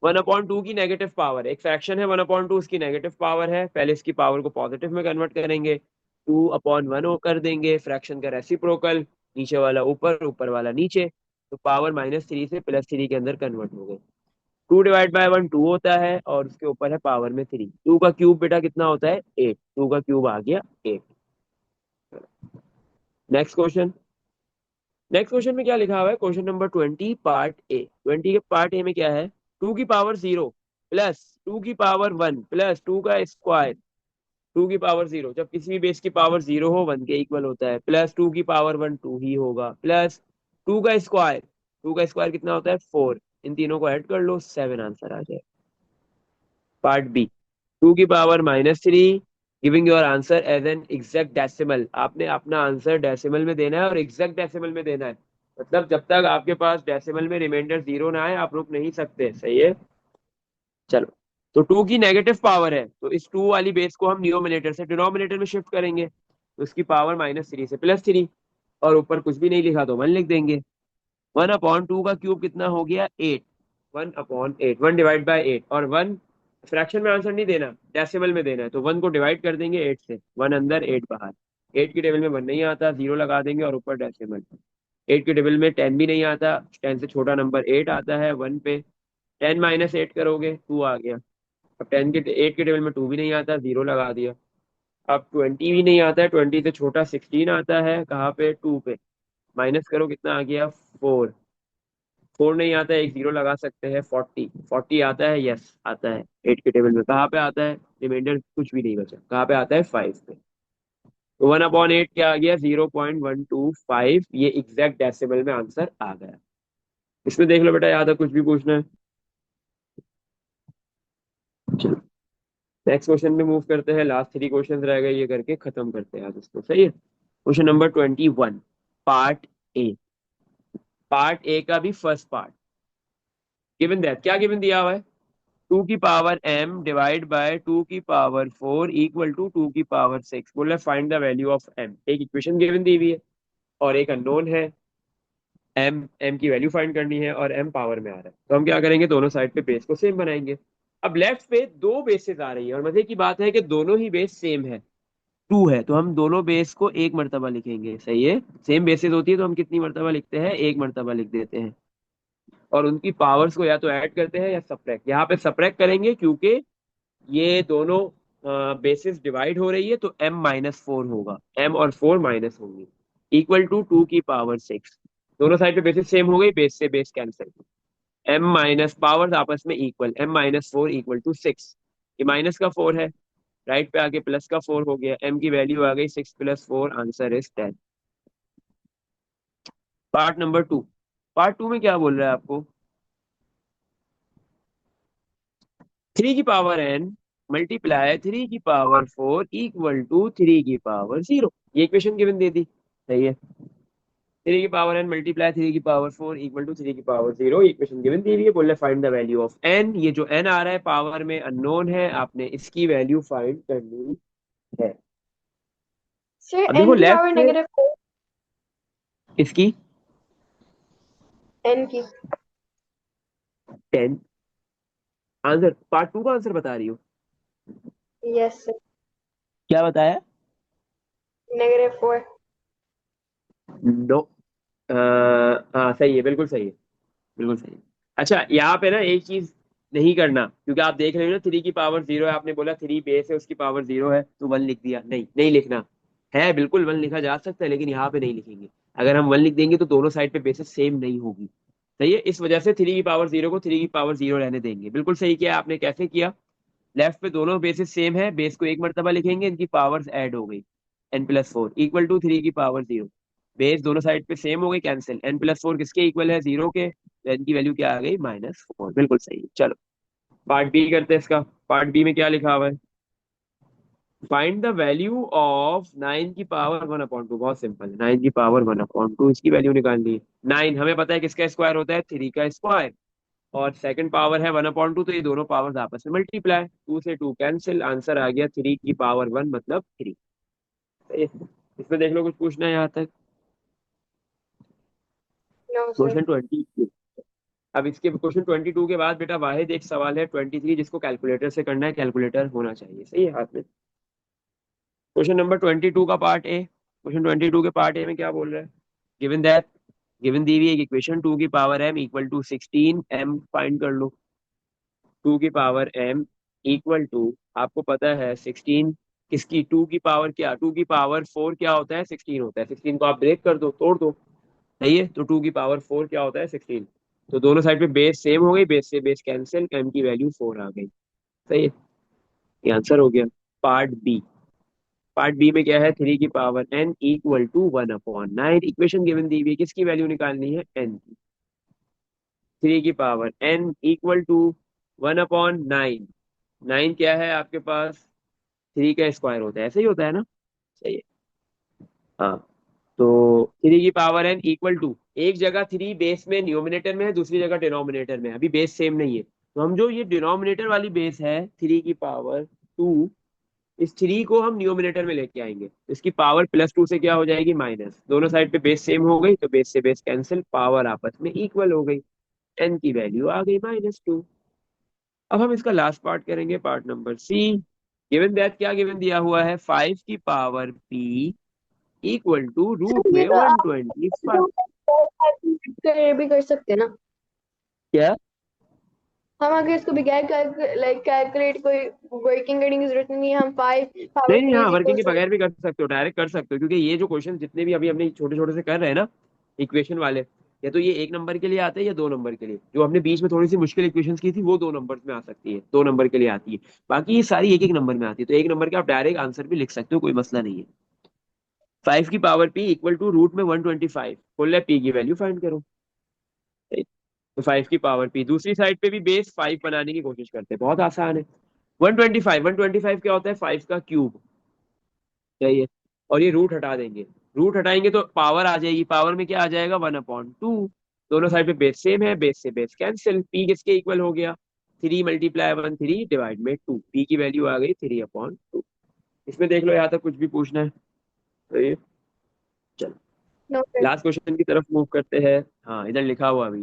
1/2 की नेगेटिव पावर, एक फ्रैक्शन है 1/2, उसकी नेगेटिव पावर है, पहले इसकी पावर को पॉजिटिव में कन्वर्ट करेंगे, 2/1 कर देंगे, फ्रैक्शन का रेसिप्रोकल, नीचे वाला ऊपर, ऊपर वाला नीचे, तो पावर -3 से +3 के अंदर कन्वर्ट हो गए। 2/1 2 होता है और उसके ऊपर है पावर में 3। 2 का क्यूब बेटा कितना होता है, 8। 2 का क्यूब आ गया 8। Next question. नेक्स्ट क्वेश्चन में क्या लिखा हुआ है, क्वेश्चन नंबर 20 पार्ट ए। 20 के पार्ट ए में क्या है, 2 की पावर 0 प्लस 2 की पावर 1 प्लस 2 का स्क्वायर, 2 की पावर 0, जब किसी भी बेस की पावर 0 हो 1 के इक्वल होता है, प्लस 2 की पावर 1 2 ही होगा, प्लस 2 का स्क्वायर, 2 का स्क्वायर कितना होता है 4। इन तीनों को ऐड कर लो, 7 आंसर आ जाए। पार्ट बी, 2 की power -3, giving your answer as an exact decimal. आपने अपना आंसर डेसिमल में देना है और एग्जैक्ट डेसिमल में देना है, मतलब जब तक आपके पास डेसिमल में रिमाइंडर 0 ना आए आप रुक नहीं सकते, सही है। चलो, तो 2 की नेगेटिव पावर है, तो इस 2 वाली बेस को हम न्यूमिनेटर से डिनोमिनेटर में शिफ्ट करेंगे, तो उसकी पावर -3 से +3, और ऊपर कुछ भी नहीं लिखा तो 1 लिख देंगे। 1/2 का क्यूब कितना हो गया 8। 1/8, 1/8, और 1 फ्रैक्शन में आंसर नहीं देना, डेसिमल में देना है, तो 1 को डिवाइड कर देंगे 8 से, 1 अंदर 8 बाहर। 8 की टेबल में 1 नहीं आता, 0 लगा देंगे और ऊपर डेसिमल। 8 की टेबल में 10 भी नहीं आता, 10 से छोटा नंबर 8 आता है 1 पे। 10 -8 करोगे 2 आ गया। अब 8 की टेबल में 2 भी नहीं आता, 0 लगा दिया। अब 20 भी नहीं आता है, 20 से छोटा 16 आता है, कहाँ पे 2 पे, माइनस करो कितना आ गया 4। 4 नहीं आता है, एक 0 लगा सकते हैं, 40। 40 आता है, यस आता है। 8 के टेबल में कहाँ पे आता है, रिमाइंडर कुछ भी नहीं बचा, कहाँ पे आता है 5 पे। तो 1/8 क्या आ गया 0.125, ये एग्जैक्ट डेसिमल में आंसर आ गया। इसमें देख लो बेटा, याद है कुछ भी पूछना है। चलो, नेक्स्ट क्वेश्चन में मूव करते हैं, लास्ट 3 क्वेश्चन रह गए, ये करके खत्म करते हैं आज इसको, सही है। Question number 21 part A. Part A का भी फर्स्ट पार्ट, गिवन दैट, क्या गिवन दिया हुआ है, 2 की पावर m डिवाइड बाय 2 की पावर 4 इक्वल टू 2 की पावर 6। बोला find the value of m। एक इक्वेशन गिवन दी हुई है और एक अननोन है, m की वैल्यू फाइंड करनी है और m पावर में आ रहा है, तो हम क्या करेंगे, दोनों साइड पे बेस को सेम बनाएंगे। अब लेफ्ट पे दो बेसेस आ रही है और मजे की बात है कि दोनों ही बेस सेम है, 2 है, तो हम दोनों बेस को एक मरतबा लिखेंगे, सही है। सेम बेसिस होती है तो हम कितनी मरतबा लिखते हैं, एक मरतबा लिख देते हैं, और उनकी पावर्स को या तो ऐड करते हैं या सब्ट्रैक्ट। यहाँ पे सब्ट्रैक्ट करेंगे क्योंकि ये दोनों बेसिस डिवाइड हो रही है, तो m-4 होगा, m और 4 माइनस होंगे, इक्वल टू 2 की पावर 6। दोनों साइड पे बेसिस सेम हो गई, बेस से base cancel, m minus powers आपस में इक्वल, m-4 इक्वल टू 6। ये माइनस का 4 है, राइट पे आके प्लस का 4 हो गया, m की वैल्यू आ गई 6 + 4, answer is 10। Part number 2। Part 2 में क्या बोल रहा है आपको, 3 की पावर n मल्टीप्लाई 3 की पावर 4 इक्वल टू 3 की पावर 0। ये इक्वेशन गिवन दे दी, सही है। 3 की पावर n मल्टीप्लाई 3 की पावर 4 इक्वल टू 3 की पावर 0, इक्वेशन गिवन दी हुई है। बोले find the value of n। ये जो n आ रहा है पावर में अननोन है, आपने इसकी वैल्यू फाइंड करनी है। सर अब देखो n की लेफ्ट पावर पे -4, इसकी n की। 10। आंसर पार्ट 2 का आंसर बता रही हो, यस सर, क्या बताया, -4। नो। हाँ सही है, बिल्कुल सही है, बिल्कुल सही है। अच्छा, यहाँ पे ना एक चीज नहीं करना, क्योंकि आप देख रहे हो ना 3 की पावर 0 है, आपने बोला 3 बेस है उसकी पावर 0 है तो 1 लिख दिया, नहीं नहीं लिखना है, बिल्कुल 1 लिखा जा सकता है लेकिन यहाँ पे नहीं लिखेंगे। अगर हम 1 लिख देंगे तो दोनों साइड पे बेसिस सेम नहीं होगी, सही है। इस वजह से 3 की पावर 0 को 3 की पावर 0 रहने देंगे। बिल्कुल सही किया आपने, कैसे किया, लेफ्ट पे दोनों बेसिस सेम है, बेस को एक मरतबा लिखेंगे, इनकी पावर्स ऐड हो गई, n+4 इक्वल टू 3 की पावर 0। बेस दोनों साइड पे सेम हो गई, कैंसिल, n+4 किसके इक्वल है, 0 के, तो n की वैल्यू क्या आ गई -4। बिल्कुल सही है। चलो पार्ट बी करते हैं इसका। पार्ट बी में क्या लिखा हुआ है? फाइंड द वैल्यू ऑफ 9 की पावर 1/2। बहुत सिंपल है, 9 की पावर 1/2, इसकी वैल्यू निकालनी है। 9 हमें पता है किसका स्क्वायर होता है, 3 का स्क्वायर। और सेकंड पावर है 1/2, तो ये दोनों पावर्स आपस में मल्टीप्लाई, 2 से 2 कैंसिल, आंसर आ गया 3 की पावर 1 मतलब 3। इसमें देख लो कुछ पूछना है यहाँ तक? No sir. क्वेश्चन 22। अब इसके क्वेश्चन 22 के बाद बेटा वाहिद एक सवाल है 23, जिसको कैलकुलेटर से करना है, कैलकुलेटर होना चाहिए, सही है हाथ में। क्वेश्चन नंबर 22 का पार्ट ए। क्वेश्चन 22 के पार्ट ए में क्या बोल रहा है? गिवन दैट, गिवन दी हुई एक इक्वेशन 2 की power m equal to 16m, find कर लो। 2 की पावर m इक्वल टू, आपको पता है 16 किसकी, 2 की पावर क्या, 2 की पावर 4 क्या होता है, 16 होता है। 16 को आप ब्रेक कर दो, तोड़ दो, सही है। तो 2 की पावर 4 क्या होता है, 16। तो दोनों साइड पे बेस सेम हो गई, बेस से बेस कैंसिल, m की वैल्यू 4 आ गई, सही है। ये आंसर हो गया। Part B. पार्ट बी में क्या है, 3 की power n equal to 1/9। Equation given दी हुई है, किसकी वैल्यू निकालनी है, n की। 3 की पावर n इक्वल टू 1/9। 9 क्या है आपके पास, 3 का स्क्वायर होता है, ऐसे ही होता है ना, सही है। हाँ, तो 3 की पावर n इक्वल टू, एक जगह 3 बेस में न्यूमिनेटर में है, दूसरी जगह डिनोमिनेटर में है, अभी बेस सेम नहीं है। तो हम जो ये डिनोमिनेटर वाली बेस है 3 की पावर 2, इस 3 को हम न्यूमिनेटर में लेके आएंगे, तो इसकी पावर +2 से क्या हो जाएगी, माइनस। दोनों साइड पे बेस सेम हो गई, तो बेस से बेस कैंसिल, पावर आपस में इक्वल हो गई, n की वैल्यू आ गई -2। अब हम इसका लास्ट पार्ट करेंगे, part number C. Given that, क्या गिवन दिया हुआ है, 5 की power p equal to root sir ये में तो आप 125। भी कर सकते हैं ना। क्या? हम अगर इसको बगैर कैलकुलेट कोई वर्किंग करने की जरूरत नहीं है, हम फाइव पावर नहीं नहीं, पी हाँ इज वर्किंग इक्वल के टू। बगैर भी कर सकते हो, डायरेक्ट कर सकते हो, क्योंकि ये जो क्वेश्चन जितने भी अभी हमने छोटे छोटे से कर रहे हैं ना, इक्वेशन वाले, या तो ये 1 नंबर के लिए आते हैं या 2 नंबर के लिए। जो हमने बीच में थोड़ी सी मुश्किल इक्वेशंस की थी, वो 2 नंबर में आ सकती है, 2 नंबर के लिए आती है। बाकी ये सारी एक एक नंबर में आती है, तो 1 नंबर के आप डायरेक्ट आंसर भी लिख सकते हो, कोई मसला नहीं है। 5 की power p equal to root में 125, बोल रहा है p की वैल्यू फाइंड करो। तो 5 की पावर p, दूसरी साइड पे भी बेस 5 बनाने की कोशिश करते हैं, बहुत आसान है। 125, 125 क्या होता है, 5 का क्यूब, सही है। और ये रूट हटा देंगे, रूट हटाएंगे तो पावर आ जाएगी, पावर में क्या आ जाएगा, 1/2। दोनों साइड पे बेस सेम है, बेस से बेस कैंसिल, p किसके इक्वल हो गया, 3 × 1 3 डिवाइड में 2, p की वैल्यू आ गई 3/2। इसमें देख लो यहाँ तक कुछ भी पूछना है तो ये, चलो नो सर। लास्ट क्वेश्चन की तरफ मूव करते हैं। हाँ इधर लिखा हुआ अभी,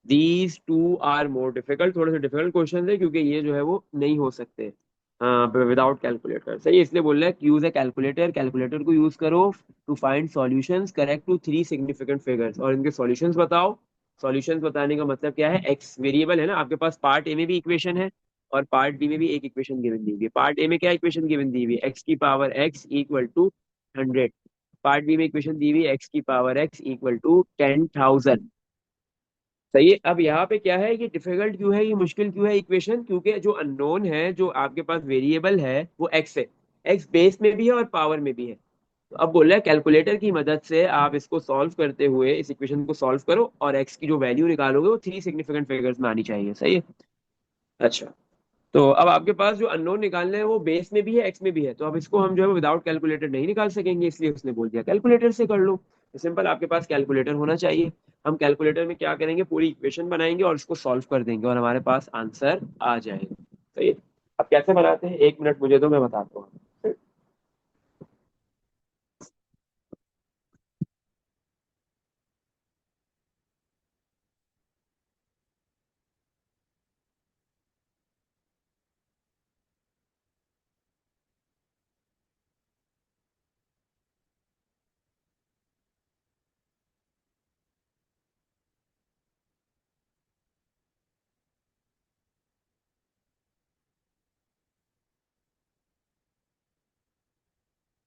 these two are more difficult, थोड़े से डिफिकल्ट क्वेश्चन है, क्योंकि ये जो है वो नहीं हो सकते विदाउट कैलकुलेटर, सही है। इसलिए बोल रहे हैं यूज है कैलकुलेटर, कैलकुलेटर को यूज करो to find solutions correct to 3 significant figures, और इनके सॉल्यूशंस बताओ। सॉल्यूशंस बताने का मतलब क्या है, एक्स वेरिएबल है ना आपके पास, पार्ट ए में भी इक्वेशन है और पार्ट बी में भी एक इक्वेशन गिवन दी हुई है। पार्ट ए में क्या इक्वेशन गिवन दी हुई है, x equal to 100। Part B में इक्वेशन दी हुई है x इक्वल टू 10,000, सही है। अब यहाँ पे क्या है, ये डिफिकल्ट क्यों है, ये मुश्किल क्यों है इक्वेशन, क्योंकि जो अननोन है, जो आपके पास वेरिएबल है वो एक्स है, एक्स बेस में भी है और पावर में भी है। तो अब बोल रहा है कैलकुलेटर की मदद से आप इसको सॉल्व करते हुए इस इक्वेशन को सॉल्व करो, और एक्स की जो वैल्यू निकालोगे वो 3 सिग्निफिकेंट फिगर्स में आनी चाहिए, सही है। अच्छा, तो अब आपके पास जो अननोन निकालना है वो बेस में भी है, एक्स में भी है, तो अब इसको हम जो है विदाउट कैलकुलेटर नहीं निकाल सकेंगे, इसलिए उसने बोल दिया कैलकुलेटर से कर लो। तो सिंपल, आपके पास कैलकुलेटर होना चाहिए। हम कैलकुलेटर में क्या करेंगे, पूरी इक्वेशन बनाएंगे और उसको सॉल्व कर देंगे और हमारे पास आंसर आ जाएगा, तो ये अब कैसे बनाते हैं, 1 मिनट मुझे दो, मैं बताता हूँ।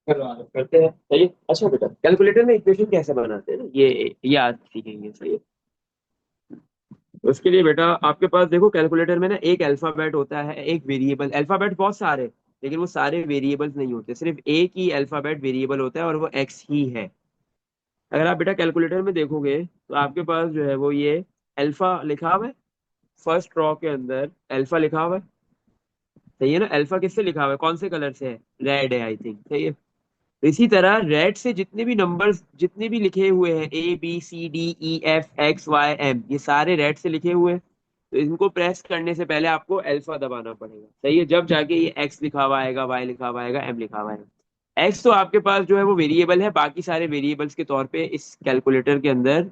चलो आगे करते हैं, सही है। अच्छा बेटा, कैलकुलेटर में इक्वेशन कैसे बनाते हैं ना, ये आज सीखेंगे, सही है। तो उसके लिए बेटा आपके पास देखो, कैलकुलेटर में ना एक अल्फाबेट होता है, एक वेरिएबल, अल्फाबेट बहुत सारे, लेकिन वो सारे वेरिएबल्स नहीं होते, सिर्फ एक ही अल्फाबेट वेरिएबल होता है और वो एक्स ही है। अगर आप बेटा कैलकुलेटर में देखोगे तो आपके पास जो है वो ये अल्फा लिखा हुआ है, फर्स्ट रॉ के अंदर अल्फा लिखा हुआ है। सही है ना? अल्फा किससे लिखा हुआ है, कौन से कलर से है? रेड है आई थिंक। सही है। तो इसी तरह रेड से जितने भी नंबर्स जितने भी लिखे हुए हैं, A B C D E F X Y M, ये सारे रेड से लिखे हुए हैं। तो इनको प्रेस करने से पहले आपको अल्फा दबाना पड़ेगा। सही है। जब जाके ये एक्स लिखा हुआ आएगा, वाई लिखा हुआ आएगा, एम लिखा हुआ आएगा। एक्स तो आपके पास जो है वो वेरिएबल है, बाकी सारे वेरिएबल्स के तौर पे इस कैलकुलेटर के अंदर,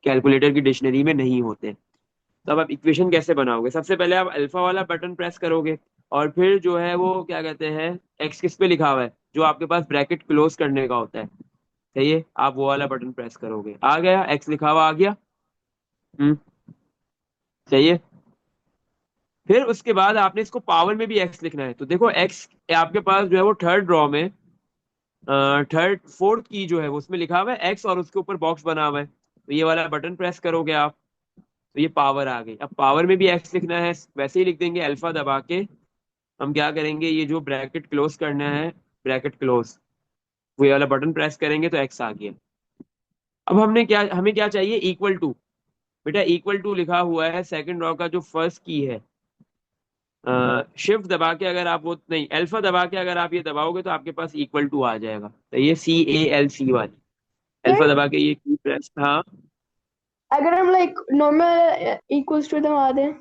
कैलकुलेटर की डिक्शनरी में नहीं होते। तो अब आप इक्वेशन कैसे बनाओगे? सबसे पहले आप अल्फा वाला बटन प्रेस करोगे, और फिर जो है वो क्या कहते हैं, एक्स किस पे लिखा हुआ है, जो आपके पास ब्रैकेट क्लोज करने का होता है। सही है। आप वो वाला बटन प्रेस करोगे, आ गया एक्स लिखा हुआ आ गया। हम्म। सही है। फिर उसके बाद आपने इसको पावर में भी एक्स लिखना है। तो देखो एक्स आपके पास जो है वो थर्ड ड्रॉ में, थर्ड फोर्थ की जो है वो उसमें लिखा हुआ है एक्स, और उसके ऊपर बॉक्स बना हुआ है। तो ये वाला बटन प्रेस करोगे आप, तो ये पावर आ गई। अब पावर में भी एक्स लिखना है, वैसे ही लिख देंगे अल्फा दबा के। हम क्या करेंगे, ये जो ब्रैकेट क्लोज करना है, ब्रैकेट क्लोज, वो ये वाला बटन प्रेस करेंगे तो एक्स आ गया। अब हमें क्या चाहिए, इक्वल टू। बेटा इक्वल टू लिखा हुआ है सेकंड रॉ का जो फर्स्ट की है, शिफ्ट दबा के अगर आप वो नहीं, अल्फा दबा के अगर आप ये दबाओगे तो आपके पास इक्वल टू आ जाएगा। तो ये CALC वाली, अल्फा सर दबा के ये की प्रेस। हाँ। अगर हम लाइक नॉर्मल इक्वल्स टू दबा दें।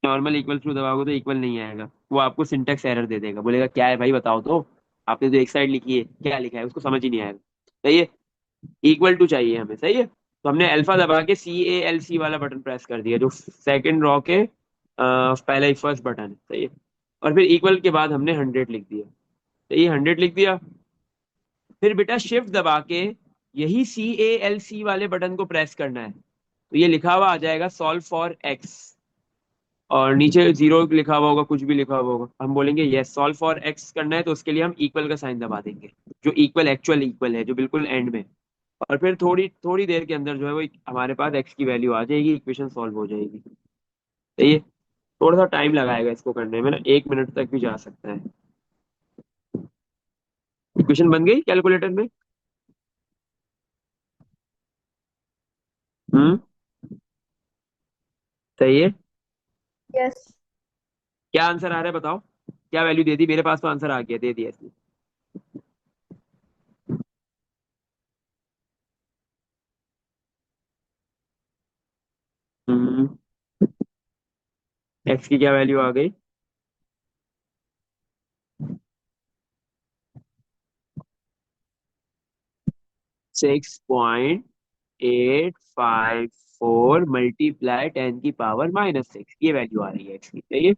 नॉर्मल इक्वल टू दबाओगे तो इक्वल नहीं आएगा, वो आपको सिंटेक्स एरर दे देगा, बोलेगा क्या है भाई बताओ तो, आपने तो एक साइड लिखी है, क्या लिखा है, उसको समझ ही नहीं आएगा। सही है। इक्वल टू चाहिए हमें। सही है। तो हमने अल्फा दबा के CALC वाला बटन प्रेस कर दिया, जो सेकंड रॉ के पहला ही फर्स्ट बटन है। सही है। और फिर इक्वल के बाद हमने 100 लिख दिया। तो ये 100 लिख दिया। फिर बेटा शिफ्ट दबा के यही CALC वाले बटन को प्रेस करना है। तो ये लिखा हुआ आ जाएगा सॉल्व फॉर एक्स, और नीचे जीरो लिखा हुआ होगा, कुछ भी लिखा हुआ होगा, हम बोलेंगे यस सॉल्व फॉर एक्स करना है, तो उसके लिए हम इक्वल का साइन दबा देंगे, जो इक्वल एक्चुअल इक्वल है, जो बिल्कुल एंड में। और फिर थोड़ी थोड़ी देर के अंदर जो है वो हमारे पास एक्स की वैल्यू आ जाएगी, इक्वेशन सॉल्व हो जाएगी। तो ये थोड़ा सा टाइम लगाएगा इसको करने में ना, 1 मिनट तक भी जा सकता है। इक्वेशन बन गई कैलकुलेटर में। हम्म। सही है। यस। क्या आंसर आ रहा है बताओ, क्या वैल्यू दे दी? मेरे पास तो आंसर आ गया, दे दिया इसने। हम्म। एक्स की क्या वैल्यू आ गई? 6.854 मल्टीप्लाई 10⁻⁻6, ये वैल्यू आ रही है एक्स की। सही है।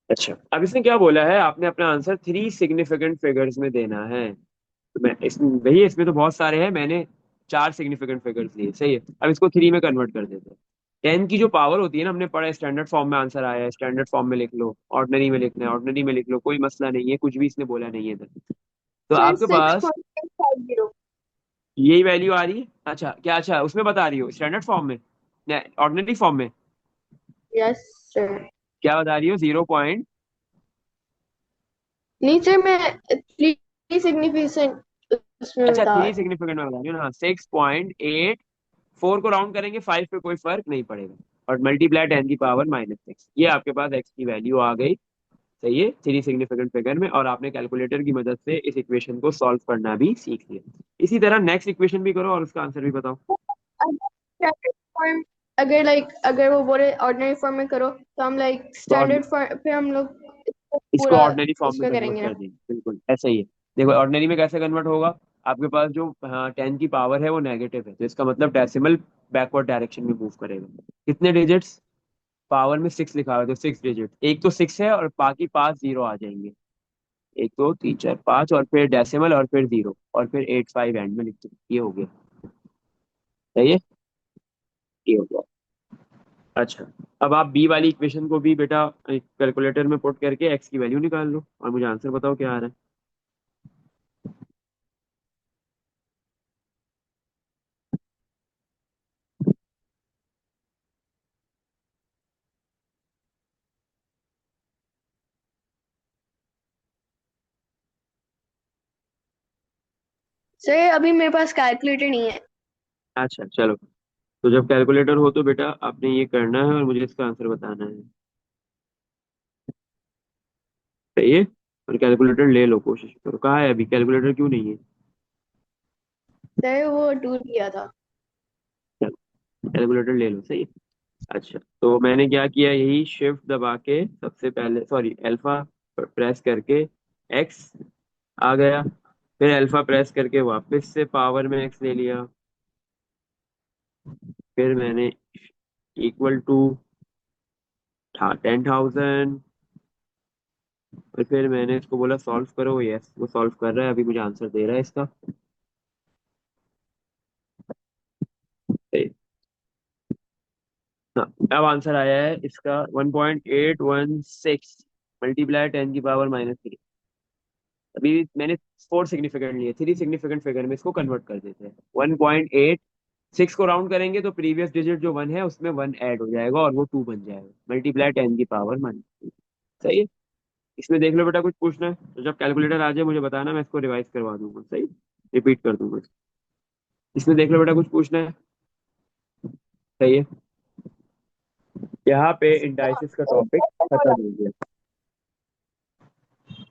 अच्छा, अब इसने क्या बोला है, आपने अपना आंसर 3 सिग्निफिकेंट फिगर्स में देना है। तो मैं इसमें वही, इसमें तो बहुत सारे हैं, मैंने 4 सिग्निफिकेंट फिगर्स लिए। सही है। अब इसको 3 में कन्वर्ट कर देते हैं। 10 की जो पावर होती है ना, हमने पढ़ा है स्टैंडर्ड फॉर्म में आंसर आया है, स्टैंडर्ड फॉर्म में लिख लो, ऑर्डिनरी में लिखना है ऑर्डिनरी में लिख लो, कोई मसला नहीं है, कुछ भी इसने बोला नहीं है इधर। तो सर आपके सिक्स पास पॉइंट एट फाइव जीरो यही वैल्यू आ रही है। अच्छा क्या, अच्छा उसमें बता रही हो स्टैंडर्ड फॉर्म में, ऑर्डिनरी फॉर्म में यस सर। क्या बता रही हो? 0 पॉइंट। नीचे में थ्री सिग्निफिकेंट उसमें अच्छा, बता थ्री रही सिग्निफिकेंट में बता रही हो ना, 6.8, 4 को राउंड करेंगे 5 पे, कोई फर्क नहीं पड़ेगा, और मल्टीप्लाई 10⁻⁻6, ये आपके पास एक्स की वैल्यू आ गई। सही है। 3 सिग्निफिकेंट फिगर में, और आपने कैलकुलेटर की मदद से इस इक्वेशन को सॉल्व करना भी सीख लिया। इसी तरह नेक्स्ट इक्वेशन भी करो और उसका आंसर भी बताओ। Standard form. अगर लाइक अगर वो बोले ऑर्डिनरी फॉर्म में करो तो हम लाइक तो स्टैंडर्ड फॉर्म पे हम लोग इसको इसको पूरा ऑर्डिनरी फॉर्म में उसका कन्वर्ट करेंगे कर ना। देंगे, बिल्कुल ऐसा ही है। देखो ऑर्डिनरी में कैसे कन्वर्ट होगा, आपके पास जो 10 की पावर है वो नेगेटिव है, तो इसका मतलब डेसिमल बैकवर्ड डायरेक्शन में मूव करेगा। कितने डिजिट्स? पावर में 6 लिखा हुआ है तो 6 डिजिट, एक तो 6 है और बाकी 5 जीरो आ जाएंगे। 1 2 3 4 5, और फिर डेसिमल, और फिर जीरो, और फिर 85 एंड में लिख दो, ये हो गया। सही है। ये हो गया। अच्छा, अब आप बी वाली इक्वेशन को भी बेटा कैलकुलेटर में पुट करके एक्स की वैल्यू निकाल लो, और मुझे आंसर बताओ क्या आ रहा है। सर अभी मेरे पास कैलकुलेटर नहीं है। अच्छा चलो, तो जब कैलकुलेटर हो तो बेटा आपने ये करना है और मुझे इसका आंसर बताना है। सही है। और कैलकुलेटर ले लो, कोशिश करो। कहाँ है अभी कैलकुलेटर, क्यों नहीं है? सर वो टूट गया था। कैलकुलेटर ले लो, सही है। अच्छा, तो मैंने क्या किया, यही शिफ्ट दबा के सबसे पहले, सॉरी अल्फा प्रेस करके एक्स आ गया, फिर अल्फा प्रेस करके वापस से पावर में एक्स ले लिया, फिर मैंने इक्वल टू 10,000, और फिर मैंने इसको बोला सॉल्व करो। यस, वो सॉल्व कर रहा है, अभी मुझे आंसर दे रहा है इसका। सही। हाँ, अब आंसर आया है इसका 1.816 मल्टीप्लाई 10⁻³ अभी मैंने 4 सिग्निफिकेंट लिए, 3 सिग्निफिकेंट फिगर में इसको कन्वर्ट कर देते हैं। 1.86 को राउंड करेंगे तो प्रीवियस डिजिट जो 1 है उसमें 1 ऐड हो जाएगा और वो 2 बन जाएगा, मल्टीप्लाई 10⁻³। सही है। इसमें देख लो बेटा, कुछ पूछना है तो जब कैलकुलेटर आ जाए मुझे बताना, मैं इसको रिवाइज करवा दूंगा। सही, रिपीट कर दूंगा। इसमें देख लो बेटा, कुछ पूछना है? सही है। यहाँ पे इंडाइसिस का टॉपिक खत्म हो गया।